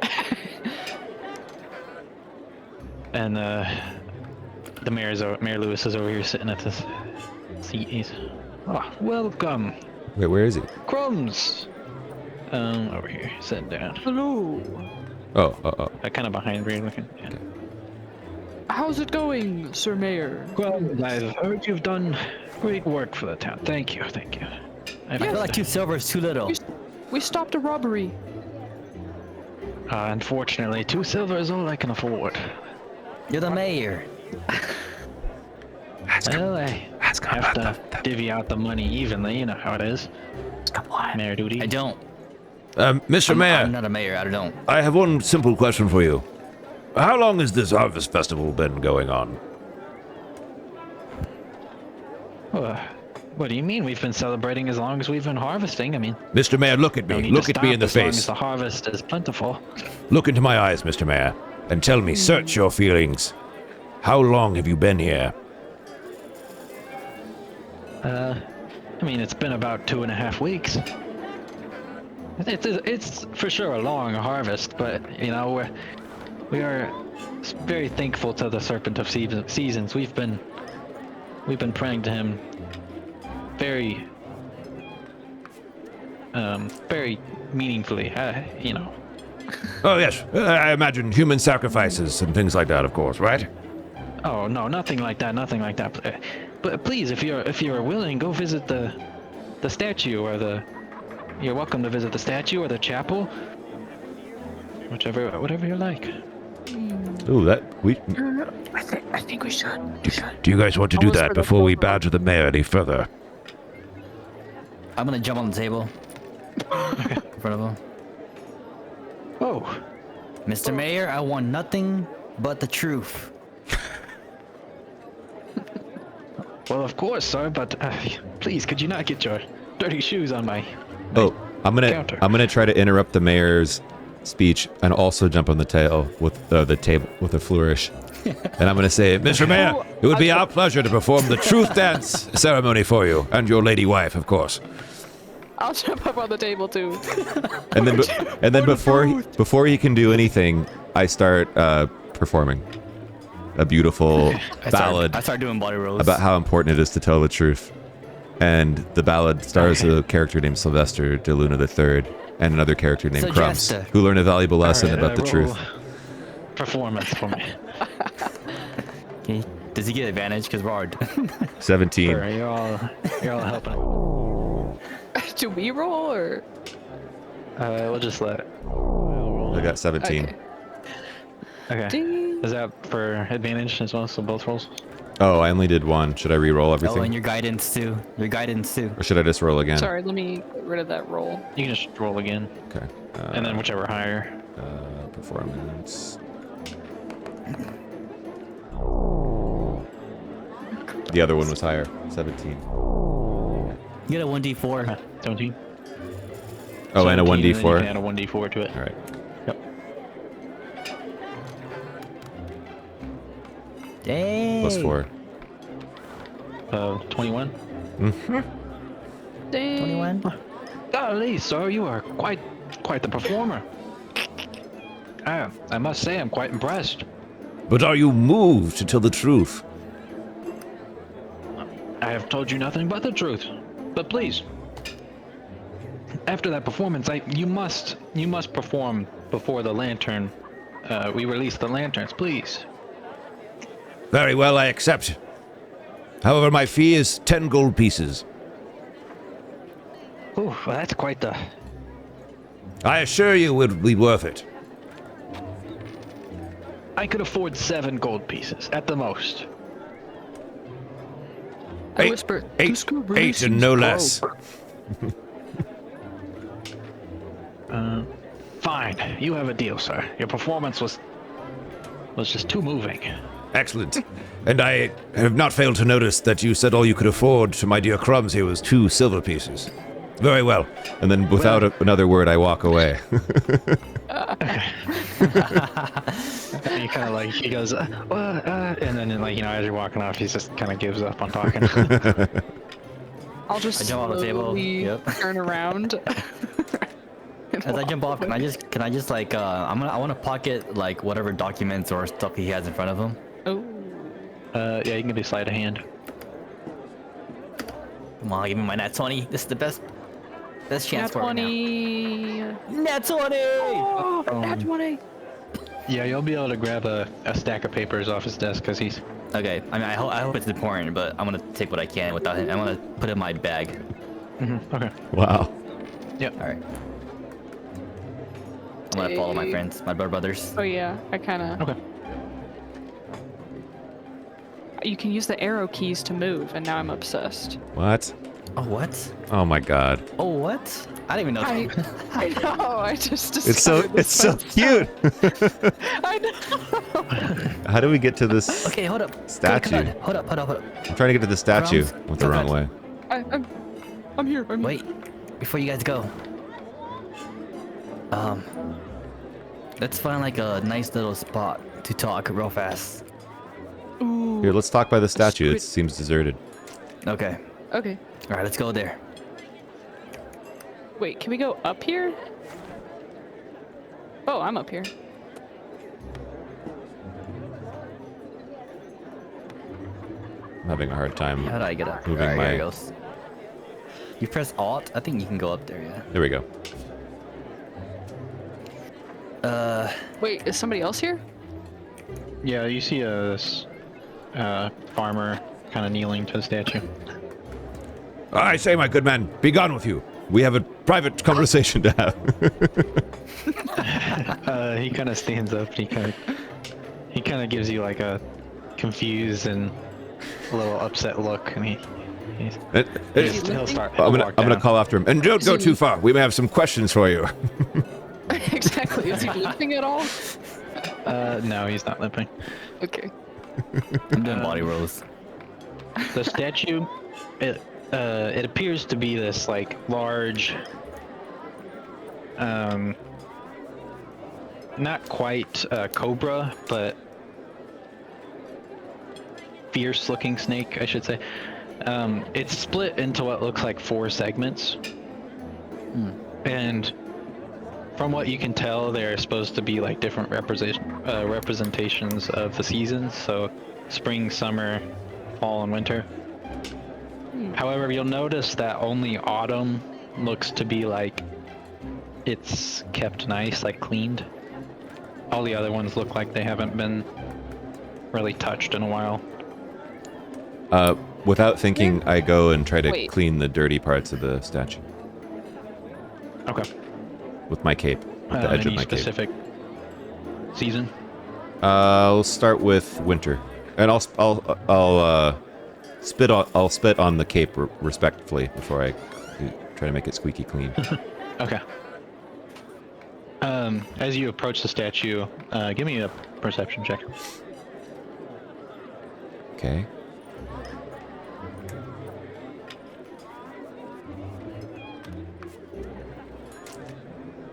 And Mayor Lewis is over here sitting at this seat. He's, "Oh, welcome, Wait, where is he? Crumbs." Over here, sitting down. Hello. Oh. Kind of behind where you're looking. Yeah. How's it going, Sir Mayor? Crumbs, I've heard you've done great work for the town. Thank you. I feel like 2 silver is too little. We stopped a robbery. Unfortunately, 2 silver is all I can afford. You're the mayor. Well, I have to divvy out the money evenly. You know how it is. Mayor duty. I don't. Mr. Mayor, I'm not a mayor. I don't. I have one simple question for you. How long has this harvest festival been going on? What do you mean? We've been celebrating as long as we've been harvesting. I mean, Mr. Mayor, look at no me. need Look to at me in the stop as long as face. the harvest is plentiful. Look into my eyes, Mr. Mayor, and tell me, search your feelings. How long have you been here? I mean, it's been about 2.5 weeks. It's for sure a long harvest, but you know we are very thankful to the Serpent of Seasons. We've been praying to him very very meaningfully. You know. Oh, yes. I imagine human sacrifices and things like that, of course, right? Oh no, nothing like that. Nothing like that. But please, if you're willing, go visit the statue or the. You're welcome to visit the statue or the chapel. Whatever you like. Ooh, I think we should. Do you guys want to do Almost that for the before we program. badger the mayor any further? I'm gonna jump on the table. In front of him. Oh, Mr. Mayor, I want nothing but the truth. well, of course, sir. But please, could you not get your dirty shoes on my? Oh, I'm Counter. gonna try to interrupt the mayor's speech and also jump on the tail with the table with a flourish. And I'm gonna say, Mr. Mayor, it would be our pleasure to perform the truth dance ceremony for you, and your lady wife, of course. I'll jump up on the table too. and then before he can do anything, I start performing a beautiful ballad I start doing body rolls. about how important it is to tell the truth. And the ballad stars a character named Sylvester de Luna III and another character named Crumbs, Jester. who learn a valuable lesson Alright, about the roll truth. Performance for me. Okay. Does he get advantage? Because we're hard. 17. Sure, you're all helping. Do we roll or? We'll just let. I got 17. Okay. Okay. Ding. Is that for advantage as well? So both rolls. Oh, I only did one. Should I re-roll Oh, everything? and your guidance too. Your guidance too. Or should I just roll again? Sorry, let me get rid of that roll. You can just roll again, Okay. and then whichever higher. Performance. The other one was higher. 17. You get a 1d4. 17. Oh, and a 17, then you 1d4. can add a 1d4 to it. All right. Yep. Dang. Plus 4. 21. Dang. 21. Golly, sir, you are quite the performer. I must say, I'm quite impressed. But are you moved to tell the truth? I have told you nothing but the truth. But please, after that performance, you must perform before the lantern. We release the lanterns, please. Very well, I accept. However, my fee is 10 gold pieces. Ooh, well, that's quite the. I assure you it would be worth it. I could afford 7 gold pieces at the most. I whisper. Eight and no less. Fine, you have a deal, sir. Your performance was just too moving. Excellent. And I have not failed to notice that you said all you could afford to my dear Crumbs here was 2 silver pieces. Very well. And then without another word, I walk away. And he kind of like, he goes, and then like, as you're walking off, he just kind of gives up on talking. I'll just I jump on the table. slowly Yep. turn around. As I jump off, can I just like I want to pocket like whatever documents or stuff he has in front of him. Oh. Yeah, you can do sleight of hand. Come on, give me my nat 20. This is the best chance Nat for it right 20. now. Nat 20! Oh, nat 20. Yeah, you'll be able to grab a stack of papers off his desk because he's. Okay, I mean I hope it's important, but I'm gonna take what I can without him. I'm gonna put it in my bag. Okay. Wow. Yep. All right. I'm gonna follow my friends, my brothers. Oh yeah, I kind of. Okay. You can use the arrow keys to move, and now I'm obsessed. What? Oh what? Oh my god. Oh what? I didn't even know. I know. I just It's so discovered this cute. I know. How do we get to this Okay, hold up. statue? Hold up. I'm trying to get to the statue. Crumbs, Went the wrong come way. I'm here. I'm here. Wait, before you guys go. Let's find like a nice little spot to talk real fast. Ooh. Here, let's talk by the statue. It Squid- seems deserted. Okay. Okay. All right, let's go there. Wait, can we go up here? Oh, I'm up here. I'm having a hard time. How did I get up? Moving Alright, my- here it goes. You press Alt. I think you can go up there. Yeah. There we go. Wait, is somebody else here? Yeah, you see a farmer kind of kneeling to the statue. I say, my good man, be gone with you. We have a private conversation to have. He kind of stands up. He kind of gives you like a confused and a little upset look, and he'll start. I'm walk gonna down. call after him. And don't go too far. We may have some questions for you. Exactly. Is he limping at all? No, he's not limping. Okay. I'm doing body rolls. The statue, it appears to be this like large, not quite cobra, but fierce-looking snake, I should say. It's split into what looks like 4 segments, and from what you can tell, they're supposed to be like different representations of the seasons. So, spring, summer, fall, and winter. However, you'll notice that only autumn looks to be like it's kept nice, like cleaned. All the other ones look like they haven't been really touched in a while. Without thinking, I go and try to Wait. clean the dirty parts of the statue Okay. with my cape, with the edge of Any my cape. specific season? I'll start with winter, and I'll spit on the cape respectfully before I try to make it squeaky clean. Okay. As you approach the statue, give me a perception check. Okay.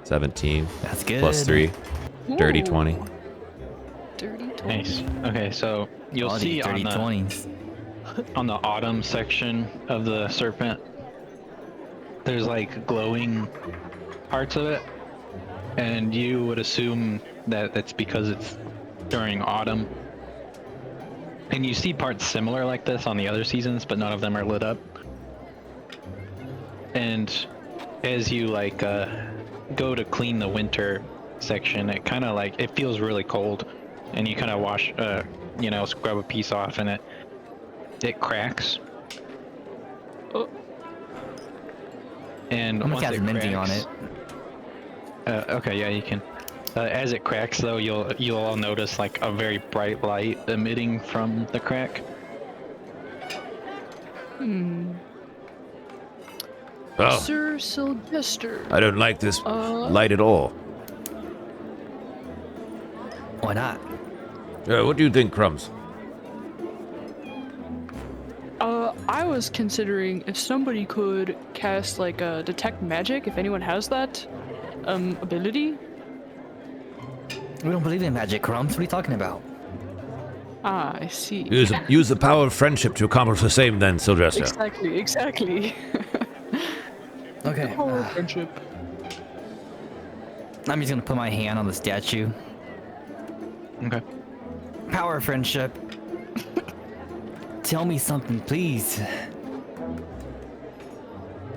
$17 That's good. plus 3, dirty Ooh. 20. Dirty 20. Nice. Okay, so you'll All see these dirty 20s. on the autumn section of the serpent, there's like glowing parts of it, and you would assume that that's because it's during autumn. And you see parts similar like this on the other seasons, but none of them are lit up. And as you like go to clean the winter section, it kind of like it feels really cold, and you kind of wash, scrub a piece off, and it cracks. Oh, And I'm gonna once cast Minty on it. Okay, yeah, you can. As it cracks, though, you'll all notice like a very bright light emitting from the crack. Oh, Sir Sylvester. I don't like this light at all. Why not? What do you think, Crumbs? I was considering if somebody could cast like a detect magic, if anyone has that ability. We don't believe in magic, Crumbs. What are you talking about? Ah, I see. Use the power of friendship to accomplish the same, then, Sylvester. Exactly. Okay. Power of friendship. I'm just gonna put my hand on the statue. Okay. Power of friendship. Tell me something, please.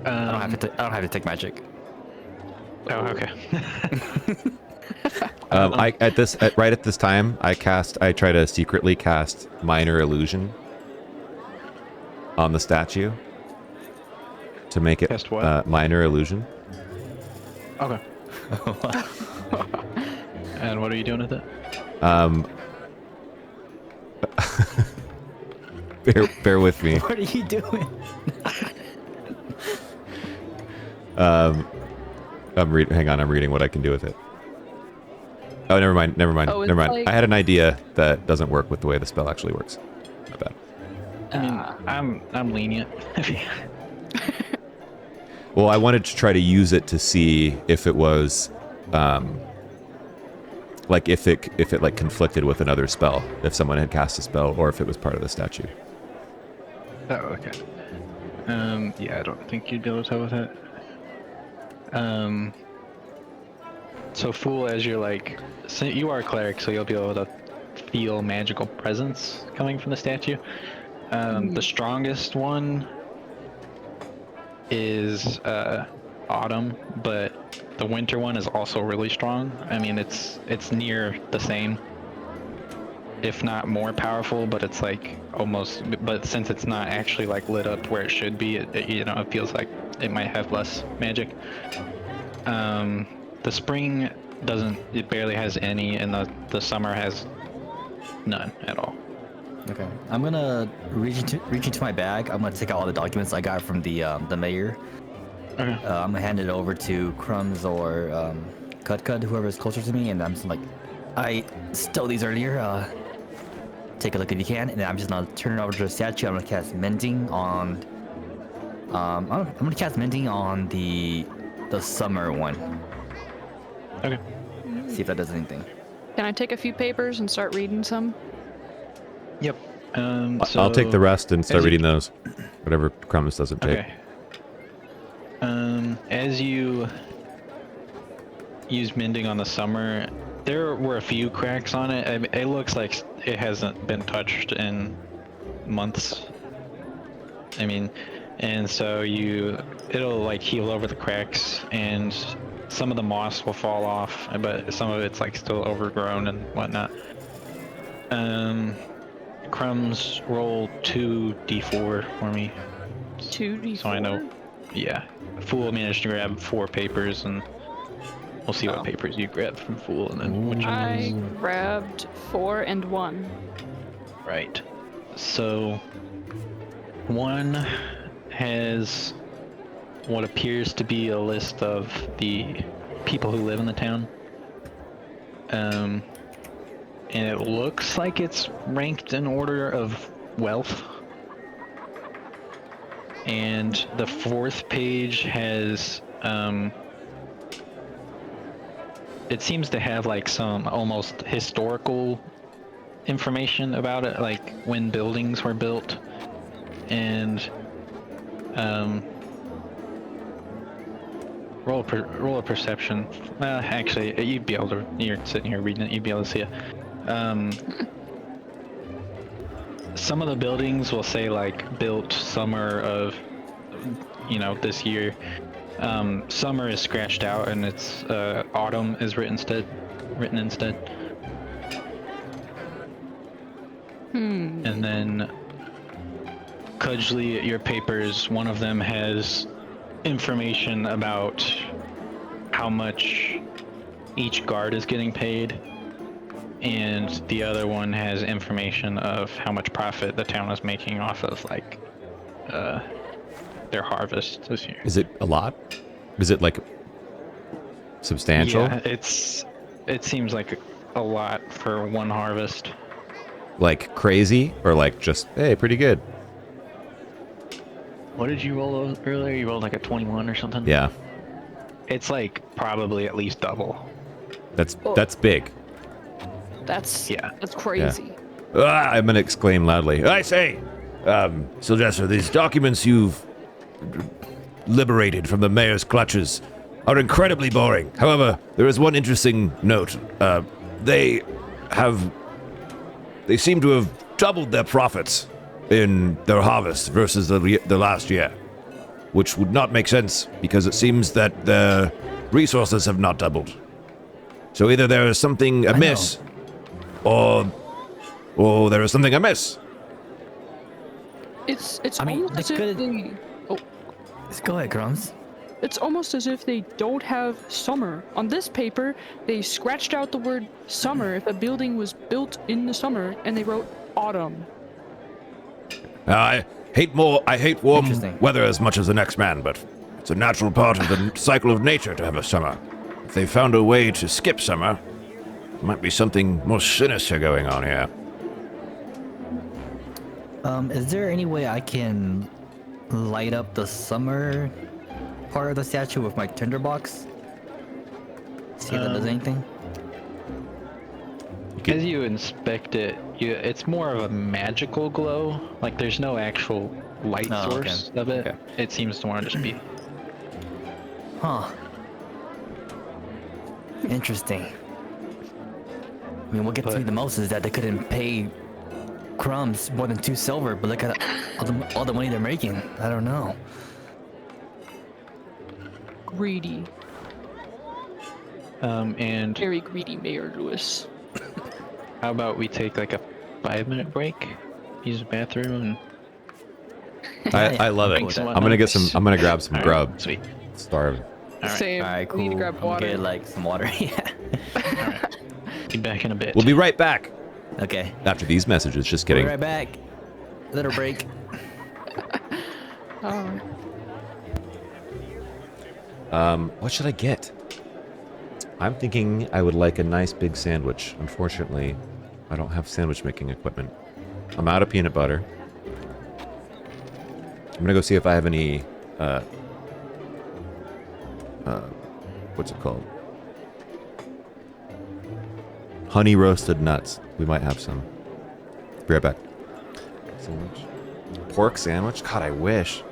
I don't have to take magic. Oh, okay. Right at this time, I try to secretly cast minor illusion on the statue to make it Cast what? minor illusion. Okay. And what are you doing with it? Bear with me. What are you doing? I'm reading. Hang on, I'm reading what I can do with it. Oh, never mind. Oh, it's like- I had an idea that doesn't work with the way the spell actually works. My bad. I mean, I'm lenient. Well, I wanted to try to use it to see if it was, like if it like conflicted with another spell, if someone had cast a spell, or if it was part of the statue. Oh, okay. Yeah, I don't think you'd be able to tell with that. So Fool, as you're like, so you are a cleric, so you'll be able to feel magical presence coming from the statue. The strongest one is Autumn, but the winter one is also really strong. I mean, it's near the same, if not more powerful, but it's like almost, but since it's not actually like lit up where it should be, it feels like it might have less magic. The spring it barely has any, and the summer has none at all. Okay. I'm gonna reach into my bag. I'm gonna take out all the documents I got from the mayor. Okay. I'm gonna hand it over to Crumbs or Cud, whoever is closer to me, and I'm just like, I stole these earlier. Take a look if you can, and then I'm just gonna turn it over to the statue. I'm gonna cast Mending on. I'm gonna cast Mending on the summer one. Okay. See if that does anything. Can I take a few papers and start reading some? Yep. I'll take the rest and start reading those. Whatever Crumbs doesn't take. Okay. As you use Mending on the summer, there were a few cracks on it. I mean, it looks like it hasn't been touched in months. I mean, and so it'll like heal over the cracks, and some of the moss will fall off, but some of it's like still overgrown and whatnot. Crumbs, roll 2d4 for me. 2d4? So I know. Yeah. Fool managed to grab 4 papers, and we'll see what papers you grab from Fool, and then which I ones. grabbed 4 and 1. Right. So, one has what appears to be a list of the people who live in the town. And it looks like it's ranked in order of wealth. And the 4th page has, it seems to have like some almost historical information about it, like when buildings were built, and roll a perception. Actually, you'd be able to. You're sitting here reading it. You'd be able to see it. Some of the buildings will say like built summer of, this year. Summer is scratched out, and it's autumn is written instead. And then Cudgley, your papers, one of them has information about how much each guard is getting paid, and the other one has information of how much profit the town is making off of like their harvest this year. Is it a lot? Is it like substantial? Yeah, it seems like a lot for one harvest. Like crazy, or like just hey, pretty good? What did you roll earlier? You rolled like a 21 or something? Yeah, It's like probably at least double. that's big. That's Yeah. that's crazy. I'm gonna exclaim loudly. I say, Sylvester, these documents you've liberated from the mayor's clutches are incredibly boring. However, there is one interesting note. They seem to have doubled their profits in their harvest versus the last year, which would not make sense because it seems that their resources have not doubled. So either there is something amiss, or there is something amiss. It's I mean, almost as they if could- they Go ahead, Crumbs. it's almost as if they don't have summer. On this paper, they scratched out the word summer if a building was built in the summer, and they wrote autumn. I hate warm Interesting. weather as much as the next man, but it's a natural part of the cycle of nature to have a summer. If they found a way to skip summer, there might be something more sinister going on here. Is there any way I can light up the summer part of the statue with my tinderbox? See if that does anything? As you inspect it, it's more of a magical glow. Like there's no actual light Oh, okay. source of it. Okay. It seems to more just be. Huh. Interesting. I mean, what gets me the most is that they couldn't pay Crumbs more than 2 silver, but look at all the money they're making. I don't know. Greedy. And Very greedy, Mayor Lewis. how about we take like a 5-minute break, use the bathroom, and I love it. Drink some I'm gonna get some. nuts. I'm gonna grab some All right, grub. sweet. Starving. All right. Same. All right, cool. We need to grab I'm water. gonna get like some water. Yeah. Be back in a bit. We'll be right back Okay. after these messages. Just We'll kidding. be right back. Little break. What should I get? I'm thinking I would like a nice big sandwich. Unfortunately, I don't have sandwich making equipment. I'm out of peanut butter. I'm gonna go see if I have any, what's it called? Honey roasted nuts. We might have some. Be right back. Sandwich. Pork sandwich? God, I wish.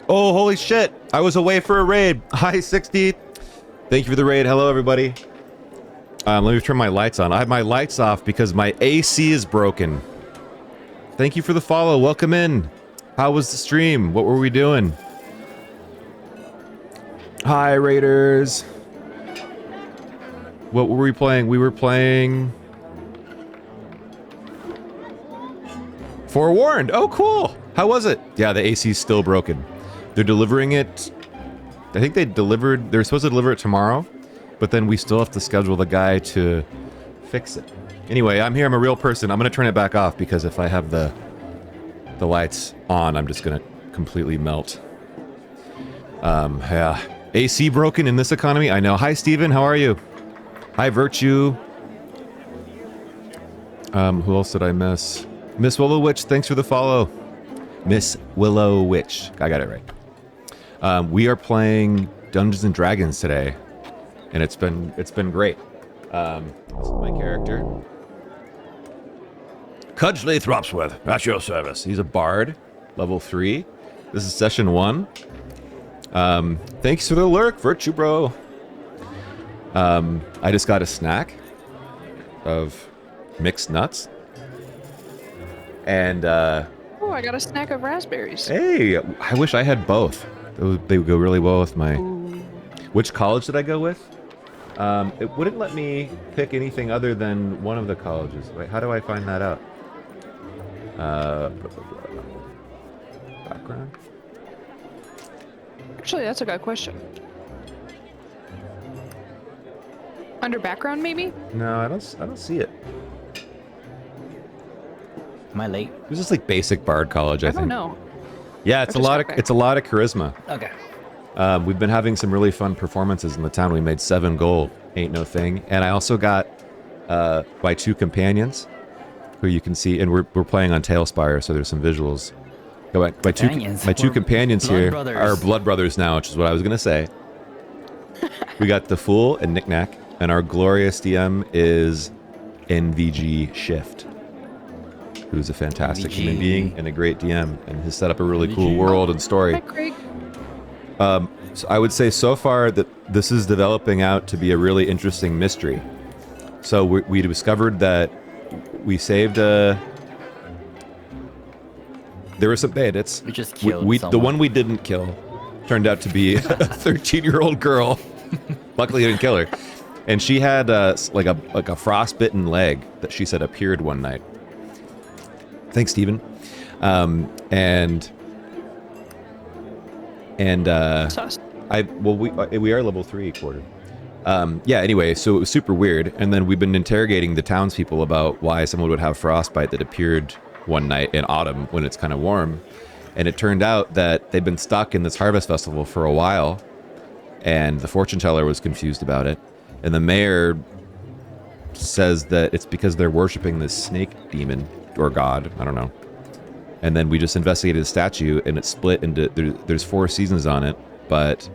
Oh, holy shit. I was away for a raid. Hi, 60. Thank you for the raid. Hello, everybody. Let me turn my lights on. I have my lights off because my AC is broken. Thank you for the follow. Welcome in. How was the stream? What were we doing? Hi, raiders. What were we playing? We were playing... Forewarned. Oh, cool. How was it? Yeah, the AC's still broken. They're delivering it. I think they're supposed to deliver it tomorrow, but then we still have to schedule the guy to fix it. Anyway, I'm here. I'm a real person. I'm going to turn it back off because if I have the lights on, I'm just going to completely melt. Yeah. AC broken in this economy? I know. Hi, Steven. How are you? Hi, Virtue. Who else did I miss? Miss Willow Witch, thanks for the follow. Miss Willow Witch. I got it right. We are playing Dungeons and Dragons today, and it's been great. This is my character. Cudgley Thropsworth, at your service. He's a bard, level 3. This is session 1. Thanks for the lurk, Virtue Bro. I just got a snack. of mixed nuts. And Oh, I got a snack of raspberries. hey, I wish I had both. They would go really well with my... Ooh. Which college did I go with? It wouldn't let me pick anything other than one of the colleges. Wait, how do I find that out? Background? Actually, that's a good question. Under background, maybe? No, I don't see it. Am I late? It was just like basic Bard college, I I think. don't know. Yeah, it's a just lot of okay. it's a lot of charisma. Okay. We've been having some really fun performances in the town. We made 7 gold, ain't no thing. And I also got my 2 companions, who you can see, and we're playing on Tailspire, so there's some visuals. My two We're companions blood here brothers. are blood brothers now, which is what I was gonna say. We got the Fool and Knickknack, and our glorious DM is nvgShift, who's a fantastic human being and a great DM, and has set up a really cool NVG. world and story. Hi, Craig. So I would say so far that this is developing out to be a really interesting mystery. So we discovered that we saved there were some bandits. We just killed The someone. one we didn't kill turned out to be a 13-year-old girl. Luckily, I didn't kill her, and she had like a frostbitten leg that she said appeared one night. Thanks, Steven. And Sus. we are level 3 quarter. Yeah, anyway, so it was super weird, and then we've been interrogating the townspeople about why someone would have frostbite that appeared one night in autumn when it's kind of warm, and it turned out that they'd been stuck in this harvest festival for a while, and the fortune teller was confused about it, and the mayor says that it's because they're worshiping this snake demon or god, I don't know. And then we just investigated the statue, and it's split into there's 4 seasons on it, but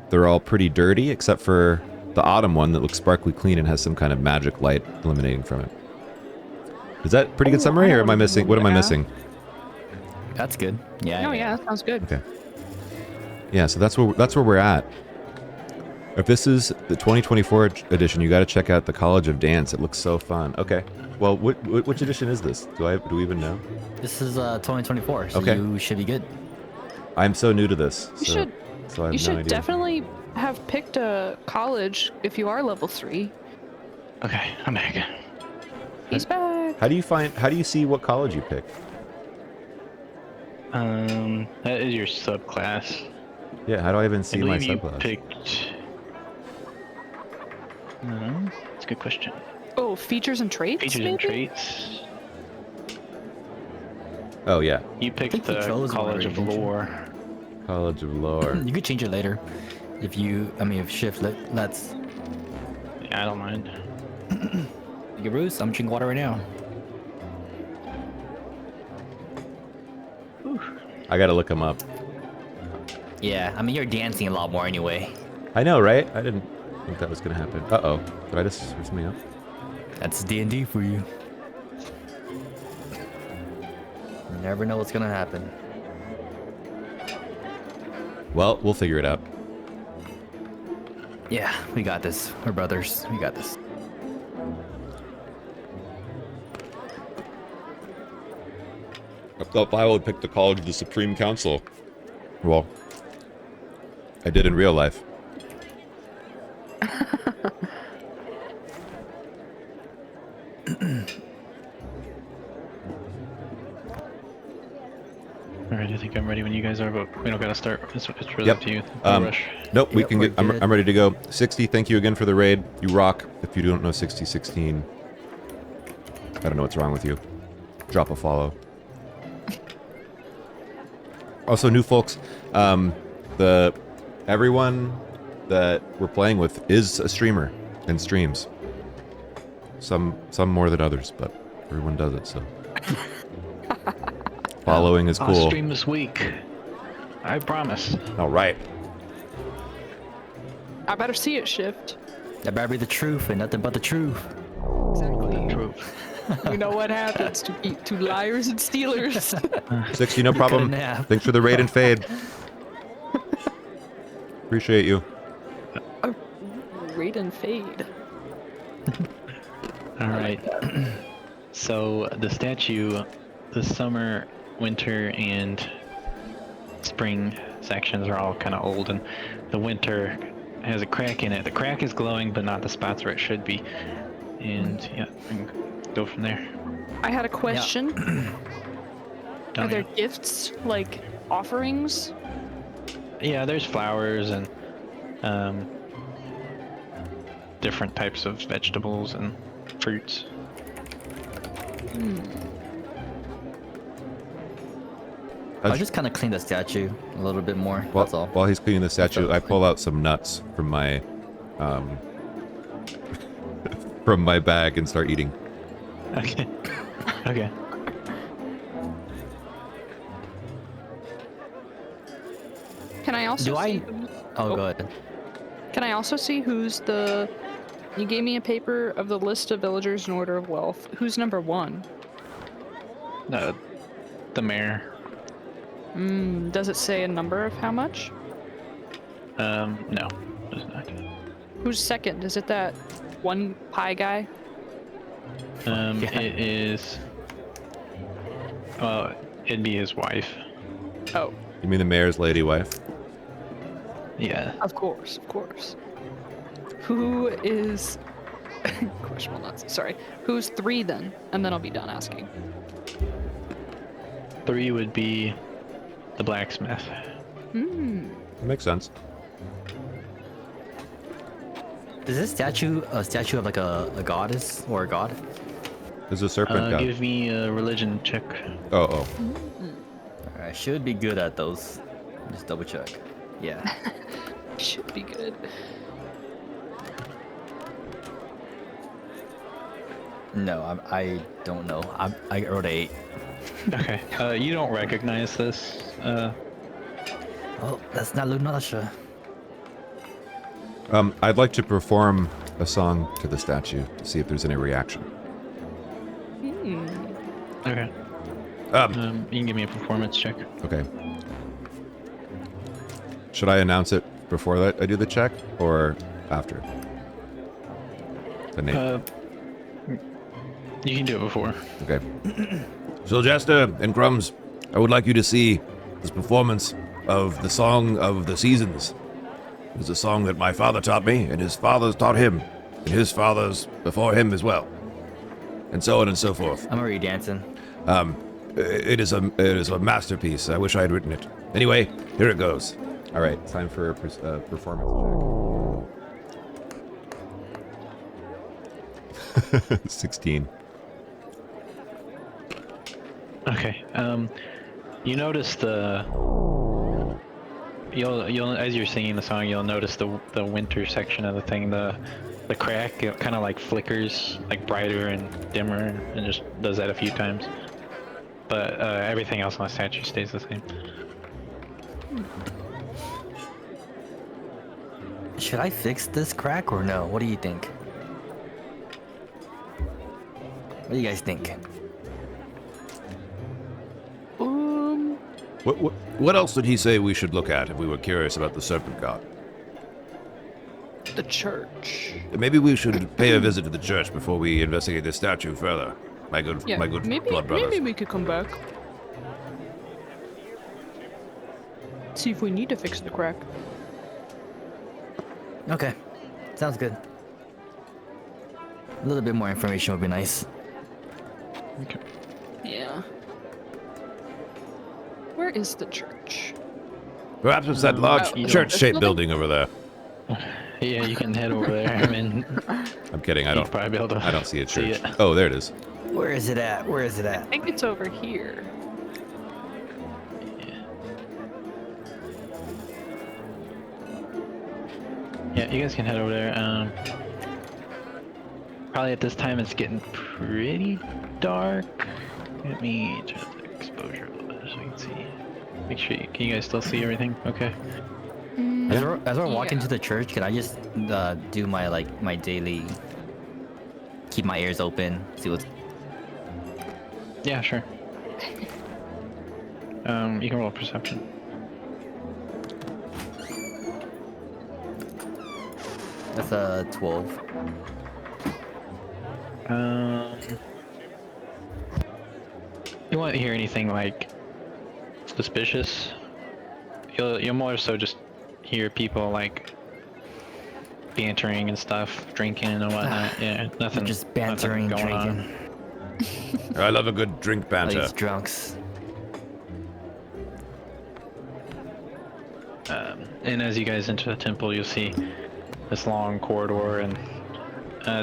they're all pretty dirty except for the autumn one that looks sparkly clean and has some kind of magic light emanating from it. Is that a pretty good Oh, summary, I or know am I missing? What am I yeah. missing? That's good. Yeah. Oh, yeah, that sounds good. Okay. Yeah, so that's where we're at. If this is the 2024 edition, you got to check out the College of Dance. It looks so fun. Okay. Well, which edition is this? Do we even know? This is 2024, so Okay. you should be good. I'm so new to this. You so, should. So I have You no should idea. definitely have picked a college if you are level 3. Okay, I'm back. He's back. How do you see what college you pick? That is your subclass. Yeah, how do I even I see my believe you subclass? picked. That's a good question. Oh, features and traits, Features maybe? and traits. Oh yeah, You picked think you the chose one College already, of didn't you? Lore. College of Lore. You could change it later, if Shift lets. Yeah, I don't mind. You Bruce, I'm drinking water right now. I gotta look them up. Yeah, you're dancing a lot more anyway. I know, right? I didn't think that was gonna happen. Uh-oh. Did I just screw something up? That's D&D for you. You never know what's gonna happen. Well, we'll figure it out. Yeah, we got this. We're brothers. We got this. I thought I would pick the College of the Supreme Council. Well, I did in real life. Alright, I think I'm ready when you guys are, but we don't gotta start. It's really Yep. up to you. No rush. Nope, we Yep, can we're get. I'm good. ready to go. 60, thank you again for the raid. You rock. If you don't know 6016, I don't know what's wrong with you. Drop a follow. Also, new folks, everyone that we're playing with is a streamer and streams. Some more than others, but everyone does it. So following is I'll cool. stream this week. I promise. All right. I better see it shift. That better be the truth and nothing but the truth. Exactly. True. You know what happens to liars and stealers. 60, no problem. nap. Thanks for the raid and fade. Appreciate you. Raid and fade. All right. So the statue, the summer, winter, and spring sections are all kind of old, and the winter has a crack in it. The crack is glowing, but not the spots where it should be. And yeah, we can go from there. I had a question. Oh, Are there yeah. gifts, like offerings? Yeah, there's flowers and different types of vegetables and fruits. I'll just kind of clean the statue a little bit more. That's all. While he's cleaning the statue, I pull out some nuts from my from my bag and start eating. Okay. Okay. Can I also Do see I? who's- Oh, go ahead. Can I also see who's the... You gave me a paper of the list of villagers in order of wealth. Who's number 1? The mayor. Does it say a number of how much? No, it's not. Who's second? Is it that one pie guy? It is. Well, it'd be his wife. Oh, You mean the mayor's lady wife? Yeah. of course, of course. Who is... Questionable nuts. Sorry. Who's 3 then? And then I'll be done asking. 3 would be the blacksmith. Makes sense. Is this statue a statue of like a goddess or a god? There's a serpent guy. Give me a religion check. Oh. I should be good at those. Just double check. Yeah. Should be good. No, I don't know. I wrote 8. Okay. You don't recognize this. Oh, that's not Lunasha. I'd like to perform a song to the statue to see if there's any reaction. Okay. You can give me a performance check. Okay. Should I announce it before I do the check or after? The name. You can do it before. Okay. So, Jester and Crumbs, I would like you to see this performance of the Song of the Seasons. It's a song that my father taught me, and his fathers taught him, and his fathers before him as well, and so on and so forth. I'm already dancing. It is a masterpiece. I wish I had written it. Anyway, here it goes. All right. Time for a performance check. 16. Okay. You notice you'll as you're singing the song, you'll notice the winter section of the thing, the crack, it kind of like flickers, like brighter and dimmer, and just does that a few times. But everything else on the statue stays the same. Should I fix this crack or no? What do you think? What do you guys think? What else did he say we should look at if we were curious about the serpent god? The church. Maybe we should pay a visit to the church before we investigate this statue further. My good blood brothers. Maybe we could come back. See if we need to fix the crack. Okay, sounds good. A little bit more information would be nice. Okay. Yeah. Where is the church? Perhaps it's that large Oh, church-shaped nothing? building over there. Yeah, you can head over there. I mean, I'm kidding. I you'd don't. probably be able to I don't see a see church. it. Oh, there it is. Where is it at? Where is it I at? think it's over here. Yeah, you guys can head over there. Probably at this time it's getting pretty dark. Let me turn up the exposure a little bit so you can see. Make sure can you guys still see everything? Okay. As we're walking Yeah. to the church, can I just do my daily, keep my ears open, see what's... Yeah, sure. You can roll perception. That's a 12. You won't hear anything like suspicious. You'll more so just hear people like bantering and stuff, drinking and whatnot. Yeah, nothing. Just bantering, nothing going on. drinking. I love a good drink All banter. these drunks. And as you guys enter the temple, you'll see this long corridor, and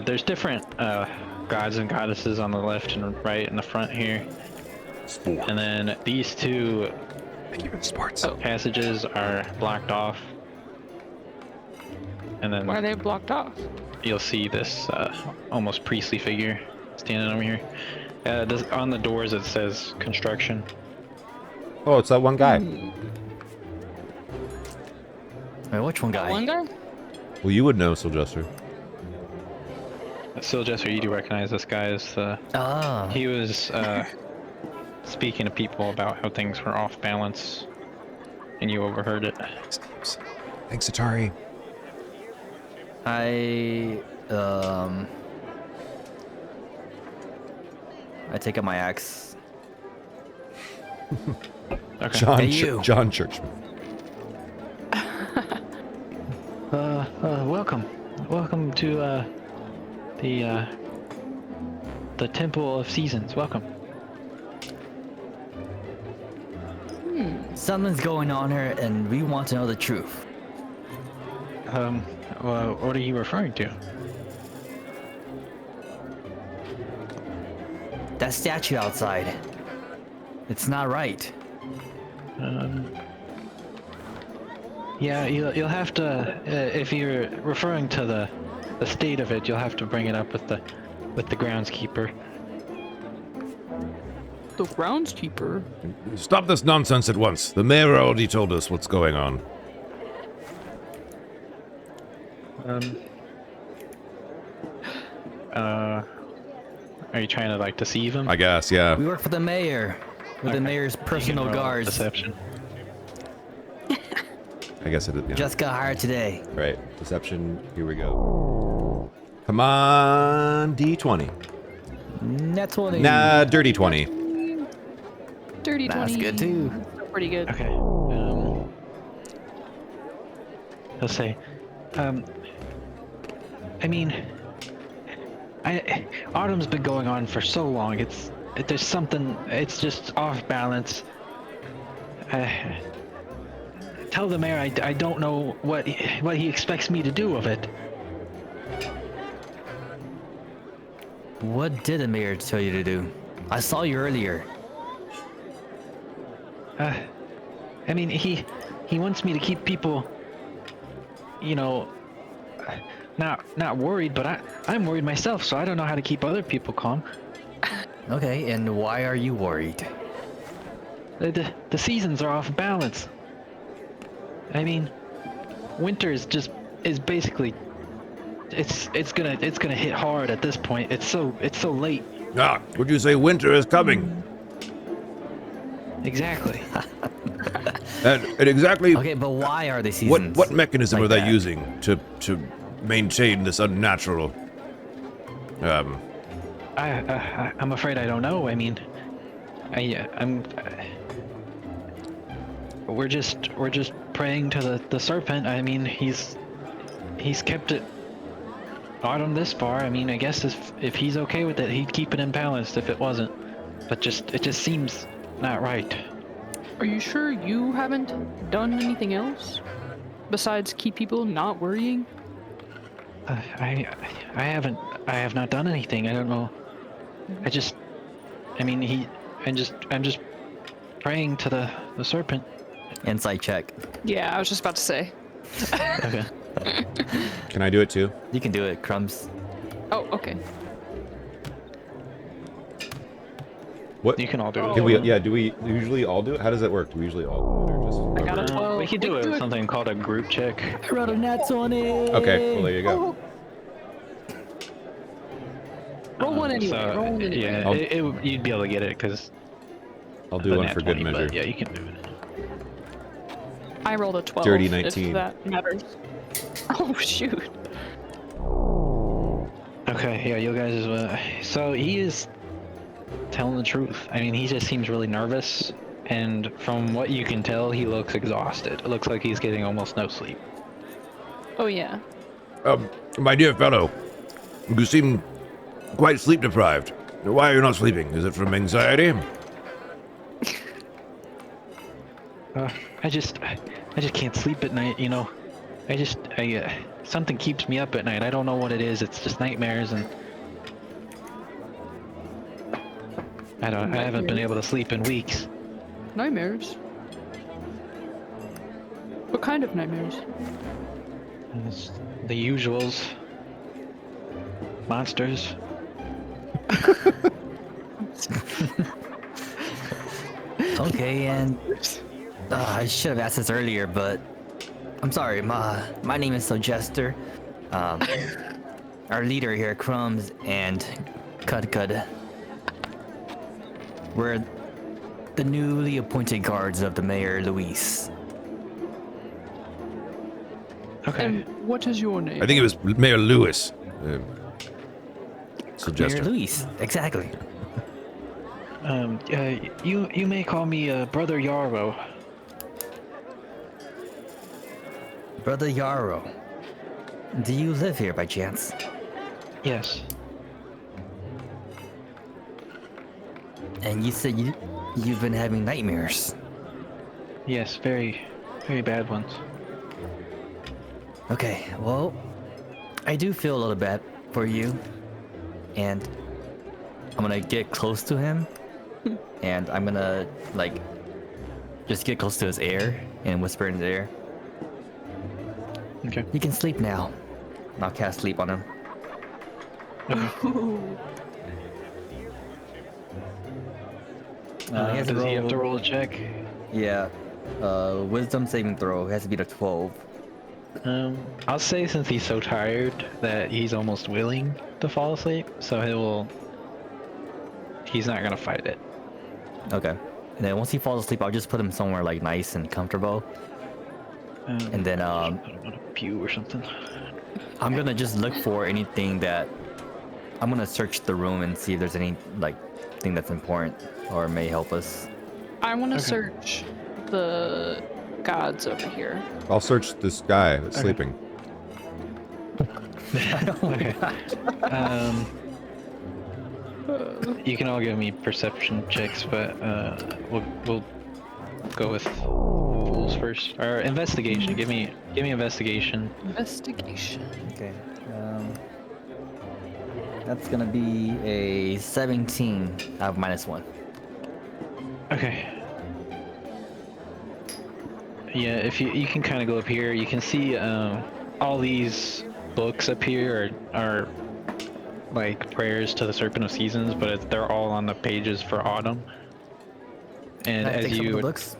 there's different gods and goddesses on the left and right in the front here. Sport. And then these two Thank you for the sports. passages are blocked off. And then Why are they blocked off? you'll see this almost priestly figure standing over here. On the doors it says construction. Oh, it's that one guy. Wait, which one guy? One guy? Well, you would know, Sylvester. Still, Jester, you do recognize this guy as Ah. he was speaking to people about how things were off balance, and you overheard it. Thanks, Atari. I take up my axe. Okay. John, Hey, you. John Churchman. Welcome to the Temple of Seasons. Welcome. Something's going on here, and we want to know the truth. Well, what are you referring to? That statue outside. It's not right. Yeah, you'll have to, if you're referring to the state of it, you'll have to bring it up with the groundskeeper. The groundskeeper? Stop this nonsense at once. The mayor already told us what's going on. Are you trying to like deceive him? I guess, yeah. We work for the mayor. We're the Okay. mayor's You can personal roll guards. Deception. I guess it is. Yeah. Just got hired today. Right. Deception. Here we go. Come on, D20. Net 20. Nah, dirty 20. Dirty 20. That's good too. Pretty good. Okay. He'll say, I mean, autumn's been going on for so long. There's something. It's just off balance. Tell the mayor I don't know what he expects me to do with it. What did the mayor tell you to do? I saw you earlier. I mean, he wants me to keep people, you know, not worried, but I'm worried myself, so I don't know how to keep other people calm. Okay, and why are you worried? The seasons are off balance. I mean, winter is basically it's gonna hit hard at this point. It's so late. Ah, would you say winter is coming? Exactly. And exactly Okay, but why are they seasons? what mechanism like are they that? using to maintain this unnatural? I'm afraid I don't know. I mean, we're just praying to the serpent. I mean, he's kept it autumn this far. I mean, I guess if he's okay with it, he'd keep it imbalanced if it wasn't. But it just seems not right. Are you sure you haven't done anything else besides keep people not worrying? I have not done anything. I don't know. I'm just praying to the serpent. Insight check. Yeah, I was just about to say. Okay. Can I do it too? You can do it, Crumbs. Oh, okay. What? You can all do it. Can we? Yeah. Do we usually all do it? How does that work? Do we usually all do it or just? I got a 12. We could do it with something called a group check. I rolled a net 20. Okay. Well, there you go. Roll one anyway. So, roll one anyway. yeah, you'd be able to get it because I'll do one for good measure. But yeah, you can do it. I rolled a 12. Dirty If 19. that matters. Oh shoot. Okay. Okay, yeah, you guys. So he is telling the truth. I mean, he just seems really nervous, and from what you can tell, he looks exhausted. It looks like he's getting almost no sleep. Oh yeah. My dear fellow, you seem quite sleep deprived. Why are you not sleeping? Is it from anxiety? I just can't sleep at night. You know, something keeps me up at night. I don't know what it is. It's just nightmares, and I haven't been able to sleep in weeks. Nightmares? What kind of nightmares? It's the usuals. Monsters. Okay, and I should have asked this earlier, but I'm sorry. My name is Sogester. Our leader here, Crumbs, and Cud. We're the newly appointed guards of the Mayor Luis. Okay. And what is your name? I think it was Mayor Lewis. Mayor Suggestion. Luis, exactly. You may call me Brother Yarrow. Brother Yarrow. Do you live here by chance? Yes. And you said you've been having nightmares. Yes, very, very bad ones. Okay, well, I do feel a little bad for you. And I'm gonna get close to him. And I'm gonna, like, just get close to his ear and whisper in his ear. Okay. You can sleep now. And I'll cast sleep on him. He has to Does he have to roll- roll a check? Yeah. Wisdom saving throw. It has to be a 12. I'll say since he's so tired that he's almost willing to fall asleep, so he's not gonna fight it. Okay. And then once he falls asleep, I'll just put him somewhere like nice and comfortable. And then put him on a pew or something. I'm gonna just look for anything that I'm gonna search the room and see if there's any like thing that's important or may help us. I want to search the gods over here. I'll search this guy that's sleeping. Okay. You can all give me perception checks, but we'll go with fools first. Or investigation. Give me investigation. Investigation. Okay. That's gonna be a 17 out of -1. Okay. Yeah, if you can kind of go up here, you can see all these books up here are like prayers to the Serpent of Seasons, but they're all on the pages for autumn. And Can I as take some of you the books?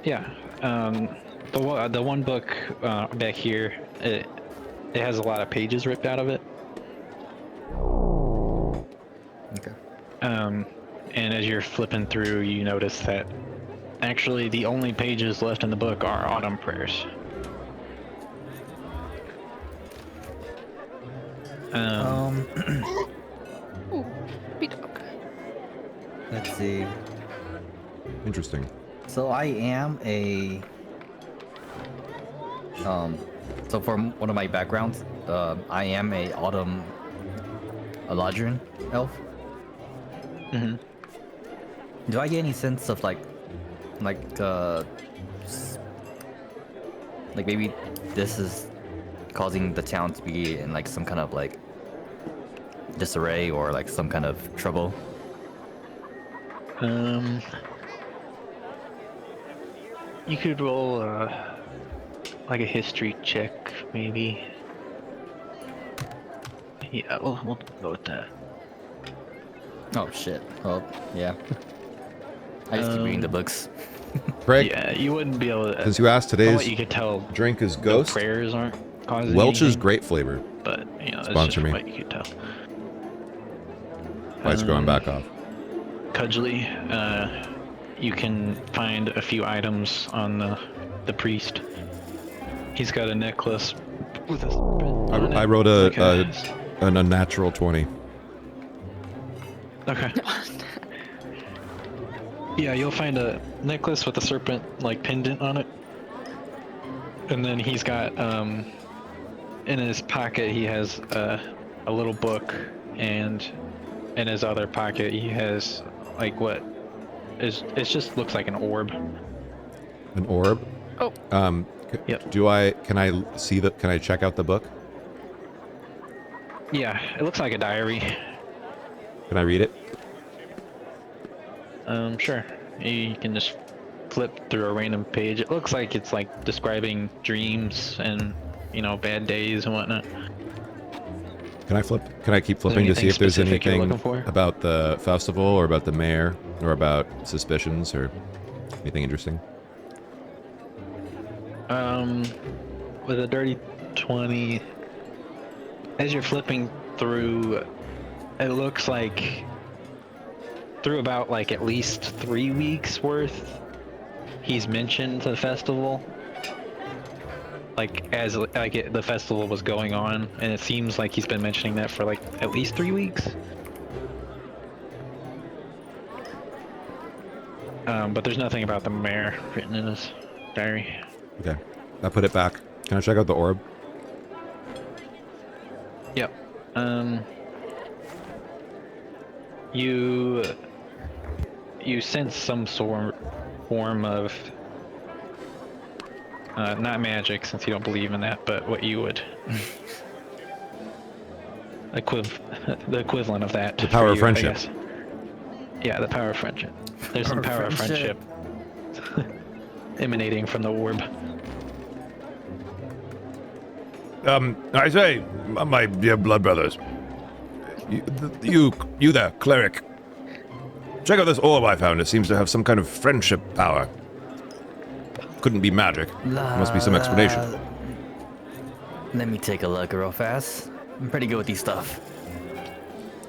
yeah, the one book back here, it has a lot of pages ripped out of it. Okay. And as you're flipping through, you notice that actually the only pages left in the book are autumn prayers. Ooh, beat dog. Let's see. Interesting. So I am a so for one of my backgrounds, I am a autumn Eladrin elf. Mm-hmm. Do I get any sense of like maybe this is causing the town to be in like some kind of like disarray or like some kind of trouble? You could roll like a history check, maybe. Yeah, we'll go with that. Oh shit. Oh yeah. I just keep reading the books. Craig, Yeah, you wouldn't be able to. since you asked, From what today's you could tell, drink is the Ghost. prayers aren't causing Welch's anything, grape flavor. but you know, that's Sponsor just me. what you could tell. Lights are going back off. Cudgely, you can find a few items on the priest. He's got a necklace with a serpent on it, I wrote like a an unnatural 20. Okay. Yeah, you'll find a necklace with a serpent like pendant on it, and then he's got in his pocket he has a little book, and in his other pocket he has like what is it just looks like an orb. An orb? Oh, Yep. Can I check out the book? Yeah, it looks like a diary. Can I read it? Sure. You can just flip through a random page. It looks like it's like describing dreams and, you know, bad days and whatnot. Can I keep flipping to see anything if there's specific you're anything looking for? about the festival or about the mayor or about suspicions or anything interesting? With a dirty 20, as you're flipping through, it looks like through about like at least 3 weeks worth, he's mentioned the festival. Like as the festival was going on, and it seems like he's been mentioning that for like at least 3 weeks. But there's nothing about the mayor written in his diary. Okay. I put it back. Can I check out the orb? Yep. You sense some form of not magic, since you don't believe in that, but what you would the equivalent of that. The power for of you, I friendship. guess. Yeah, the power of friendship. There's some power of friendship emanating from the orb. I say, my dear blood brothers, you there, cleric. Check out this orb I found. It seems to have some kind of friendship power. Couldn't be magic. There must be some explanation. Let me take a look real fast. I'm pretty good with these stuff.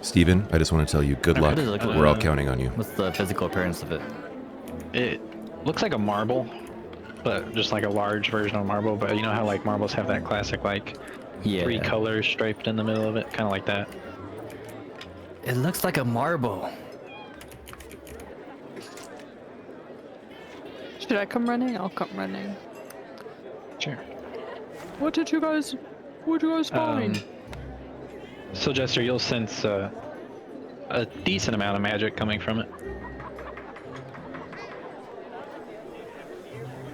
Steven, I just want to tell you, good luck. does it look We're all counting on you. What's the physical appearance of it? It looks like a marble, but just like a large version of marble. But you know how like marbles have that classic like Yeah. 3 colors striped in the middle of it, kind of like that. It looks like a marble. should I come running? I'll come running. Sure. What did you guys find? So Jester, you'll sense a decent amount of magic coming from it.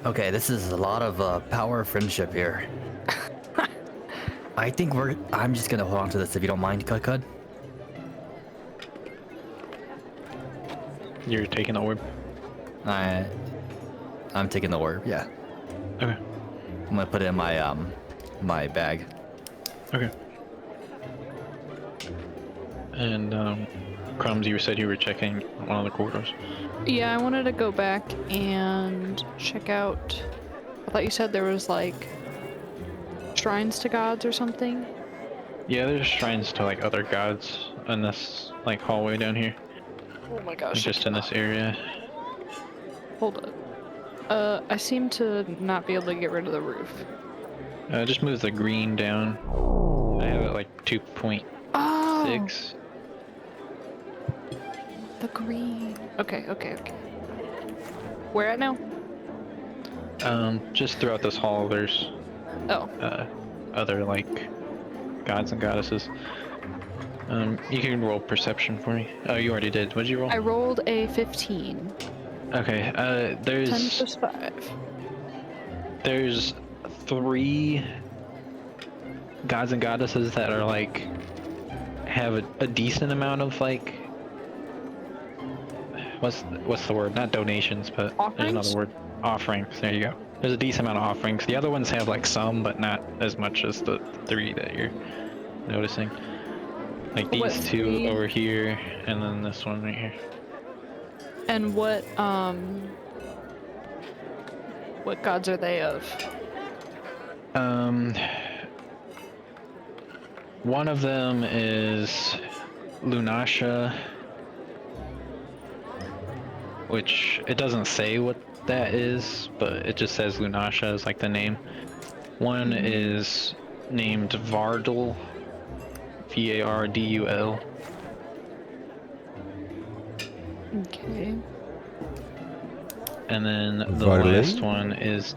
Okay, this is a lot of power of friendship here. I think I'm just gonna hold on to this if you don't mind, Cud. You're taking the orb. I'm taking the orb. Yeah, Okay. I'm gonna put it in my my bag. Okay. And Crumbs, you said you were checking one of the corridors. Yeah, I wanted to go back and check out. I thought you said there was like shrines to gods or something. Yeah, there's shrines to like other gods in this like hallway down here. Oh my gosh! Just in this area. Hold up. I seem to not be able to get rid of the roof. Just move the green down. I have it like 2.6. Oh, the green. Okay. Where at now? Just throughout this hall, there's Oh, other like gods and goddesses. You can roll perception for me. Oh, you already did. What did you roll? I rolled a 15. Okay. 10 There's plus 5. 3 gods and goddesses that are like have a decent amount of like what's the word? Not donations, but Offerings? there's another word. Offerings. There you go. There's a decent amount of offerings. The other ones have like some, but not as much as the 3 that you're noticing. Like these What 2 3? over here, and then this one right here. And what gods are they of? One of them is Lunasha, which it doesn't say what that is, but it just says Lunasha is like the name. One is named Vardal. Vardul. Okay. And then the Vardul? last one is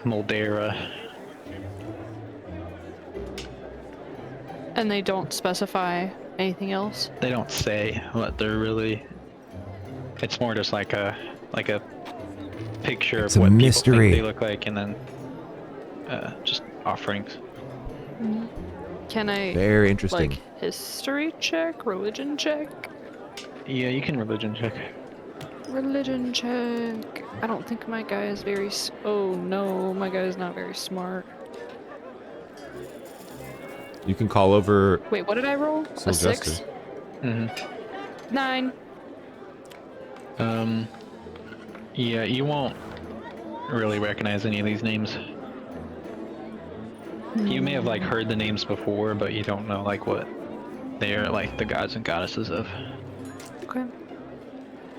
Moldera. And they don't specify anything else? They don't say what they're really. It's more just like a picture It's of a what mystery. people think they look like, and then just offerings. Can I, Very interesting. like, history check? Religion check? Yeah, you can religion check. Religion check. I don't think my guy is very. Oh no, my guy is not very smart. You can call over Wait, what did I roll? A 6? Sylvester. 9. Yeah, you won't really recognize any of these names. You may have like heard the names before, but you don't know like what they're like the gods and goddesses of. Okay.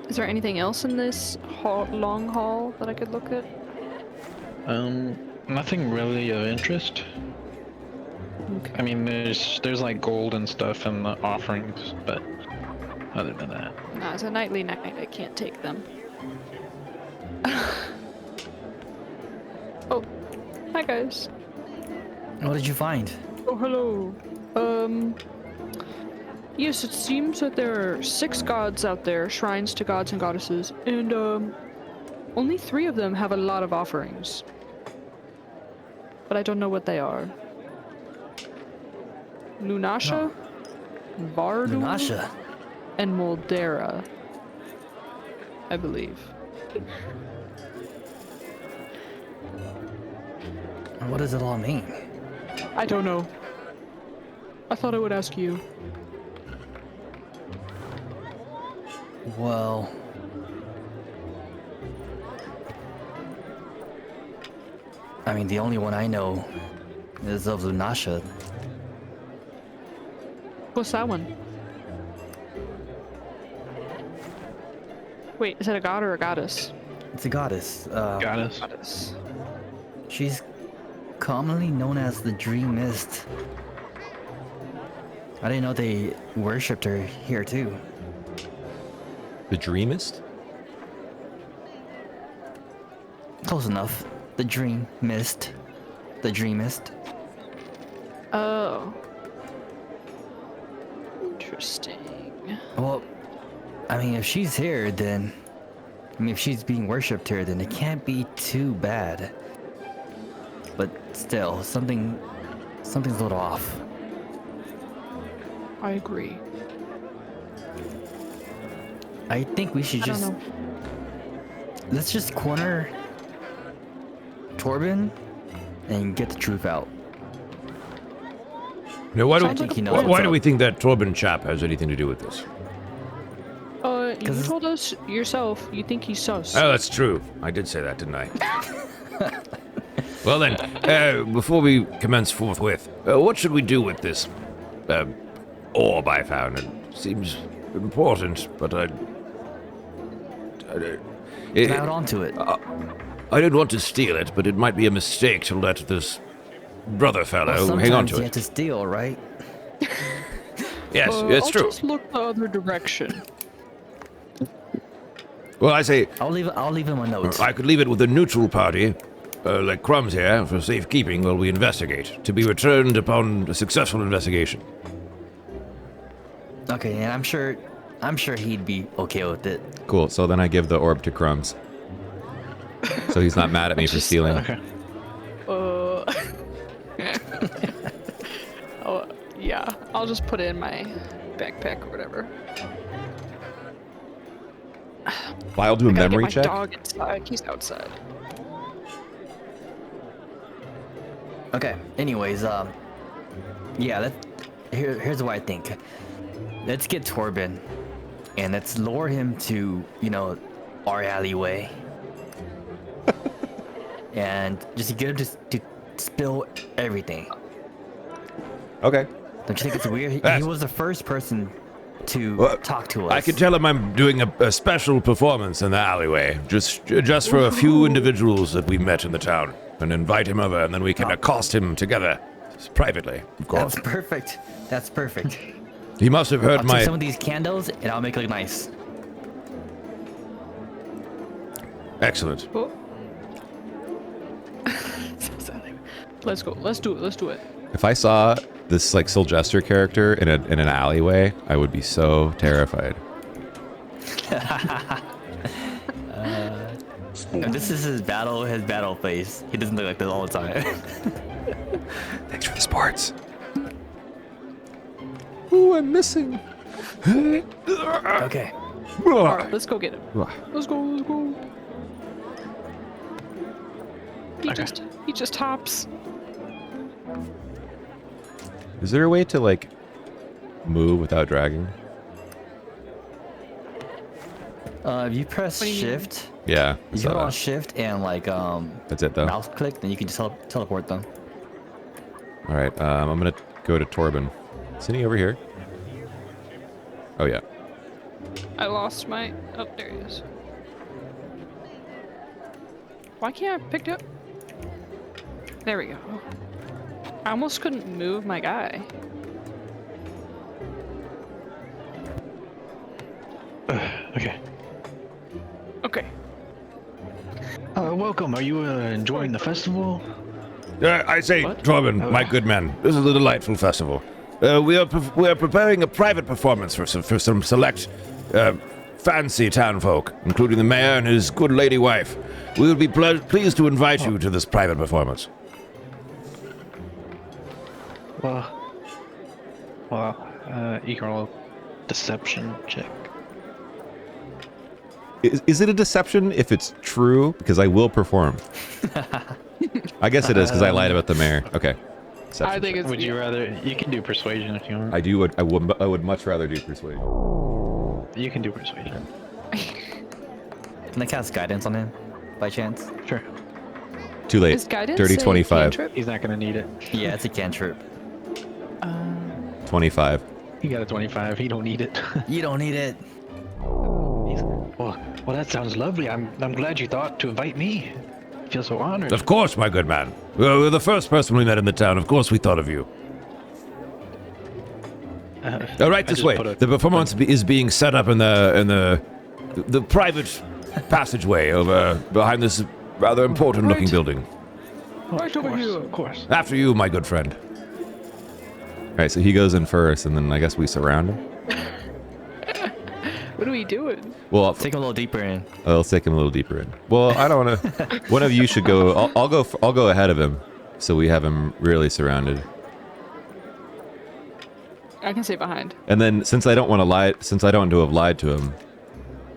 Is there anything else in this long hall that I could look at? Nothing really of interest. Okay. I mean, there's like gold and stuff in the offerings, but other than that, Nah, it's a nightly night. I can't take them. Oh, hi guys. What did you find? Oh, hello. Yes, it seems that there are 6 gods out there, shrines to gods and goddesses, and, only 3 of them have a lot of offerings. But I don't know what they are. Lunasha, Vardul, Lunasha. and Moldera, I believe. What does it all mean? I don't know. I thought I would ask you. Well, I mean, the only one I know is of Lunasha. What's that one? Wait, is it a god or a goddess? It's a goddess. goddess. Goddess. She's commonly known as the Dream Mist. I didn't know they worshipped her here too. the Dreamist. Close enough. The Dream Mist. The Dreamist. Oh. Interesting. Well, I mean, if she's here, then... I mean, if she's being worshipped here, then it can't be too bad. But still, something's a little off. I agree. I think we should I don't just... know. Let's just corner Torben and get the truth out. Now, why Sounds like a do, plan. why do we think that Torben chap has anything to do with this? You 'Cause- told us yourself you think he's sus. Oh, that's true. I did say that, didn't I? Well then, before we commence forthwith, what should we do with this orb I found? It seems important, but Cloud onto it. I don't want to steal it, but it might be a mistake to let this brother fellow hang on Sometimes to you it. have to steal, right? Yes, it's I'll true. just look the other direction. Well, I say I'll leave him a note. I could leave it with a neutral party, like Crumbs here, for safekeeping while we investigate, to be returned upon a successful investigation. Okay, and I'm sure he'd be okay with it. Cool. So then I give the orb to Crumbs. So he's not mad at me for stealing. Okay. Oh, yeah. I'll just put it in my backpack or whatever. I'll do a I gotta memory get check. my dog inside. He's outside. Okay. Anyways, yeah. Here's what I think. Let's get Torben, and let's lure him to, our alleyway, and just get him to spill everything. Okay. Don't you think it's weird? He That's- was the first person to Well, talk to us. I could tell him I'm doing a special performance in the alleyway, just for a few individuals that we met in the town, and invite him over, and then we can accost him together. privately, of course. That's perfect. That's perfect. He must have heard I'll my... take some of these candles and I'll make it look nice. Excellent. Oh. Let's go. Let's do it. Let's do it. If I saw this like Soul Jester character in an alleyway, I would be so terrified. And this is his battle face. He doesn't look like this all the time. Thanks for the sports. Ooh, I'm missing. Okay. All right, let's go get him. Let's go. Let's go. He just hops. Is there a way to like move without dragging? If you press What do you mean? shift, Yeah. you saw go on that. shift and like That's it though. mouse click, then you can just teleport them. All right. I'm gonna go to Torben. Isn't he over here? Oh yeah. I lost my. Oh, there he is. Why can't I pick it up? There we go. I almost couldn't move my guy. Okay. Okay. Welcome. Are you enjoying the festival? I say, What? Torben, my good man, this is a delightful festival. We are preparing a private performance for some select fancy townfolk, including the mayor and his good lady wife. We will be pleased to invite you to this private performance. You can roll deception check. Is it a deception if it's true? Because I will perform. I guess it is because I lied about the mayor. Okay. Deception I think check. it's. Would you rather? You can do persuasion if you want. I do. I would much rather do persuasion. You can do persuasion. Can I cast guidance on him, by chance? Sure. Too late. Is guidance Dirty a 25. cantrip? He's not gonna need it. Yeah, it's a cantrip. 25. He got a 25. He don't need it. You don't need it. Well, that sounds lovely. I'm glad you thought to invite me. I feel so honored. Of course, my good man. We're the first person we met in the town. Of course, we thought of you. Right this just way. put a- The performance is being set up in the private passageway over behind this rather important-looking Right. building. Right over here. Of course. After you, my good friend. All right, so he goes in first, and then I guess we surround him. What are we doing? Well, Take him a little deeper in. let's take him a little deeper in. Well, I don't want to. One of you should go. I'll go ahead of him, so we have him really surrounded. I can stay behind. And then, since I don't want to have lied to him,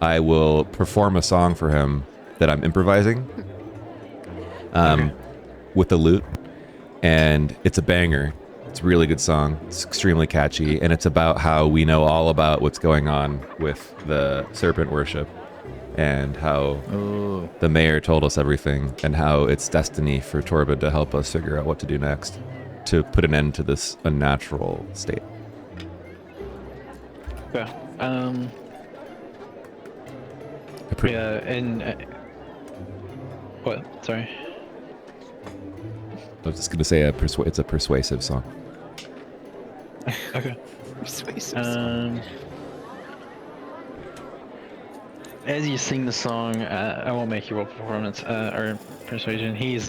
I will perform a song for him that I'm improvising, with the lute, and it's a banger. It's a really good song. It's extremely catchy, and it's about how we know all about what's going on with the serpent worship, and how Ooh. the mayor told us everything, and how it's destiny for Torben to help us figure out what to do next, to put an end to this unnatural state. Yeah. And what? Sorry. I was just gonna say it's a persuasive song. Okay. Persuasive. As you sing the song, I won't make you roll performance or persuasion. He is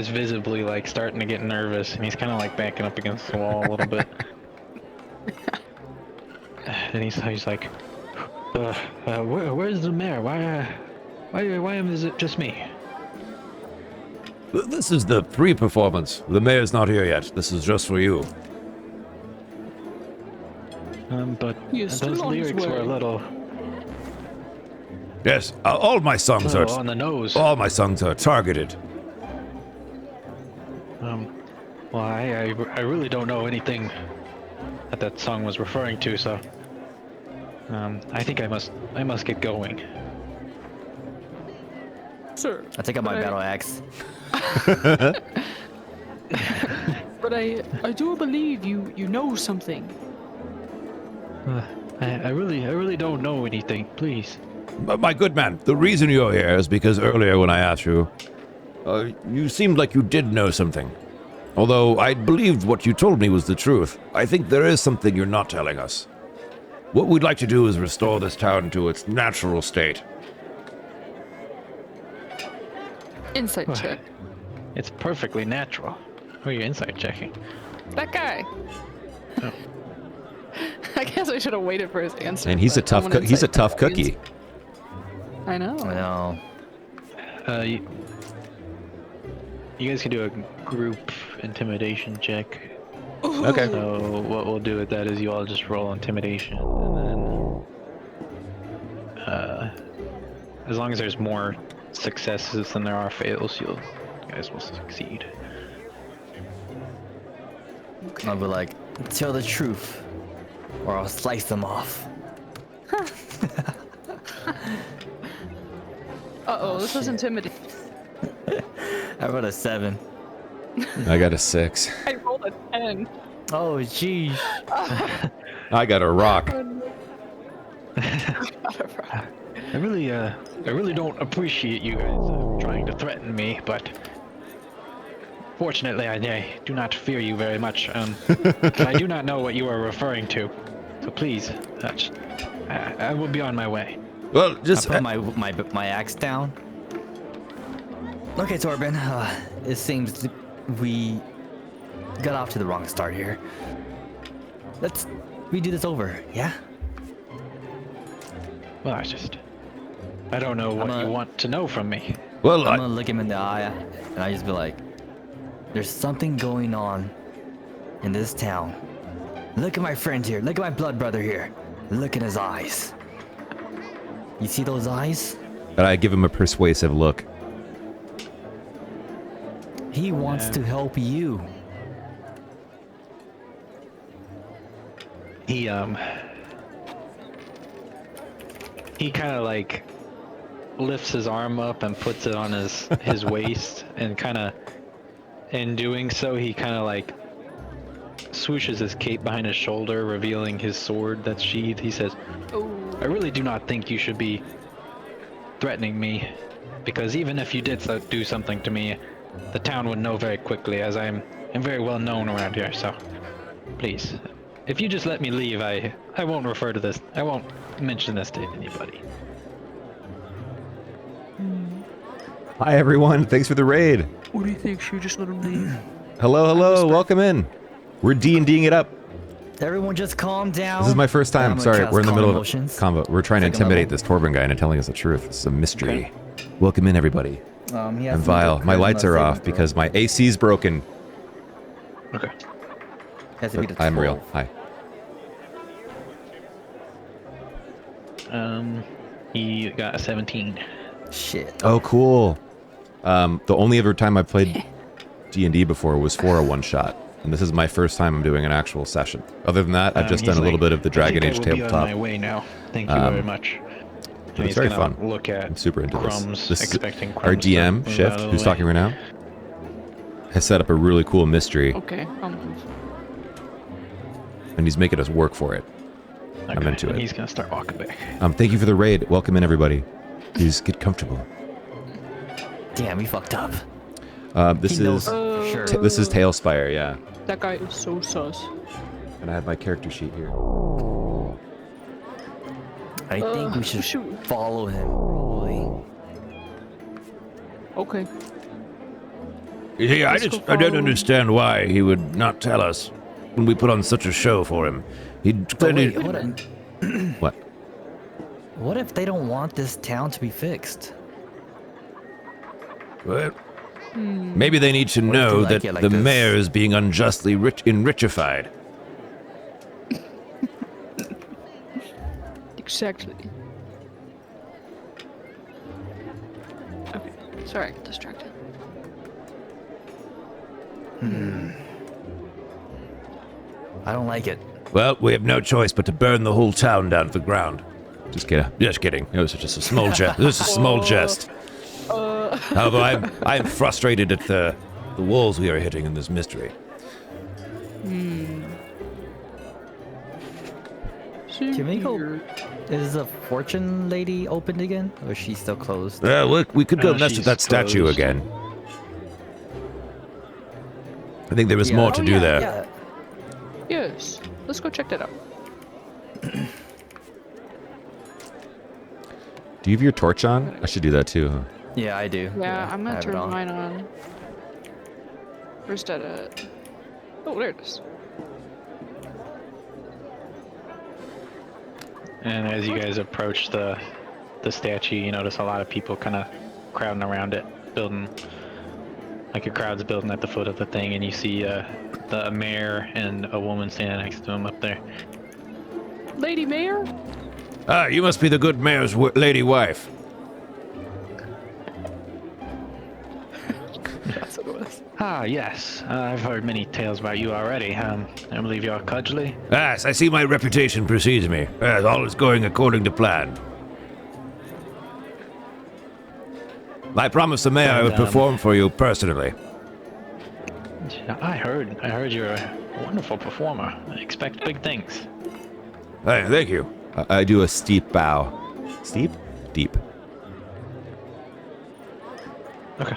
visibly like starting to get nervous, and he's kind of like backing up against the wall a little bit. And he's like, "Where's the mayor? Why is it just me?" This is the pre-performance. The mayor's not here yet. This is just for you. But He is those still on his lyrics were a way. little Yes, all my songs are on the nose. all my songs are targeted. Well, I really don't know anything that song was referring to, so I think I must get going. Sir. I take out my but battle axe. But I do believe you know something. I really don't know anything. Please. But my good man, the reason you're here is because earlier when I asked you, you seemed like you did know something. Although I believed what you told me was the truth, I think there is something you're not telling us. What we'd like to do is restore this town to its natural state. Insight check. It's perfectly natural. Who are you insight checking? That guy. Oh. I guess I should have waited for his answer. And he's a but tough I'm an he's a insight tough check. cookie. I know. I know. You guys can do a group intimidation check. Okay. So what we'll do with that is you all just roll intimidation, and then as long as there's more successes than there are fails, you guys will succeed. I'll be like, tell the truth, or I'll slice them off. Uh-oh, this is intimidating. I rolled a 7. I got a 6. I rolled a 10. Oh, jeez. I got a rock. I really don't appreciate you guys trying to threaten me, but fortunately, I do not fear you very much. I do not know what you are referring to, so please, I will be on my way. Well, just I put my axe down. Okay, Torben. It seems we got off to the wrong start here. Let's redo this over, yeah? Well, I don't know what you want to know from me. well, I'm gonna look him in the eye, and I just be like, "There's something going on in this town. Look at my friend here. Look at my blood brother here. Look in his eyes. You see those eyes? But I give him a persuasive look. He wants to help you." He kind of like lifts his arm up and puts it on his waist, and kind of in doing so he kind of like swooshes his cape behind his shoulder, revealing his sword that's sheathed. He says, I really do not think you should be threatening me, because even if you did do something to me, the town would know very quickly, as I'm very well known around here. So please, if you just let me leave, I won't refer to this. I won't mention this to anybody. Hi everyone, thanks for the raid. What do you think? Should we just let him leave? Hello, welcome in. We're D&Ding it up. Everyone just calm down. This is my first I'm time. gonna Sorry, cast we're in the Calm middle of Emotions. a convo. We're trying to Second intimidate level. this Torben guy into telling us the truth. This is a mystery. Welcome in, everybody. He has I'm to make Vile. a My charisma lights are saving off throw. because my AC's broken. Okay. Has to be the I'm real. 12. Hi. He got a 17. Shit. Oh, cool. The only other time I played D&D before was for a one-shot. And this is my first time I'm doing an actual session. Other than that, I've just done a little bit of the Dragon Age I will be on my tabletop. way now. Thank you very much. But And it's very gonna fun. Look at I'm super into Crumbs, this. expecting Our Crumbs to DM, move Shift, out of the who's way. talking right now, has set up a really cool mystery, Okay, I'll move. and he's making us work for it. I'm Okay, into and it. He's gonna start walking back. Thank you for the raid. Welcome in, everybody. Please get comfortable. Damn, we fucked up. This He knows is for sure. this is Tailspire, yeah. That guy is so sus. And I have my character sheet here. I think we should shoot. follow him, probably. Okay. yeah, Let's go I don't follow. understand why he would not tell us when we put on such a show for him. He'd But clearly. wait, hold on. What? What if they don't want this town to be fixed? Well, maybe they need to What if know they like that it like the this? mayor is being unjustly enrichified. Exactly. Okay. Sorry, I got distracted. I don't like it. Well, we have no choice but to burn the whole town down to the ground. Just kidding. Just kidding. It was just a small jest. This is a small jest. However, I'm frustrated at the walls we are hitting in this mystery. Can we go? Is the fortune lady opened again, or is she still closed? Well, we could go mess she's with that statue closed. again. I think there was more to do there. Yeah. Yes. Let's go check that out. Do you have your torch on? I should do that too. Huh? Yeah, I do. Yeah, I'm I gonna have it turn on. mine on. Where's that at? Oh, there it is. And as you guys approach the statue, you notice a lot of people kind of crowding around it, building, like a crowd's building at the foot of the thing, and you see the mayor and a woman standing next to him up there. Lady Mayor? Ah, you must be the good mayor's lady wife. That's what it was. Ah, yes. I've heard many tales about you already. I believe you're Cudgley. Yes, I see my reputation precedes me. Yes, all is going according to plan. I promised the mayor I would perform for you personally. I heard you're a wonderful performer. I expect big things. Hey, thank you. I do a steep bow. Steep? Deep. Okay.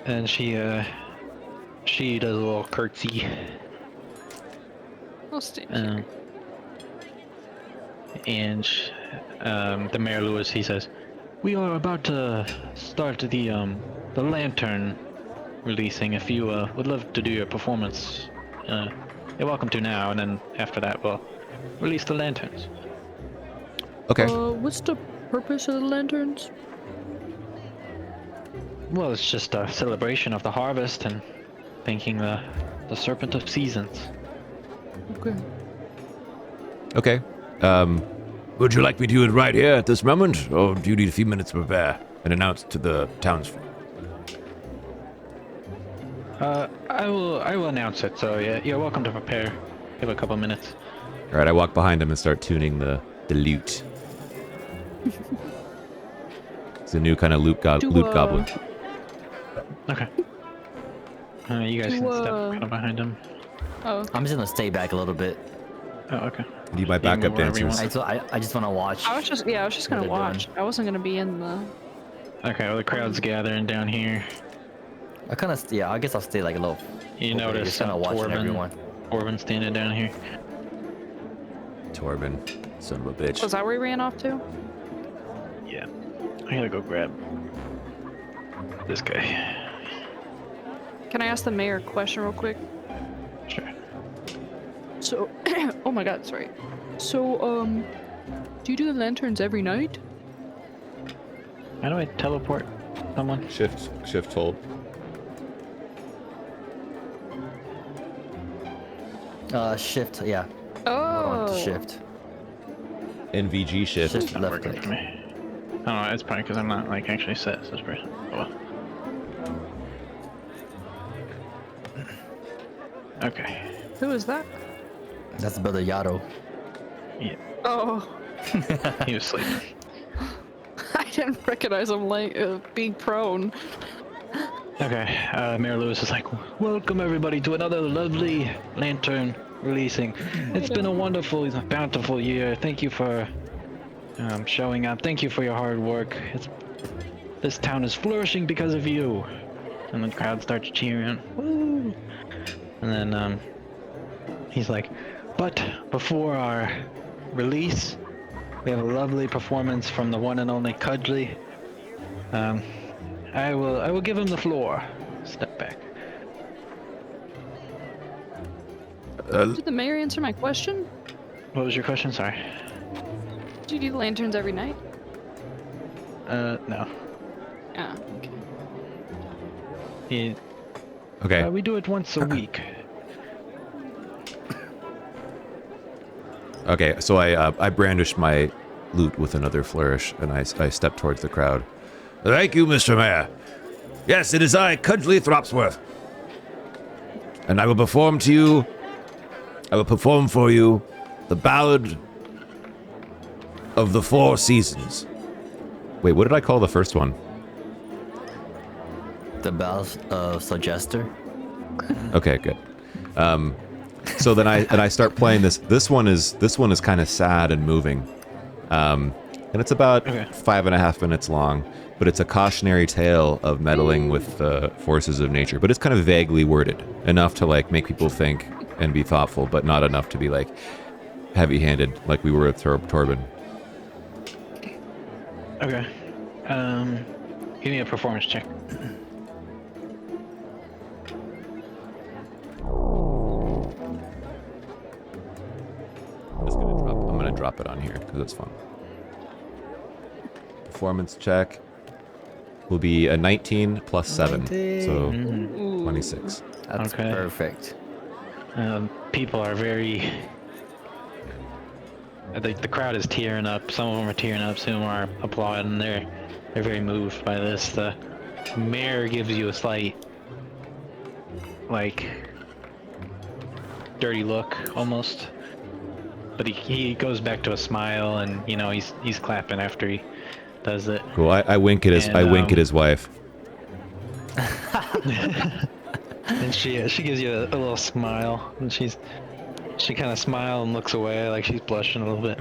And she does a little curtsy. I'll stay. And the Mayor Lewis, he says, "We are about to start the lantern releasing. If you would love to do your performance, you're welcome to now. And then after that, we'll release the lanterns." Okay. What's the purpose of the lanterns? Well, it's just a celebration of the harvest and thanking the Serpent of Seasons. Okay. Okay. Would you like me to do it right here at this moment, or do you need a few minutes to prepare and announce to the townsfolk? I will announce it. So yeah, you're welcome to prepare. Give a couple minutes. All right. I walk behind him and start tuning the lute. It's a new kind of lute goblin. Okay. You guys can step kind of behind him. Oh. I'm just gonna stay back a little bit. Oh, okay. Need my backup move wherever you dancers. I just want to watch. I was just gonna they're watch. I wasn't gonna be in the. Okay, well, the crowd's gathering down here. I kind of I guess I'll stay like a little. You over there, notice just kind of watching everyone. Corbin standing down here. Torben, son of a bitch. Was that where he ran off to? Yeah. I gotta go grab this guy. Can I ask the mayor a question real quick? Sure. So, oh my god, sorry. So, do you do the lanterns every night? How do I teleport someone? Shift hold. Shift, yeah. Oh. Hold on to shift. nvgShift. Shift It's not left working click. for me. I don't know, it's probably because I'm not like actually set as this person. Oh, well. Okay. Who is that? That's Brother Yato. Yeah, Oh, he was sleeping. I didn't recognize him being prone. Okay, Mayor Lewis is like, "Welcome everybody to another lovely lantern releasing. It's been a wonderful, bountiful year. Thank you for showing up. Thank you for your hard work. This town is flourishing because of you." And the crowd starts cheering. Woo! And then he's like, "But before our release, we have a lovely performance from the one and only Cudgley. I will give him the floor." Step back. Did the mayor answer my question? What was your question? Sorry. Do you do the lanterns every night? No. Ah, okay. Okay. We do it once a week. Okay. So I brandish my lute with another flourish, and I step towards the crowd. Thank you, Mr. Mayor. Yes, it is I, Cudgley Thropsworth. And I will perform for you the Ballad of the Four Seasons. Wait, what did I call the first one? The Bells of Suggester. Okay, good. So then I start playing this. This one is kind of sad and moving. and it's about Okay. 5.5 minutes long. But it's a cautionary tale of meddling with the forces of nature. But it's kind of vaguely worded, enough to like make people think and be thoughtful, but not enough to be like heavy-handed, like we were with Torben. Okay. Give me a performance check. I'm gonna drop it on here because it's fun. Performance check will be a 19 plus 7, so 26. That's Okay. perfect. People are very. The crowd is tearing up. Some of them are tearing up. Some are applauding. They're very moved by this. The mayor gives you a slight, like, dirty look almost, but he goes back to a smile, and you know he's clapping after he does it. Cool. I wink at his his wife. And she gives you a little smile, and she kind of smiles and looks away, like she's blushing a little bit.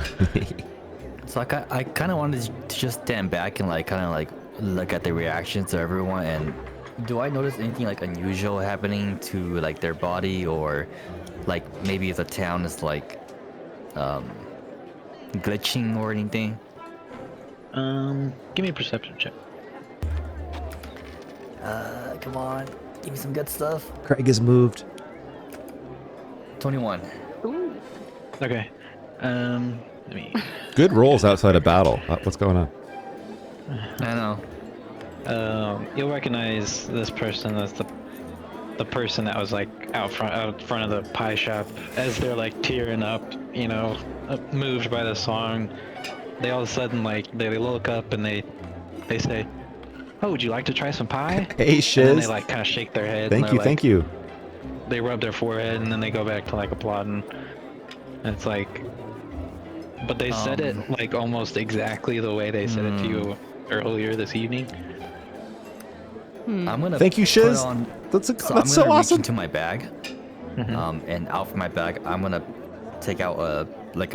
So I kind of wanted to just stand back and like kind of like look at the reactions of everyone. And do I notice anything like unusual happening to like their body, or like maybe the town is like glitching or anything? Give me a perception check. Come on, give me some good stuff. Craig is moved. 21. Okay. Let me. Good rolls outside of battle. What's going on? I know. You'll recognize this person as the person that was like out front of the pie shop as they're like tearing up, you know, moved by the song. They all of a sudden like they look up and they say, "Oh, would you like to try some pie?" Hey, And then Shiz. they like kind of shake their head. Thank you, thank you. They rub their forehead and then they go back to like applauding. And it's like, but they said it like almost exactly the way they said it to you earlier this evening. I'm gonna Thank you, put Shiz. on- That's I'm so gonna reach awesome. into my bag, and out from my bag, I'm gonna take out a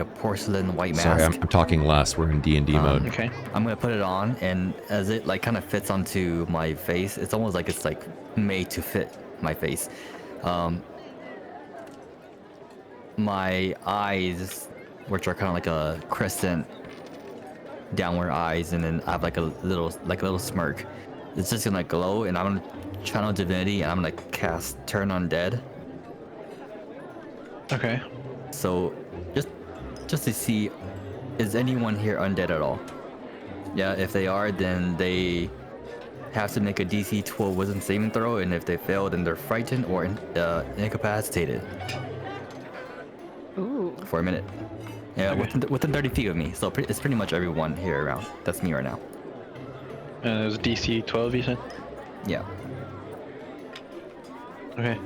porcelain white mask. Sorry, I'm talking less. We're in D&D mode. Okay. I'm gonna put it on, and as it like kind of fits onto my face, it's almost like it's like made to fit my face. My eyes, which are kind of like a crescent, downward eyes, and then I have like a little smirk. It's just gonna glow, and I'm gonna channel divinity, and I'm gonna cast Turn Undead. Okay. So, just to see, is anyone here undead at all? Yeah, if they are, then they have to make a DC 12 Wisdom saving throw, and if they fail, then they're frightened or incapacitated Ooh. for a minute. Yeah, Okay. within 30 feet of me. So it's pretty much everyone here around. That's me right now. It was DC 12, you said? Yeah. Okay.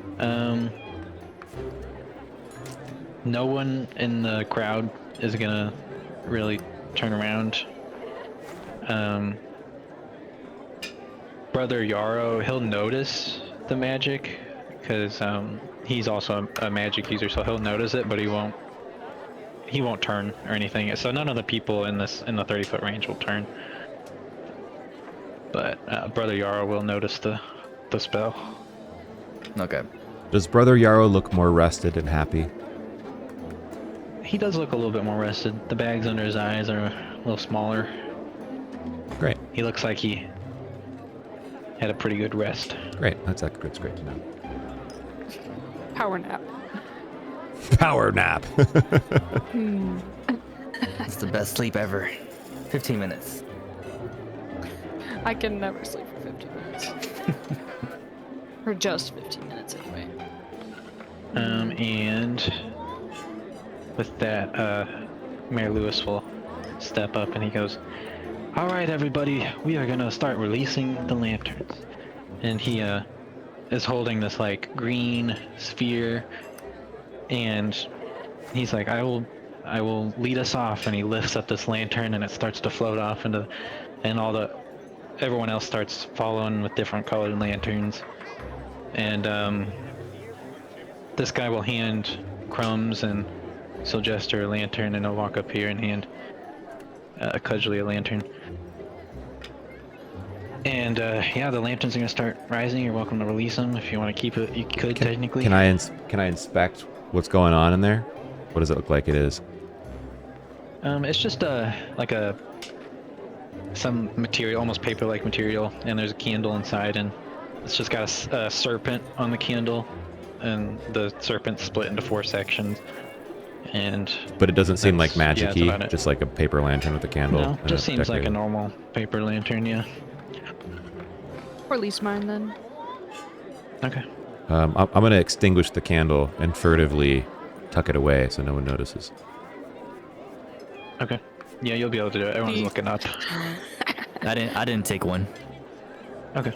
No one in the crowd is gonna really turn around. Brother Yarrow, he'll notice the magic because he's also a magic user, so he'll notice it, but he won't turn or anything. So none of the people in the 30-foot range will turn. But Brother Yarrow will notice the spell. Okay. Does Brother Yarrow look more rested and happy? He does look a little bit more rested. The bags under his eyes are a little smaller. Great, He looks like he had a pretty good rest. great. That's great to know. Power nap. Power nap. It's the best sleep ever. 15 minutes. I can never sleep for 15 minutes. Or just 15 minutes anyway. And with that, Mayor Lewis will step up and he goes, "All right, everybody, we are gonna start releasing the lanterns." And he is holding this like green sphere, and he's like, I will lead us off." And he lifts up this lantern and it starts to float off into, and everyone else starts following with different colored lanterns. And this guy will hand crumbs, and she'll gesture a lantern, and he'll walk up here and hand cudgely a lantern. And yeah, the lanterns are gonna start rising. You're welcome to release them if you want to keep it. You could technically. Can I inspect what's going on in there? What does it look like it is? It's just some material, almost paper-like material, and there's a candle inside, and it's just got a serpent on the candle, and the serpent's split into 4 sections. And But it doesn't seem like that's magic-y, about it. just like a paper lantern with a candle. No, and just a seems like a decorative. normal paper lantern, yeah. Or at least mine then. Okay. I'm going to extinguish the candle and furtively tuck it away so no one notices. Okay. Yeah, you'll be able to do it. Everyone's looking up. I didn't take one. Okay.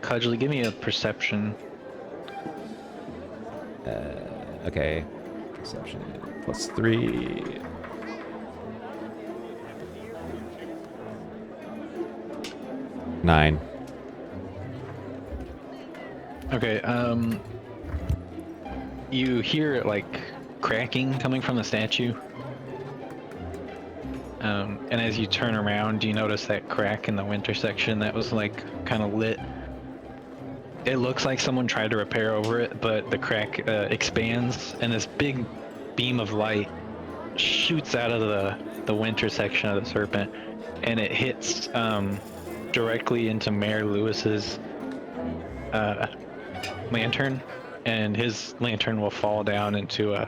Cudgely, give me a perception. Okay. Perception +3. Nine. Okay, you hear like cracking coming from the statue. And as you turn around, you notice that crack in the winter section that was like kind of lit. It looks like someone tried to repair over it, but the crack expands, and this big beam of light shoots out of the winter section of the serpent, and it hits directly into Mayor Lewis's lantern, and his lantern will fall down into a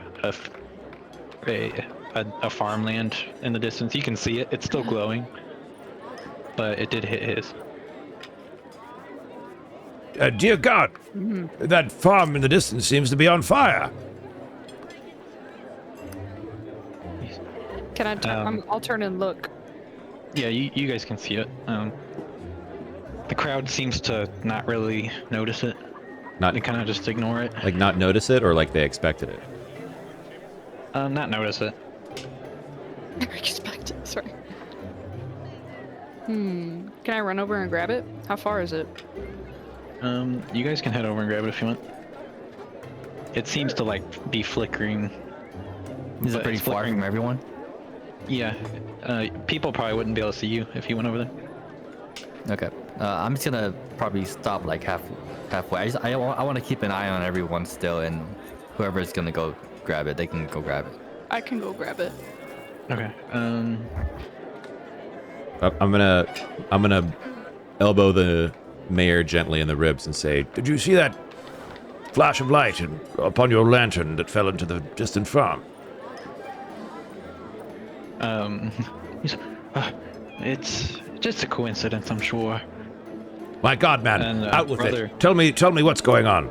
farmland in the distance. You can see it; it's still glowing, but it did hit his. Dear God, that farm in the distance seems to be on fire. Can I turn? I'll turn and look. Yeah, you guys can see it. The crowd seems to not really notice it. Not They kind of just ignore it. like not notice it or like they expected it. Not notice it. Expect it. Sorry. Can I run over and grab it? How far is it? You guys can head over and grab it if you want. It seems to like be flickering. Is it but pretty it's far flickering. from everyone? Yeah. People probably wouldn't be able to see you if you went over there. Okay. I'm just gonna probably stop like halfway. I want to keep an eye on everyone still, and whoever's gonna go grab it, they can go grab it. I can go grab it. Okay. I'm gonna elbow the mayor gently in the ribs and say, Did you see that flash of light upon your lantern that fell into the distant farm? It's just a coincidence, I'm sure. My God, man, And, out with brother- it. Tell me what's going on.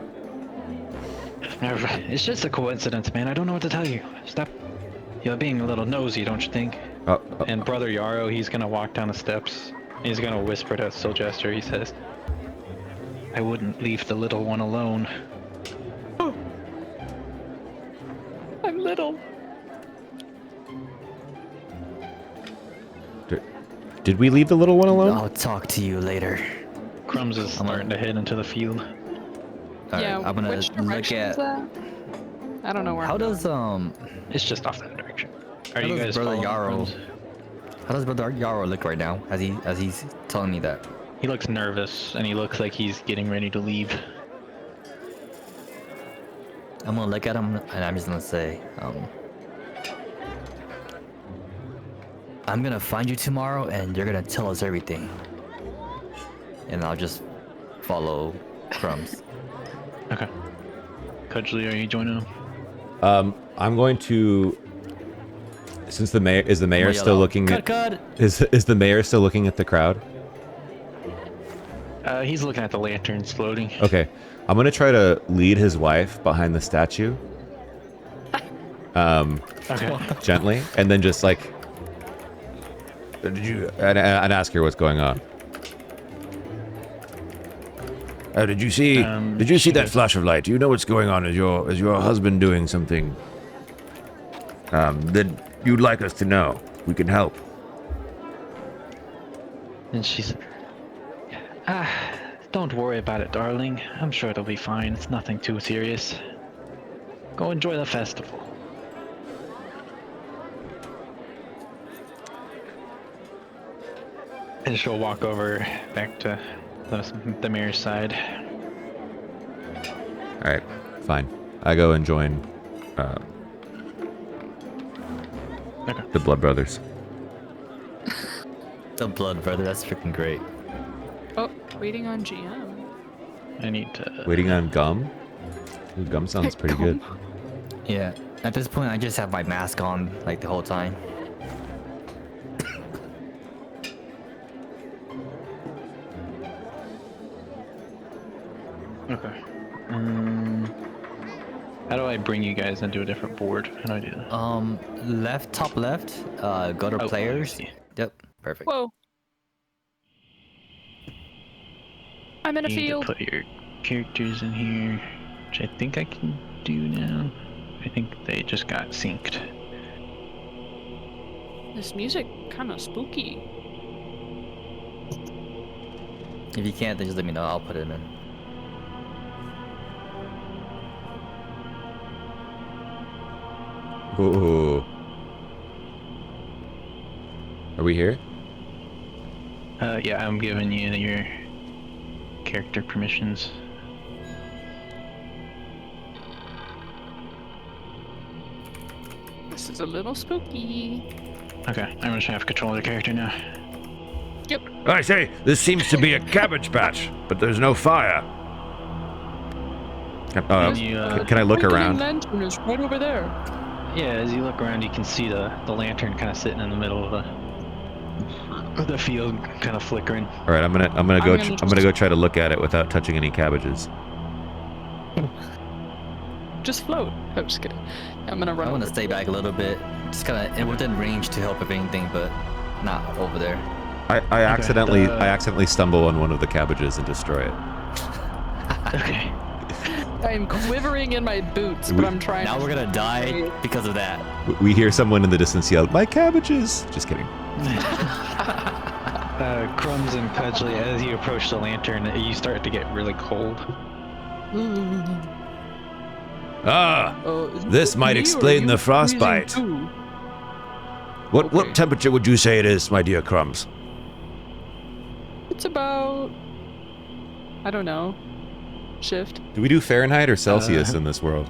It's just a coincidence, man. I don't know what to tell you. Stop. You're being a little nosy, don't you think? And Brother Yarrow, he's gonna walk down the steps. He's gonna whisper to Silchester. He says, "I wouldn't leave the little one alone." I'm little. did we leave the little one alone? I'll talk to you later. Crumbs is starting to head into the field. All Yeah. right, I'm gonna Which look direction is at. that? I don't know where. How I'm does It's just off that direction. Are How you does guys Brother following Yarrow- Crumbs? how does Brother Yarrow look right now as he's telling me that? He looks nervous, and he looks like he's getting ready to leave. I'm gonna look at him and I'm just gonna say, I'm gonna find you tomorrow and you're gonna tell us everything. And I'll just follow Crumbs. Okay. Cudgely, are you joining him? I'm going to. Since the mayor is the mayor Yell still out, looking cut, at cut! is the mayor still looking at the crowd? He's looking at the lanterns floating. Okay, I'm gonna try to lead his wife behind the statue. Okay. Gently, and then just like Did you and ask her what's going on. did you see she that does. flash of light? Do you know what's going on? Is your husband doing something that you'd like us to know? We can help. And she's, don't worry about it, darling. I'm sure it'll be fine. It's nothing too serious. Go enjoy the festival. And she'll walk over back to the mayor's side. All right, fine. I go and join Okay. the Blood Brothers. The Blood Brother, that's freaking great. Oh, waiting on GM. I need to. Waiting on gum. Ooh, gum sounds pretty good. Yeah. At this point, I just have my mask on like the whole time. Okay. How do I bring you guys into a different board? How do I do that? Left, top left. Go to Oh, I players. see. Yep. Perfect. Whoa. I'm in a You need to field. put your characters in here, which I think I can do now. I think they just got synced. This music kind of spooky. If you can't, then just let me know. I'll put it in. Ooh. Are we here? Yeah, I'm giving you your character permissions. This is a little spooky. Okay, I'm just gonna have control of the character now. Yep. I say, this seems to be a cabbage patch, but there's no fire. Can I look around? Lantern is right over there. Yeah, as you look around, you can see the lantern kind of sitting in the middle of the field, kind of flickering. All right, I'm gonna go try to look at it without touching any cabbages. Just float. I'm just kidding. I'm gonna run. I want to over. stay back a little bit, just kind of within range to help if anything, but not over there. I accidentally stumble on one of the cabbages and destroy it. Okay. I'm quivering in my boots, but I'm trying. Now we're gonna die because of that. We hear someone in the distance yell, "My cabbages!" Just kidding. Crumbs and Pudgley, as you approach the lantern, you start to get really cold. This might explain the frostbite. What temperature would you say it is, my dear Crumbs? It's about, I don't know, shift. Do we do Fahrenheit or Celsius in this world?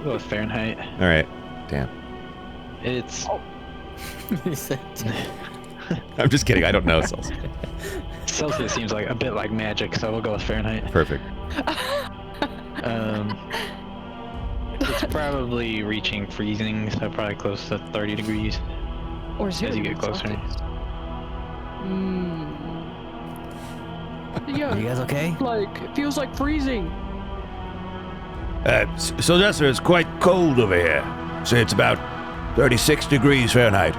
Go with Fahrenheit. All right. Damn. It's I'm just kidding. I don't know Celsius. Celsius seems like a bit like magic, so we'll go with Fahrenheit. Perfect. It's probably reaching freezing, so probably close to 30 degrees Or zero. as you get closer. Yeah, Are you guys okay? like, it feels like freezing. Sylvester, it's quite cold over here. Say it's about 36 degrees Fahrenheit.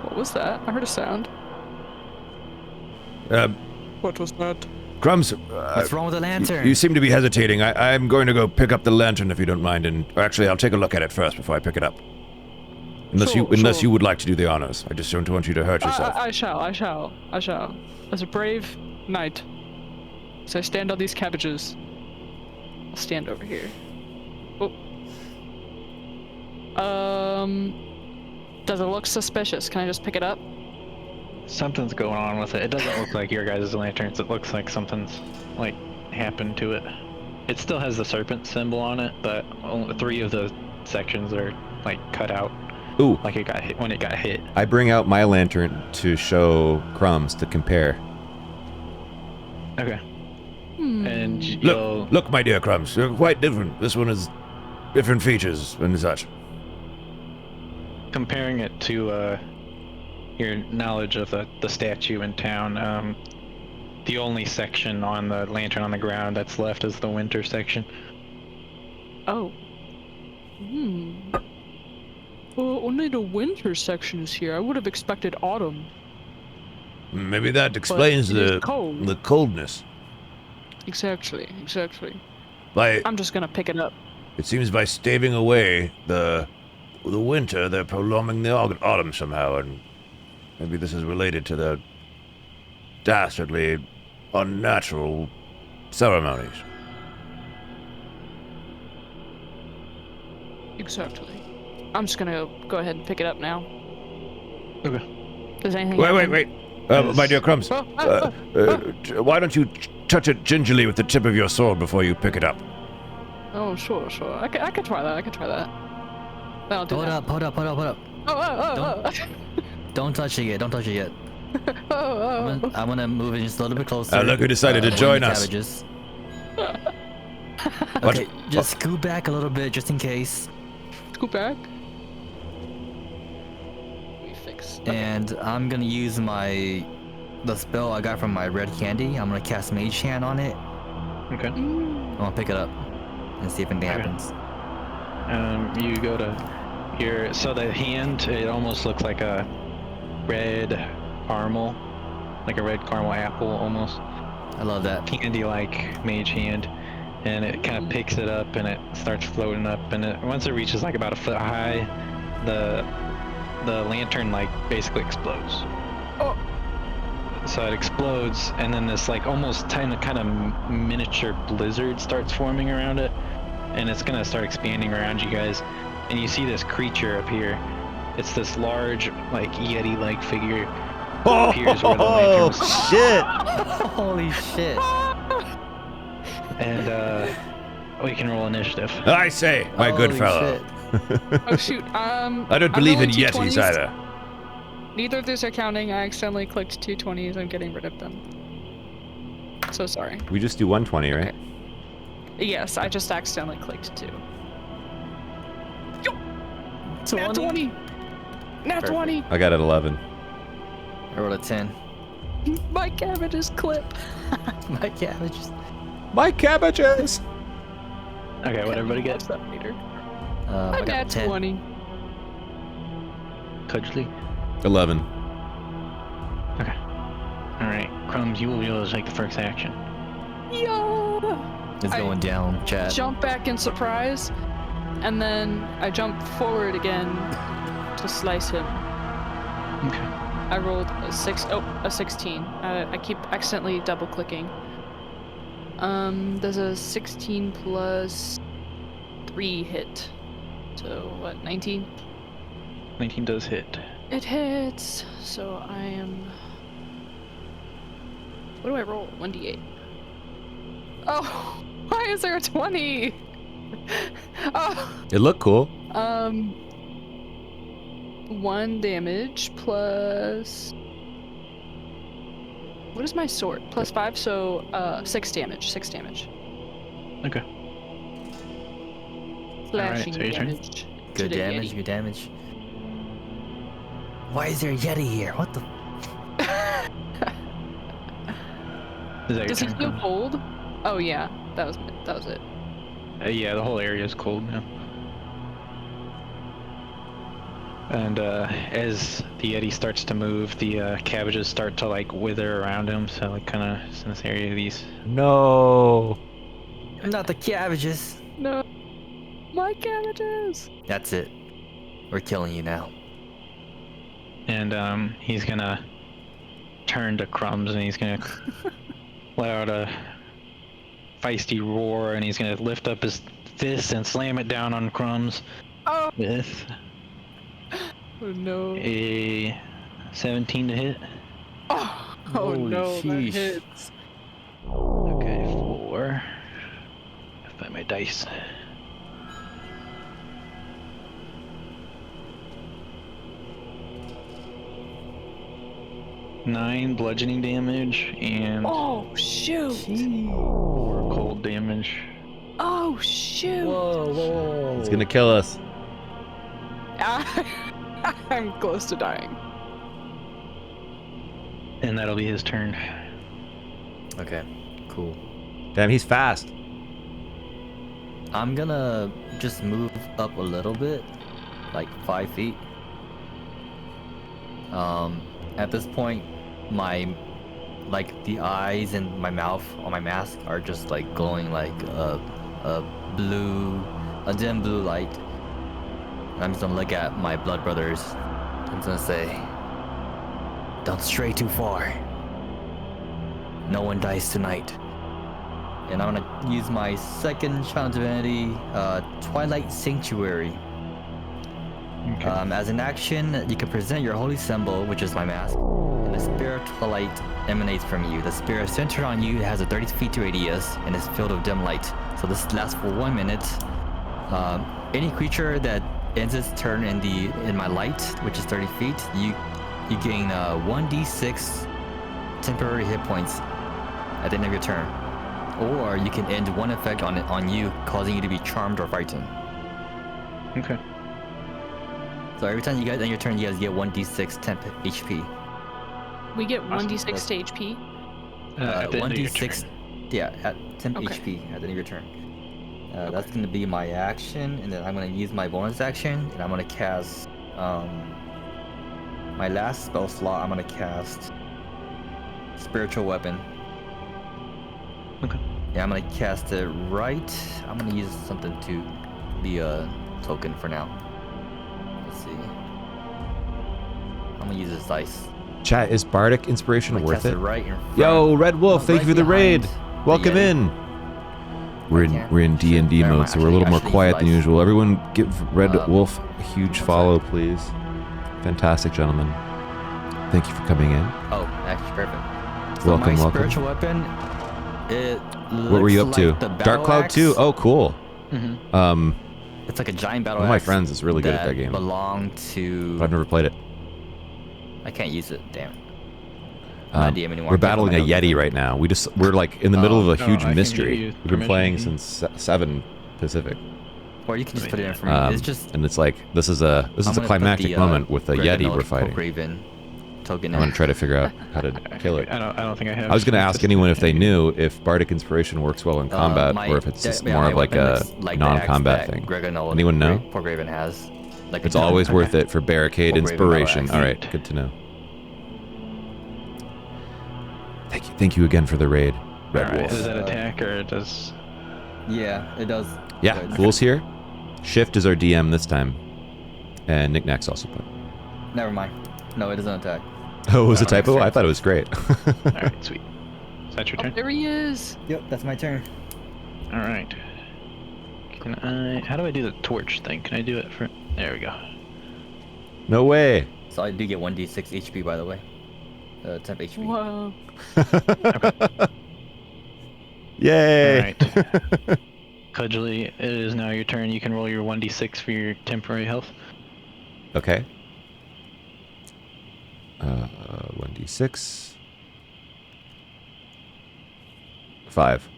What was that? I heard a sound. What was that? Crumbs, What's wrong with the lantern? you seem to be hesitating. I'm going to go pick up the lantern if you don't mind, or actually, I'll take a look at it first before I pick it up. Unless Sure. you would like to do the honors. I just don't want you to hurt yourself. I shall. As a brave knight, as I stand on these cabbages, I'll stand over here. Oh. Does it look suspicious? Can I just pick it up? Something's going on with it. It doesn't look like your guys' lanterns. It looks like something's like happened to it. It still has the serpent symbol on it, but only 3 of the sections are like cut out. Ooh. Like it got hit when it got hit. I bring out my lantern to show Crumbs to compare. Okay. And you'll Look, my dear Crumbs, you're quite different. This one has different features and such. comparing it to your knowledge of the statue in town. The only section on the lantern on the ground that's left is the winter section. Oh. Well, only the winter section is here. I would have expected autumn. Maybe that explains it is the cold. coldness. Exactly. By I'm just gonna pick it up. it seems by staving away the winter, they're prolonging the autumn somehow, and maybe this is related to the dastardly, unnatural ceremonies. Exactly. I'm just gonna go ahead and pick it up now. Okay. Does anything Wait. happen? My dear Crumbs, Oh. why don't you touch it gingerly with the tip of your sword before you pick it up? Oh, sure. I could try that. Then I'll do Hold that. up. Oh. Don't touch it yet. Oh. I'm gonna move it just a little bit closer. Look who decided to away join from the us. cabbages. Okay, just scoot back a little bit just in case. Scoot back. Let me fix. Okay. And I'm gonna use the spell I got from my red candy. I'm gonna cast Mage Hand on it. Okay. I'm gonna pick it up and see if anything Okay. happens. You go to so the hand, it almost looks like a red caramel, like a red caramel apple almost. I love that. Candy-like mage hand, and it kind of picks it up and it starts floating up, and once it reaches like about a foot high, the lantern like basically explodes. Oh. So it explodes, and then this like almost kind of miniature blizzard starts forming around it, and it's gonna start expanding around you guys, and you see this creature up here. It's this large, like Yeti-like figure. Appears where the lantern was. shit! Holy shit. And we can roll initiative. I say, my good Holy fellow. shit. Oh shoot. I don't believe in Yetis either. Neither of these are counting. I accidentally clicked 220s. I'm getting rid of them. So sorry. We just do 120, right? Yes, I just accidentally clicked 2. 20? Nat 20. Nat 20. I got it 11. I rolled a 10. My cabbages clip. My cabbages. My cabbages! Okay, what everybody gets? That later. I got Nat 10. 20. Cudgley? 11. Okay. Alright, Crumbs, you will be able to take the first action. Yeah. It's I going down, chat. Jump back in surprise, and then I jump forward again to slice him. Okay. I rolled a 16. I keep accidentally double clicking. There's a 16 plus 3 hit. So what, 19? 19 does hit. It hits. So I am. What do I roll? 1d8. Oh, why is there a 20? Oh. It looked cool. 1 damage plus. What is my sword? Plus 5, so 6 damage. 6 damage. Okay. Slashing so your turn. damage. Good to the damage, Yeti. good damage. Why is there a Yeti here? What the? Is that your Does he turn, feel Crumbs? cold? Oh yeah, that was it. Yeah, the whole area is cold now. And as the Yeti starts to move, the cabbages start to like wither around him. So like kind of in this area, these. No. Not the cabbages. No, my cabbages. That's it. We're killing you now. And he's gonna turn to Crumbs, and he's gonna let out a feisty roar, and he's gonna lift up his fist and slam it down on Crumbs Oh, with oh no. a 17 to hit. Oh Holy no, that sheesh. hits. Okay, 4. I'll find my dice. Nine bludgeoning damage and Oh shoot. 4 cold damage. Oh shoot. Whoa. It's gonna kill us. I'm close to dying. And that'll be his turn. Okay, cool. Damn, he's fast. I'm gonna just move up a little bit, like 5 feet. At this point, the eyes and my mouth on my mask are just like glowing like a dim blue light. I'm just gonna look at my blood brothers. I'm gonna say, "Don't stray too far. No one dies tonight." And I'm gonna use my second Channel Divinity, Twilight Sanctuary. Okay. As an action, you can present your holy symbol, which is my mask, and the spiritual light emanates from you. The spirit centered on you has a 30 feet radius and is filled with dim light. So this lasts for 1 minute. Any creature that ends its turn in my light, which is 30 feet, you gain 1d6 temporary hit points at the end of your turn. Or you can end one effect on you, causing you to be charmed or frightened. Okay. So every time you guys end your turn, you guys get 1d6 temp HP. We get Awesome. 1d6 to HP. At the end of your 1d6, turn. yeah, at temp Okay. HP at the end of your turn. That's gonna be my action, and then I'm gonna use my bonus action, and I'm gonna cast my last spell slot. I'm gonna cast spiritual weapon. Okay. Yeah, I'm gonna cast it right. I'm gonna use something to be a token for now. Let's see. I'm gonna use this dice. Chat, is Bardic Inspiration I'm gonna worth cast it? right in front. Yo, Red Wolf, thank you for the raid. behind Welcome Yeti. in. We're in D&D Never mode, mind, so we're a little more actually quiet than use usual. Everyone give Red Um, Wolf a huge follow, please. Fantastic, gentlemen. Thank you for coming in. Oh, actually perfect. So Welcome, my welcome. spiritual weapon, it What were you up looks to? like the Dark battle Cloud axe. 2? Oh, cool. Mm-hmm. It's like a giant battle One of my axe friends is really good at that game. belonged to... I've never played it. I can't use it, damn. I'm not DM anymore. We're I'm playing battling a on my Yeti notebook. right now. We're like in the middle of a Oh, huge I can mystery. give you We've been permission playing to use- since 7 Pacific. Or you can just put it in for me. Um, It's just... and it's like this is a I'm gonna put climactic the, moment with a Yeti Gravenol we're fighting. Graven token I'm in. gonna try to figure out how to kill it. I don't think I have. I was gonna ask access anyone to if they it. knew if Bardic Inspiration works well in combat my- or if it's just yeah, more my of like weapon a looks like the axe non-combat that thing. Gravenol Anyone know? Poor Graven has. Like It's a always giant- worth it for Barricade Or Graven battle Inspiration. axe. All right, good to know. Thank you again for the raid, Red Alright, Wolf. does that attack or does? Yeah, it does. Yeah, Good. Fool's here. Shift is our DM this time, and Knickknack's also playing. Never mind. No, it doesn't attack. Oh, it was a Oh, typo? that's I thought it was great. Alright, sweet. Is that your Oh, turn? there he is. Yep, that's my turn. Alright. Can I? How do I do the torch thing? Can I do it for? There we go. No way. So I do get 1d6 HP, by the way. Temp HP. Whoa. Yay. Alright. Cudgely, it is now your turn. You can roll your 1d6 for your temporary health. Okay. 1d6. 5.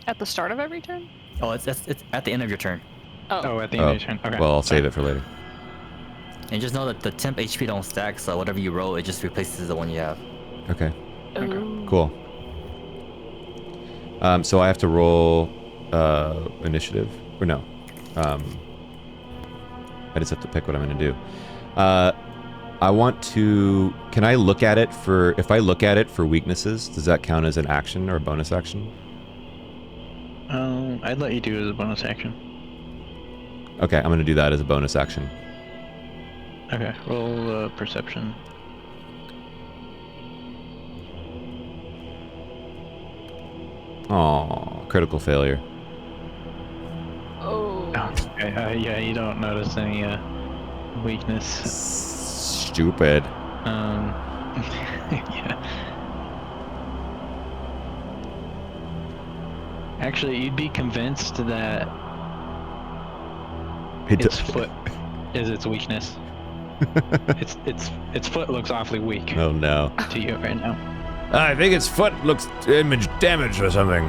At the start of every turn? Oh, it's at the end of your turn. Oh, at the end Oh, of your turn. Okay. well, I'll save it for later. And just know that the temp HP don't stack, so whatever you roll, it just replaces the one you have. Okay, Oh. cool. So I have to roll initiative? Or no? I just have to pick what I'm going to do. I want to... Can I look at it for... If I look at it for weaknesses, does that count as an action or a bonus action? I'd let you do it as a bonus action. Okay, I'm going to do that as a bonus action. Okay. Roll perception. Oh, critical failure. Oh. Okay, yeah, you don't notice any weakness. Stupid. Yeah. Actually, you'd be convinced that its foot is its weakness. its foot looks awfully weak Oh no. to you right now. I think its foot looks image damaged or something.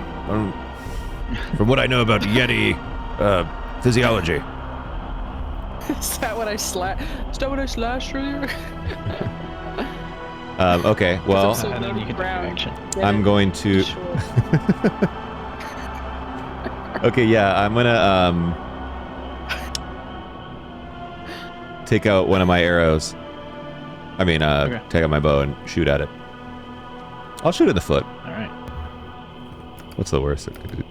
From what I know about Yeti physiology. Is that what I slashed earlier? Okay, well, So And then you can take your round. action. I'm going to... Sure. Okay, yeah, I'm gonna take out one of my arrows. I mean, Okay. take out my bow and shoot at it. I'll shoot at the foot. All right. What's the worst it could do?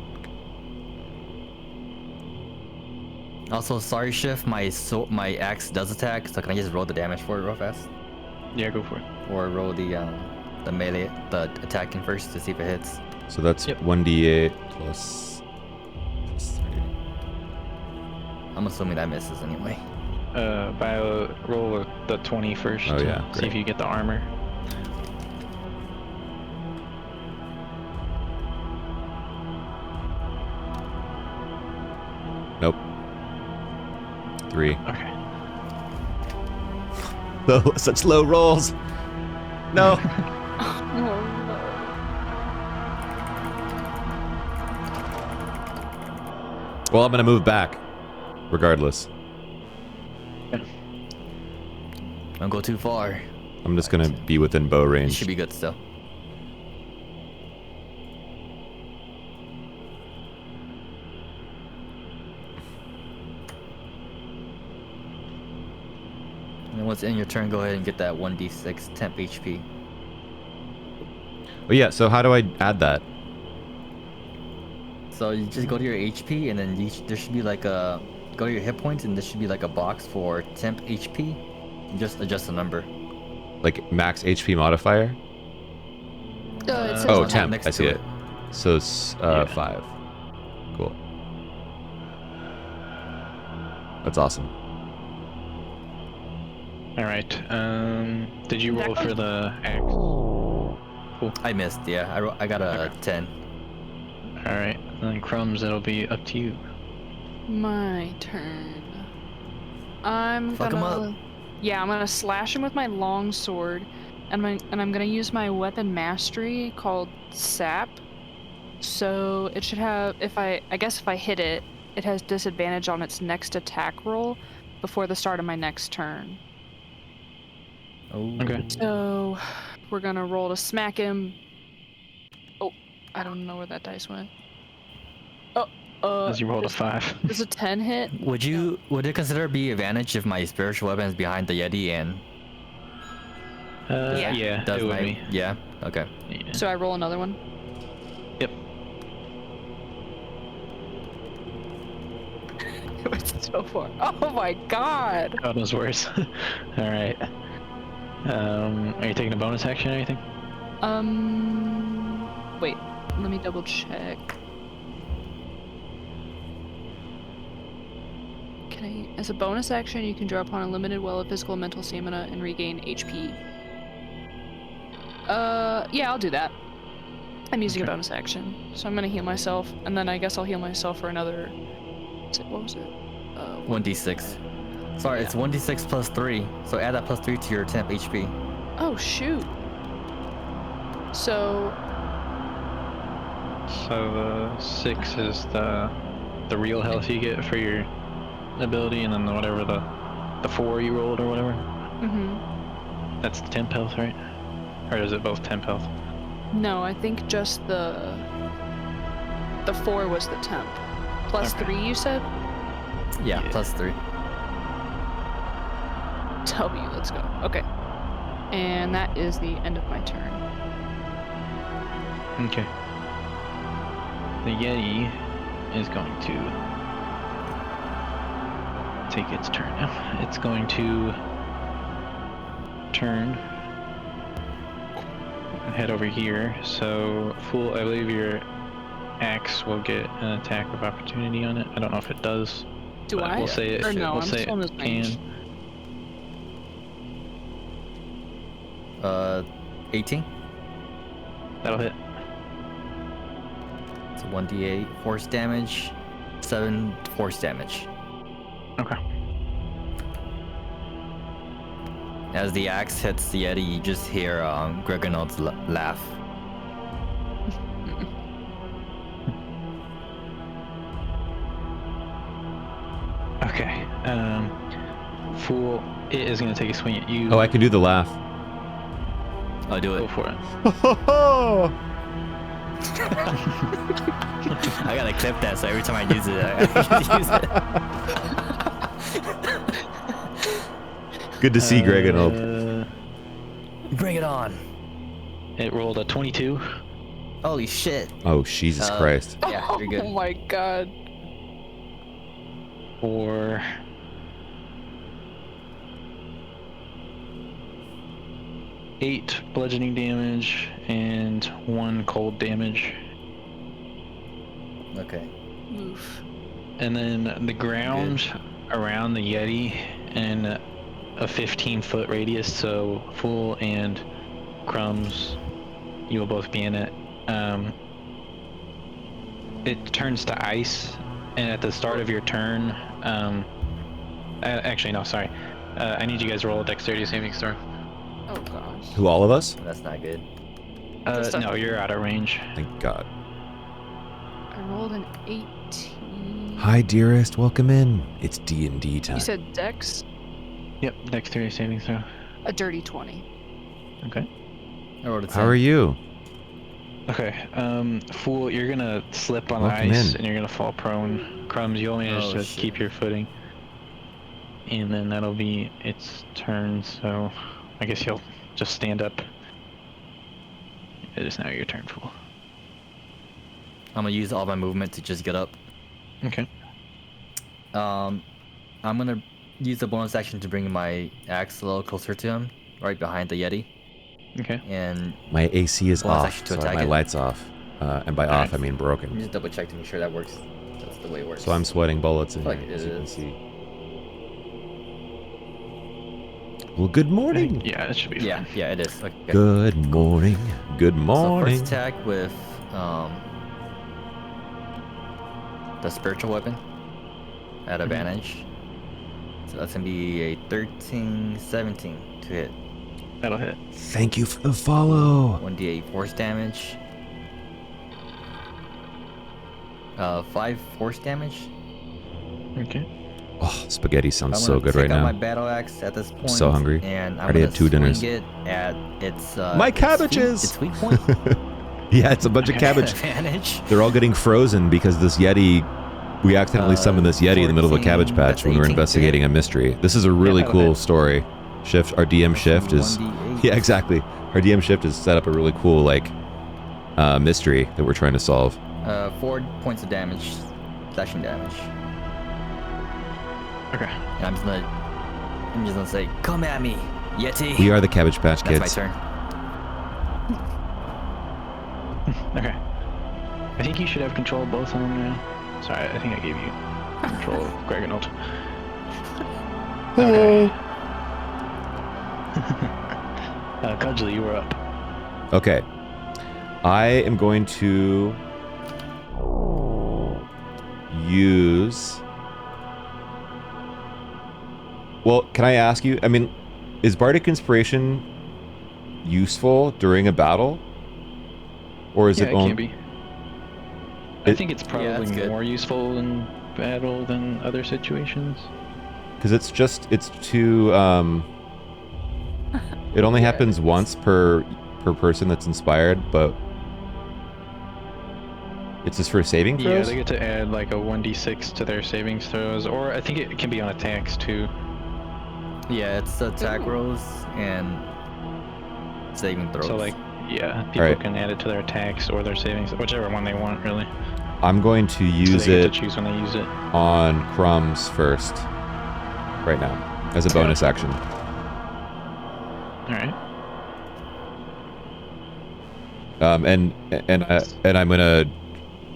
Also, sorry, Shift, my axe does attack, so can I just roll the damage for it real fast? Yeah, go for it. Or roll the melee, the attacking first to see if it hits. So that's Yep. 1d8 plus 3. I'm assuming that misses anyway. Roll the 20 first. Oh, yeah, See great. if you get the armor. Nope. 3. Okay. Oh, such low rolls. No. Well, I'm gonna move back, regardless. Don't go too far. I'm just gonna be within bow It range. should be good still. And then once in your turn, go ahead and get that 1d6 temp HP. Oh yeah. So how do I add that? So you just go to your HP, and then there should be like a go to your hit points, and there should be like a box for temp HP. And just adjust the number. Like max HP modifier? It says Oh, on temp. next I see to it. it. So it's Yeah. 5. Cool. That's awesome. All right. Did you roll That for the axe? Cool. I missed. Yeah, I got a 10. All right. Then Crumbs, it'll be up to you. My turn. I'm Fuck 'em gonna. up. Yeah, I'm gonna slash him with my long sword, and I'm gonna use my weapon mastery called Sap. So it should have, if I guess if I hit it, it has disadvantage on its next attack roll before the start of my next turn. Oh. Okay. So we're gonna roll to smack him. Oh, I don't know where that dice went. As you rolled a 5. Does a 10 hit? Would it consider be advantage if my spiritual weapon is behind the Yeti and Yeah. Yeah, does it would my be. yeah? Okay. Yeah. So I roll another one. Yep. It's so far. Oh my god. Oh, those worse. All right. Are you taking a bonus action or anything? Wait. Let me double check. As a bonus action, you can draw upon a limited well of physical and mental stamina and regain HP. Yeah, I'll do that. I'm using a bonus action, so I'm gonna heal myself, and then I guess I'll heal myself for another. What was it? 1d6. Sorry, it's 1d6 plus 3. So add that plus 3 to your temp HP. Oh shoot. So So the 6 is the real health you get for your ability, and then whatever the 4 you rolled or whatever. That's the temp health, right? Or is it both temp health? no, I think just the 4 was the temp. Plus Okay. 3, you said? Yeah, Yeah. plus 3. W, let's go. Okay. And that is the end of my turn. Okay. The Yeti is going to take its turn now. It's going to turn and head over here. So, Fool, I believe your axe will get an attack of opportunity on it. I don't know if it does. Do but I? We'll say it. Or no, we'll I'm say still in it his range. can. 18. That'll hit. It's 1d8 force damage, 7 force damage. Okay. As the axe hits the Yeti, you just hear Gregonald's laugh. Okay. Fool, it is going to take a swing at you. Oh, I can do the laugh. I'll do Go it. for it. I gotta clip that so every time I use it, I use it. Good to see Greg and Hope. Bring it on. It rolled a 22. Holy shit. Oh, Jesus Christ. Yeah, you're good. Oh my god. For 8 bludgeoning damage and 1 cold damage. Okay. Oof. And then the ground around the Yeti in a 15-foot radius, so Fool and Crumbs, you will both be in it. It turns to ice, and at the start of your turn, actually no, sorry. I need you guys to roll a dexterity saving throw. Oh gosh. Who, all of us? That's not good. No, you're out of range. Thank God. I rolled an 18. Hi, dearest. Welcome in. It's D&D time. You said Dex? Yep, dexterity saving throw. A dirty 20. Okay. I rolled a 10. How are you? Okay, Fool, you're gonna slip on the Welcome ice in. and you're gonna fall prone. Crumbs, you'll manage Oh, to shit. keep your footing. And then that'll be its turn, so I guess you'll just stand up. It is now your turn, Fool. I'm gonna use all my movement to just get up. Okay. I'm gonna use the bonus action to bring my axe a little closer to him, right behind the Yeti. Okay. And My AC is Bonus off, action to so attack my it. light's off. And by off, I mean let broken. me just double check to make sure that works. That's the way it works. So I'm sweating bullets in Like here, it as you can is. see. Well, good morning. Yeah, it should be Yeah, fine. yeah, it is. Okay. Good morning. Good So morning. first attack with the spiritual weapon at advantage. So that's gonna be a 13, 17 to hit. That'll hit. Thank you for the follow. 1d8 force damage. 5 force damage. Okay. Oh, spaghetti sounds I'm so gonna good take right out now. my battle axe at this point. so hungry. And I'm Already gonna had 2 dinners. swing it at its My its cabbages! Its weak point. Yeah, it's a bunch of cabbage. Advantage. They're all getting frozen because this Yeti. We accidentally summoned this Yeti in the middle of a 14, cabbage patch that's when we were 18 to investigating a mystery. This is a really that'll cool hit. story. Shift, our DM Shift is. 1d8. Yeah, exactly. Our DM Shift has set up a really cool mystery that we're trying to solve. 4 points of damage, slashing damage. Okay. And I'm just gonna say, "Come at me, Yeti." We are the Cabbage Patch That's Kids. my turn. Okay. I think you should have control of both of them now. Sorry, I think I gave you control of Gregonold. Okay. Cudgely, you were up. Okay. I am going to use. Well, can I ask you? I mean, is Bardic Inspiration useful during a battle, or is Yeah, it it only? can be. I It- think it's that's probably good. more useful in battle than other situations. Because it's too. It only happens once per person that's inspired, but it's just for saving Yeah, throws. they get to add like a 1d6 to their savings throws, or I think it can be on attacks too. Yeah, it's attack Ooh. rolls and saving throws. So like, yeah, people Alright. can add it to their attacks or their savings, whichever one they want, really. I'm going to So use they get it to choose when they use it. on Crumbs first, right now, as a bonus action. All right. And I'm gonna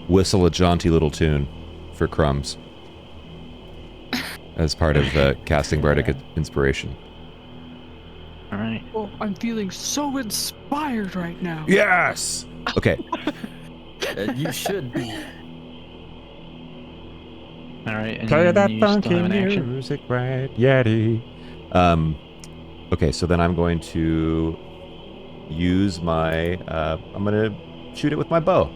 whistle a jaunty little tune for Crumbs as part of casting Bardic Inspiration. All right. Oh, I'm feeling so inspired right now. Yes. Okay. You should be. All right. And you still have an action. music, right, Yeti? Okay, so then I'm going to use my. I'm gonna shoot it with my bow.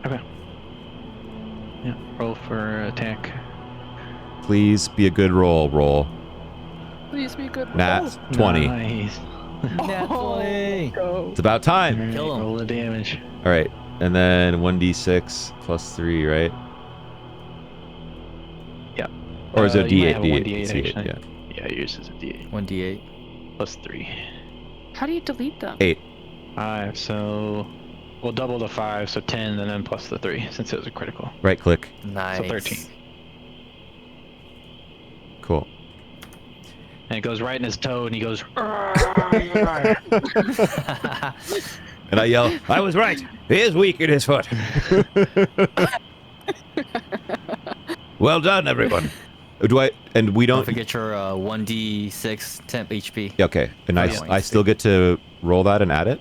Okay. Yeah. Roll for attack. Please be a good roll. Please be good. Nat 20. Nice. Naturally. It's about time. All right, Kill 'em. roll the damage. All right, and then 1d6 plus 3, right? Yeah. Or is it a You might d8? have a D8, 1d8 D8, actually. yeah. Yeah, yours is a d8 1d8. plus 3. How do you delete them? 8. 5. So we'll double the 5, so 10, and then plus the 3 since it was a critical. Right click. Nice. So 13. Cool. And it goes right in his toe, and he goes. And I yell, I was right. He is weak in his foot. Well done, everyone. And we Don't don't. forget your 1d6 temp HP. Yeah, okay, and Oh, I, yeah. I still get to roll that and add it.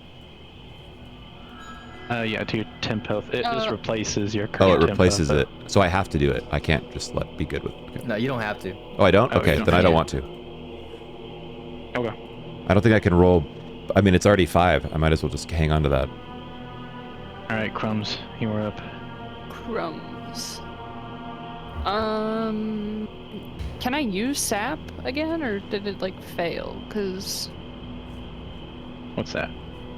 Yeah, to your temp health. It just replaces your Oh, current it temp replaces health. it. So I have to do it. I can't just be good with. Okay. No, you don't have to. Oh, I don't. Oh, Okay, you don't then I have don't to. want to. Okay. I don't think I can roll. I mean, it's already 5. I might as well just hang on to that. All right, Crumbs, you were up. Crumbs. Can I use sap again, or did it like fail? Cause What's that?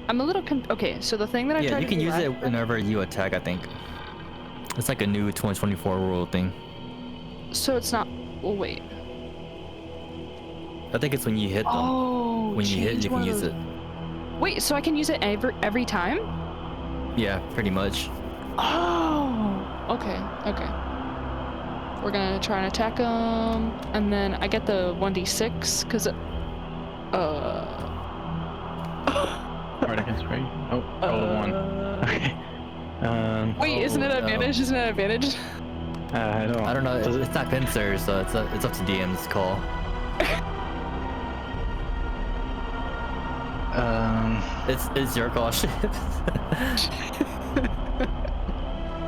I'm a little okay. So the thing that I Yeah, tried you to can do use last it time- whenever you attack, I think. It's like a new 2024 rule thing. So it's not. Well, wait. I think it's when you hit them. Oh, When you hit, change you can one of use those- it. Wait, so I can use it every time? Yeah, pretty much. Oh, okay, okay. We're gonna try and attack him, and then I get the 1d6 because Hard against right? Oh, roll a 1. Okay. Wait, isn't it Oh, advantage? Isn't it advantage? I don't know. Does it? It's not pincer, so it's up to DM's call. It's your call.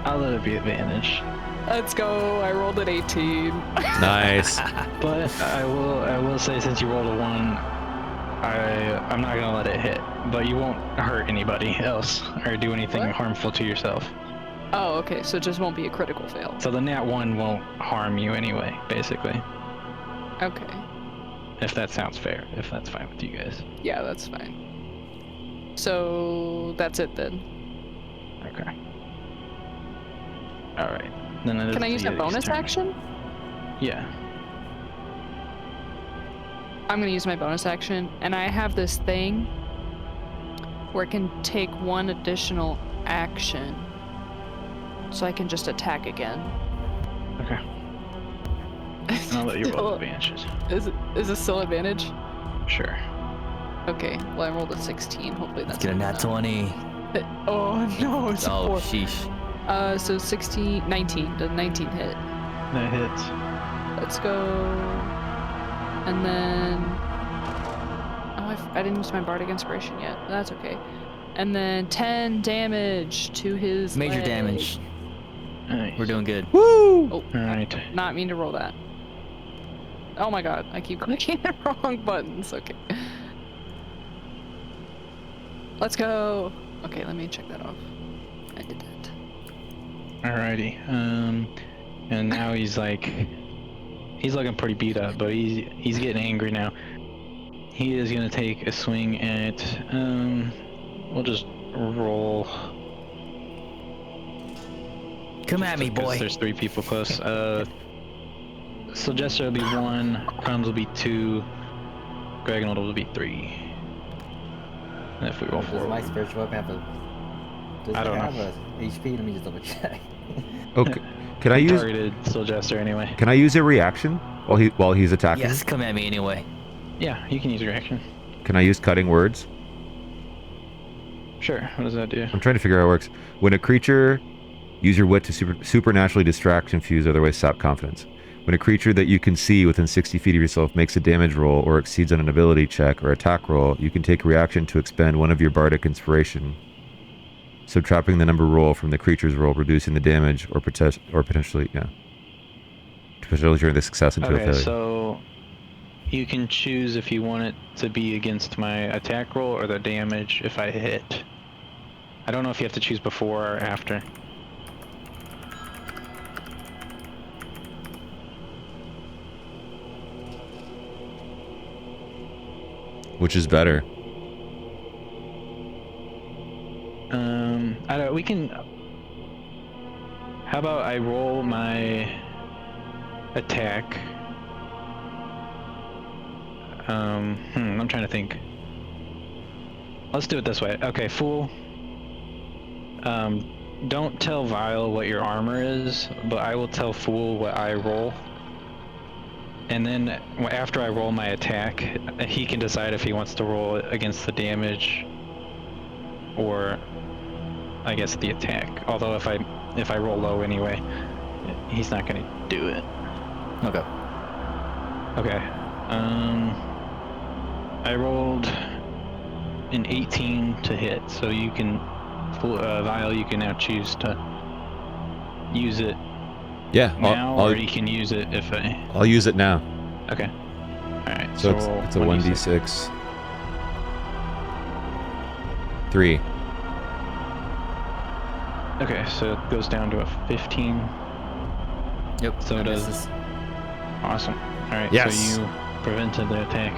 I'll let it be advantage. Let's go. I rolled an 18. Nice. But I will say, since you rolled a 1, I'm not gonna let it hit. But you won't hurt anybody else or do anything What? harmful to yourself. Oh, okay. So it just won't be a critical fail. So the nat 1 won't harm you anyway, basically. Okay. If that sounds fair. If that's fine with you guys. Yeah, that's fine. So that's it then. Okay. All right. Then it is Can I use the a Yeti's bonus turn. action? Yeah. I'm gonna use my bonus action, and I have this thing where it can take 1 additional action, so I can just attack again. Okay. And I'll let you roll Still- advantages. Is this still advantage? Sure. Okay. Well, I rolled a 16. Hopefully that's Let's get a nat enough. 20. Oh no, it's Oh, 4. sheesh. So 16, 19. The 19 hit. That hits. Let's go. And then. Oh, I didn't use my Bardic Inspiration yet. That's okay. And then 10 damage to his Major leg. damage. Nice. We're doing good. Woo! Oh, All right. not mean to roll that. Oh my god, I keep clicking the wrong buttons. Okay. Let's go. Okay, let me check that off. I did that. Alrighty. And now he's looking pretty beat up, but he's getting angry now. He is gonna take a swing at we'll just roll. Come at me, Because boy. there's 3 people close. So Jester will be 1, Crumbs will be 2, Greg will be 3. And if we roll Does 4, my spiritual weapon have a... Does I it don't have know. a HP? Let me just double check. Okay. Can I use targeted Soul Jester anyway. Can I use a reaction while he's attacking? Yes, come at me anyway. Yeah, you can use your action. Can I use cutting words? Sure. What does that do? I'm trying to figure out how it works. When a creature, use your wit to supernaturally distract, confuse, otherwise sap confidence. When a creature that you can see within 60 feet of yourself makes a damage roll or exceeds on an ability check or attack roll, you can take a reaction to expend 1 of your bardic inspiration, subtracting the number roll from the creature's roll, reducing the damage or potentially turn the success into a Okay, failure. so you can choose if you want it to be against my attack roll or the damage if I hit. I don't know if you have to choose before or after. Which is better? I don't. We can. How about I roll my attack? I'm trying to think. Let's do it this way. Okay, Fool. Don't tell Vile what your armor is, but I will tell Fool what I roll. And then after I roll my attack, he can decide if he wants to roll it against the damage or I guess, the attack. Although if I roll low anyway, he's not gonna do it. Okay. Okay. I rolled an 18 to hit, so you can, Vile, you can now choose to use it Yeah, now, or you can use it if I. I'll use it now. Okay. All right. So it's a 1d6. 3. Okay, so it goes down to a 15. Yep. So that does. misses. Awesome. All right. Yes. So you prevented the attack.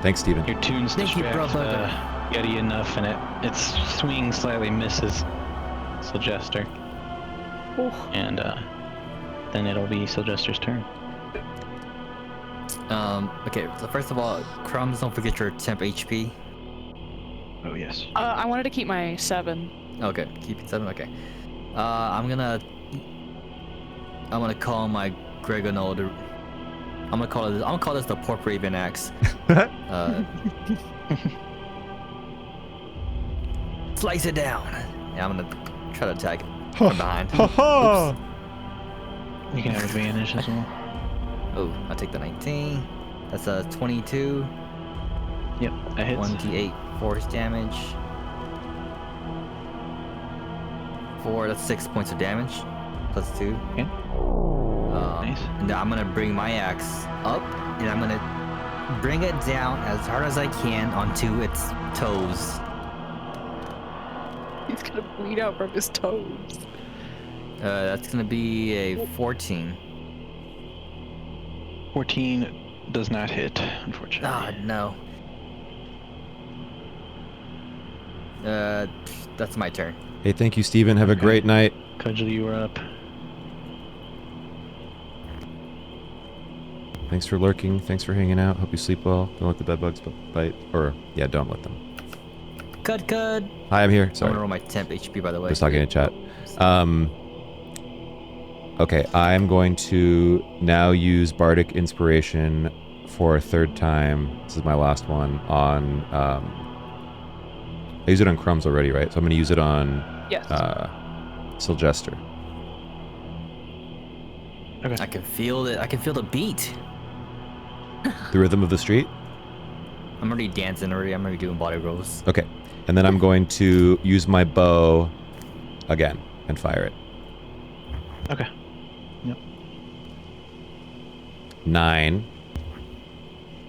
Thanks, Steven. Your tunes Thank you, distract brother. Yeti enough, and its swing slightly misses Sylgester. And then it'll be Sylgester's turn. Okay, so first of all, Crumbs, don't forget your temp HP. Oh yes. I wanted to keep my 7. Okay, keep it 7, okay. I'm gonna call my Gregonode. I'm gonna call this the Pork Raven Axe. Slice it down. Yeah, I'm gonna try to attack it from behind. Oops. You can have advantage as well. Oh, I'll take the 19. That's a 22. Yep, that hits. 1d8 force damage. 4, that's 6 points of damage. Plus 2. Okay. Nice. And then I'm gonna bring my axe up, and I'm gonna bring it down as hard as I can onto its toes. He's gonna bleed out from his toes. That's gonna be a 14. 14 does not hit, unfortunately. Ah, no. That's my turn. Hey, thank you, Steven. Have a great night. Cudgel, you are up. Thanks for lurking. Thanks for hanging out. Hope you sleep well. Don't let the bedbugs bite. Or, yeah, don't let them. Cud. Hi, I'm here. I'm Sorry. gonna roll my temp HP, by the way. Just talking in chat. Okay, I'm going to now use Bardic Inspiration for a third time. This is my last one on... I used it on Crumbs already, right? So I'm going to use it on Yes. Sylgester. Okay. I can feel it. I can feel the beat. The rhythm of the street? I'm already dancing already. I'm already doing body rolls. Okay. And then I'm going to use my bow again and fire it. Okay. Yep. 9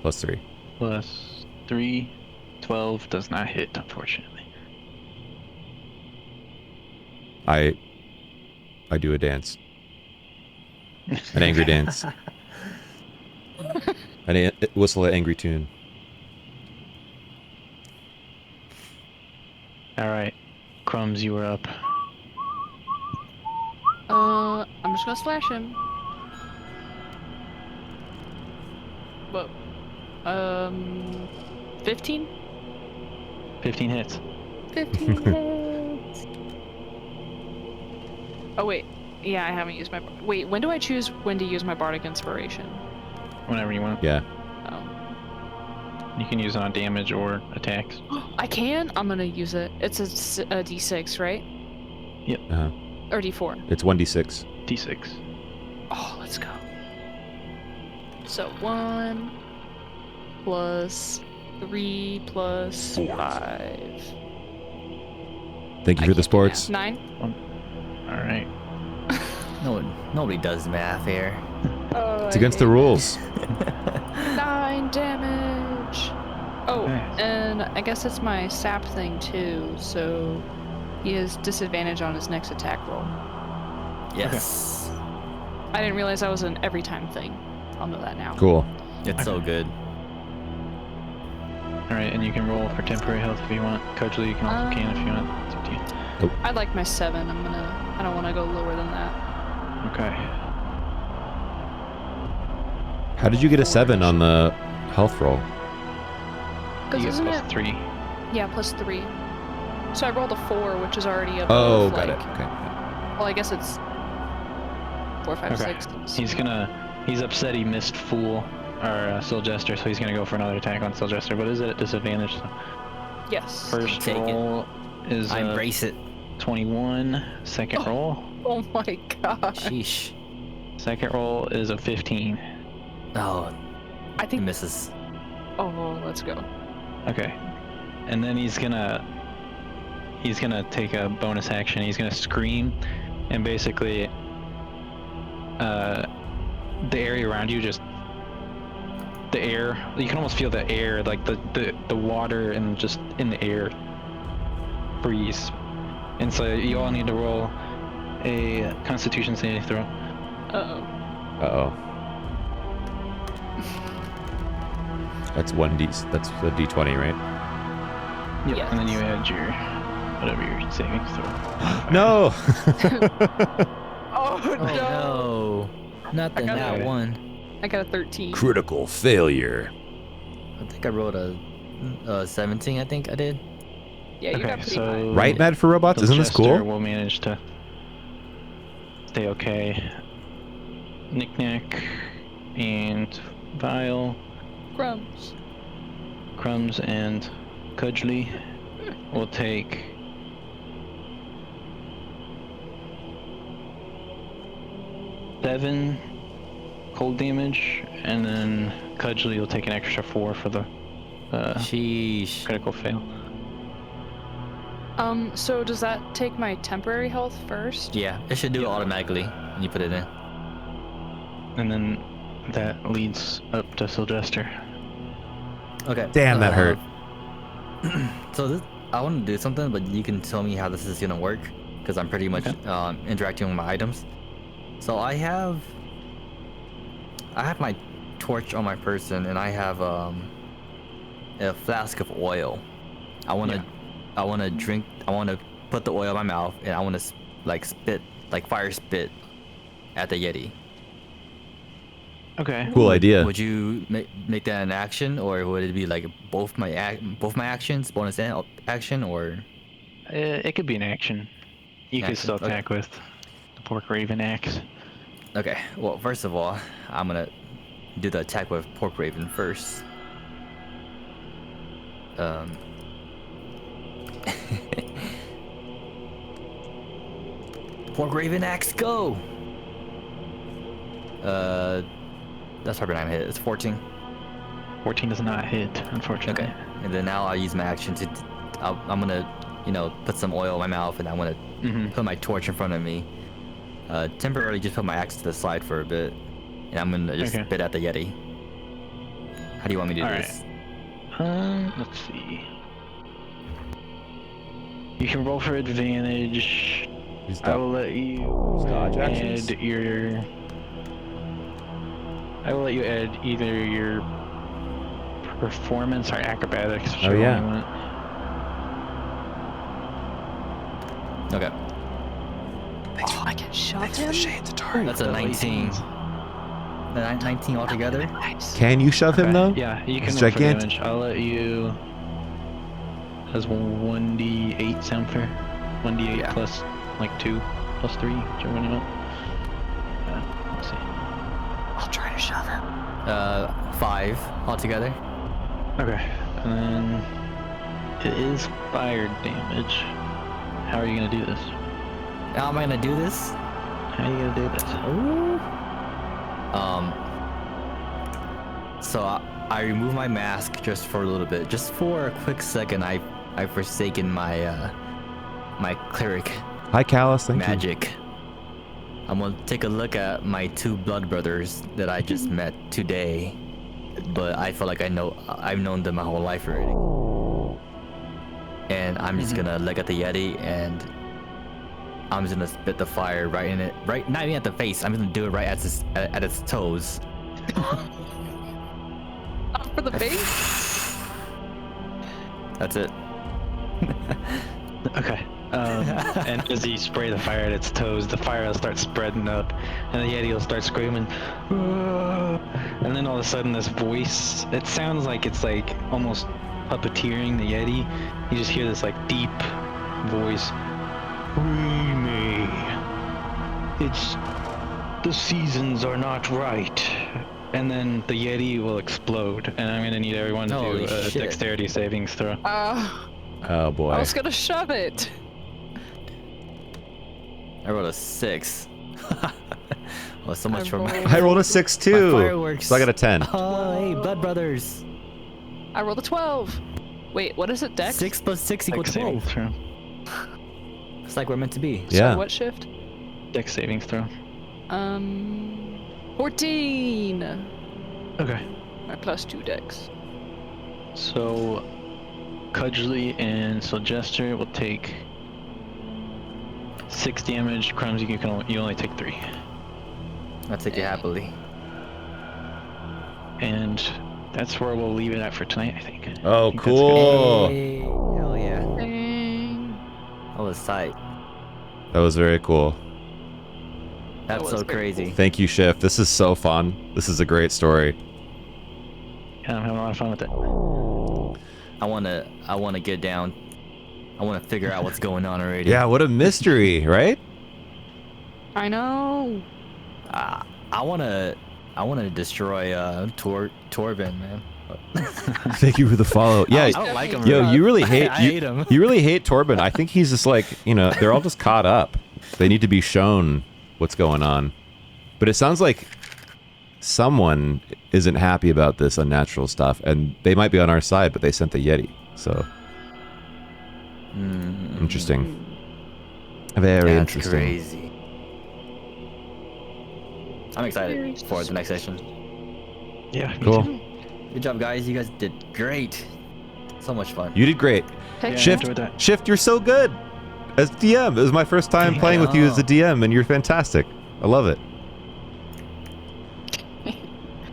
plus 3. Plus 3. 12 does not hit, unfortunately. I do a dance. An angry dance. Whistle an angry tune. Alright. Crumbs, you are up. I'm just gonna slash him. Whoa. 15? 15 hits. 15 hits. Oh wait. Yeah, I haven't used my... Wait, when do I choose when to use my Bardic Inspiration? Whenever you want. Yeah. Oh. You can use it on damage or attacks. I can? I'm gonna use it. It's a D6, right? Yep. Uh-huh. Or D4? It's 1d6. D6. Oh, let's go. So 1 plus 3 plus 5. Thank you for the sports. 9. Alright. Nobody does math here. Oh, It's against the rules. 9 damage. Oh, Nice. and I guess it's my sap thing too, so he has disadvantage on his next attack roll. Yes. I didn't realize that was an every time thing. I'll know that now. Cool. It's so good. Alright, and you can roll for temporary health if you want. Cudgel, you can also can if you want. It's up to you. I like my 7. I don't want to go lower than that. Okay. How did you get a 7 on the health roll? You Because get isn't plus it? 3. Yeah, plus 3. So I rolled a 4, which is already above. Oh, got like, it. Okay. Well, I guess it's 4, 5, Okay. 6. He's upset he missed Fool, or Sylgester, so he's gonna go for another attack on Sylgester, but is it at disadvantage? So Yes. first Take it. roll is I embrace it. 21. Second roll. Oh my god. Sheesh. Second roll is a 15. Oh, I it think. misses. Oh, let's go. Okay. And then he's gonna take a bonus action. He's gonna scream, and basically, the area around you just the air. You can almost feel the air, like the water and just in the air freeze. And so you all need to roll a Constitution saving throw. Uh-oh. Uh-oh. That's a D20, right? Yep. Yes. And then you add your whatever your savings throw. No! Oh, Oh no. no. Not the I got nat it. one. I got a 13. Critical failure. I think I rolled a 17, I think I did. Yeah, you got Okay, pretty so high. Right, Mad for Robots? the Isn't this jester cool? will manage to stay okay. Knickknack and Vile, Crumbs. and Cudgely will take 7 cold damage, and then Cudgely will take an extra 4 for the Sheesh. critical fail. So does that take my temporary health first? Yeah, it should do it automatically when you put it in. And then that leads up to Sylvester. Okay. Damn, that hurt. So this, I want to do something, but you can tell me how this is gonna work, because I'm pretty much interacting with my items. So I have my torch on my person, and I have a flask of oil. I want to drink. I want to put the oil in my mouth, and I want to spit, like fire spit, at the Yeti. Okay. Cool idea. Would you make that an action, or would it be like both my actions, bonus and action, or? It could be an action. You could Action, still okay. attack with the Pork Raven axe. Okay. Well, first of all, I'm gonna do the attack with Pork Raven first. Pork Raven axe, go! That's probably not gonna hit. It's 14. 14 does not hit, unfortunately. Okay. And then now I'll use my action to. I'm gonna, put some oil in my mouth, and I want to put my torch in front of me. Temporarily just put my axe to the side for a bit, and I'm gonna just spit at the Yeti. How do you want me to do this? Let's see. You can roll for advantage. Use I will let you dodge actions. add your. I will let you add either your performance or acrobatics. Oh, yeah. You want. Okay. I can shove him? That's a 19. 19 altogether. Can you shove him, though? Yeah, you can It's roll for gigantic. damage. I'll let you. Has 1d8 sound fair? 1d8 Yeah. plus like 2 plus 3, whichever one you want. Let's see. I'll try to shove him. 5 altogether. Okay, and then it is fire damage. How are you gonna do this? How am I gonna do this? How are you gonna do this? So I remove my mask just for a little bit, just for a quick second. I've forsaken my my cleric Hi, Callus. Thank you. magic. I'm gonna take a look at my 2 blood brothers that I just met today, but I feel like I've known them my whole life already. And I'm just gonna look at the Yeti, and I'm just gonna spit the fire right in it, right, not even at the face. I'm gonna do it right at its toes. Up for the base? That's it. Okay. And as you spray the fire at its toes, the fire will start spreading up, and the Yeti will start screaming. "Ah!" And then all of a sudden, this voice, it sounds like it's like almost puppeteering the Yeti. You just hear this like deep voice. "Free me. The seasons are not right." And then the Yeti will explode, and I'm gonna need everyone to do Holy a shit. dexterity savings throw. Oh boy. I was gonna shove it. I rolled a 6. Well, so much for my I rolled a 6 too. My fireworks. So I got a 10. Oh, hey, Blood Brothers. I rolled a 12. Wait, what is it, Dex? 6 plus 6 equals Dex savings 12. throw. It's like we're meant to be. So Yeah. what shift? Dex savings throw. 14. Okay. My +2 Dex. So, Cudgely and Sylgester will take 6 damage. Crumbs, you only take 3. I'll take it happily. And that's where we'll leave it at for tonight, I think. Oh, I think that's cool. Hey, hell yeah. Dang. That was tight. That was very cool. That's was so very crazy. Thank you, Shift. This is so fun. This is a great story. good. Yeah, I'm having a lot of fun with it. I wanna get down. I wanna figure out what's going on already. Yeah, what a mystery, right? I know. I wanna destroy Torben, man. Thank you for the follow. Yeah, I don't like him. yo, bro. you really hate I hate him. You really hate Torben. I think he's just like, they're all just caught up. They need to be shown what's going on. But it sounds like someone isn't happy about this unnatural stuff, and they might be on our side, but they sent the Yeti. So interesting. Very That's interesting. crazy. I'm excited for the next session. Yeah, me Cool. too. Good job, guys. You guys did great. So much fun. You did great. Heck Yeah, I Shift, enjoyed that. Shift, you're so good. As DM, it was my first time Thank playing with you as a you. DM, and you're fantastic. I love it.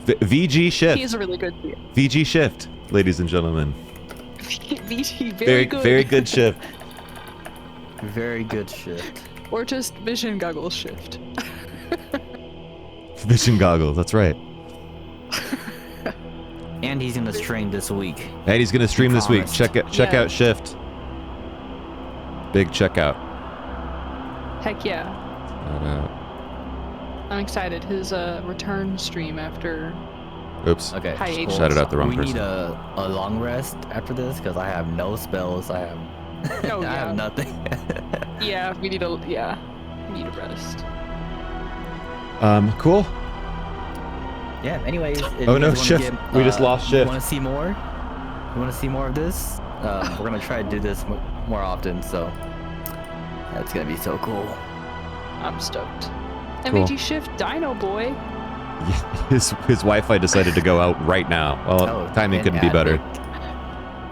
VG Shift. He is a really good VG Shift, ladies and gentlemen. VG, Very, good. very good shift. Very good shift. Or just vision goggles shift. Vision goggles, that's right. And he's gonna stream this week. And he's gonna stream this week. Promised. Check Yeah. out Shift. Big checkout. Heck yeah. Shout out. I'm excited. His return stream after Oops. Okay. Hiatus. Shouted out the wrong we person. need a long rest after this because I have no spells. I have Oh, I yeah. have nothing. Yeah, we need a rest. Cool. Yeah. Anyways. if Oh, you no, guys wanna Shift. get, We just lost Shift. You want to see more? You want to see more of this? We're gonna try to do this more often. So that's gonna be so cool. I'm stoked. Cool. MVG Shift Dino Boy. His Wi-Fi decided to go out right now. Well, Oh, timing and couldn't be add better.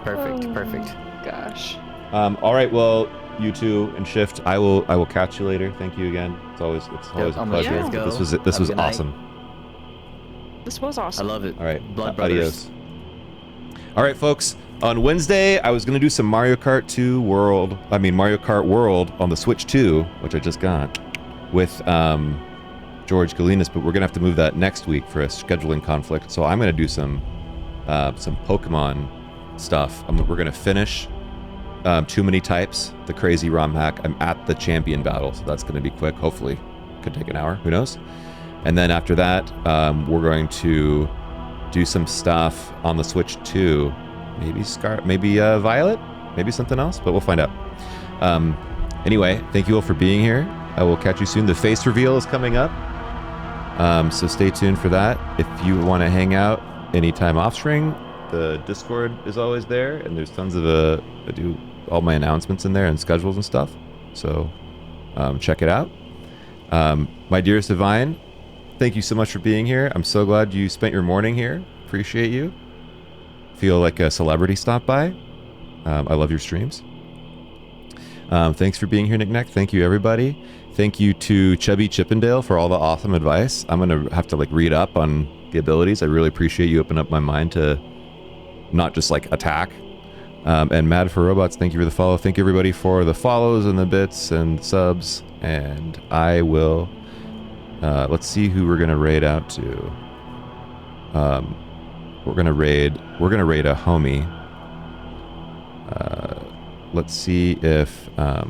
Perfect. Oh. Perfect. Gosh. All right, well, you two and Shift, I will catch you later. Thank you again. It's always a I'm gonna pleasure. let you go. This was Have a good night. awesome. This was I awesome. love it. All right, Blood Brothers. adios. All right, folks. On Wednesday, I was gonna do some Mario Kart World on the Switch 2, which I just got, with George Galinas, but we're gonna have to move that next week for a scheduling conflict. So I'm gonna do some Pokemon stuff. We're gonna finish Too Many Types, the crazy ROM hack. I'm at the champion battle, so that's gonna be quick. Hopefully, could take an hour. Who knows? And then after that, we're going to do some stuff on the Switch 2. Maybe Violet, maybe something else, but we'll find out. Anyway, thank you all for being here. I will catch you soon. The face reveal is coming up, so stay tuned for that. If you want to hang out anytime off stream, the Discord is always there, and there's tons of I do all my announcements in there and schedules and stuff. So check it out. My dearest Divine, thank you so much for being here. I'm so glad you spent your morning here. Appreciate you. Feel like a celebrity stopped by. I love your streams. Thanks for being here, Knickknack. Thank you, everybody. Thank you to Chubby Chippendale for all the awesome advice. I'm gonna have to read up on the abilities. I really appreciate you opening up my mind to not just attack. And Mad for Robots, thank you for the follow. Thank you, everybody, for the follows and the bits and subs. And I will. Let's see who we're gonna raid out to. We're gonna raid a homie. Let's see if I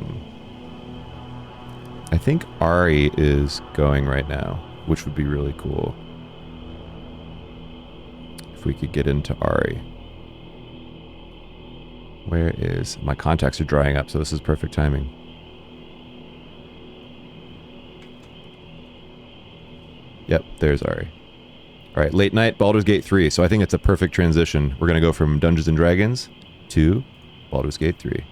think Ari is going right now, which would be really cool. If we could get into Ari. Where is... My contacts are drying up, so this is perfect timing. Yep, there's Ari. Alright, late night, Baldur's Gate 3. So I think it's a perfect transition. We're going to go from Dungeons & Dragons to Baldur's Gate 3.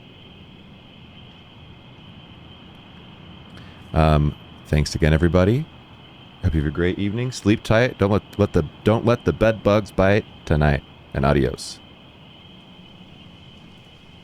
Thanks again, everybody. Hope you have a great evening. Sleep tight. Don't let the bed bugs bite tonight. And adios.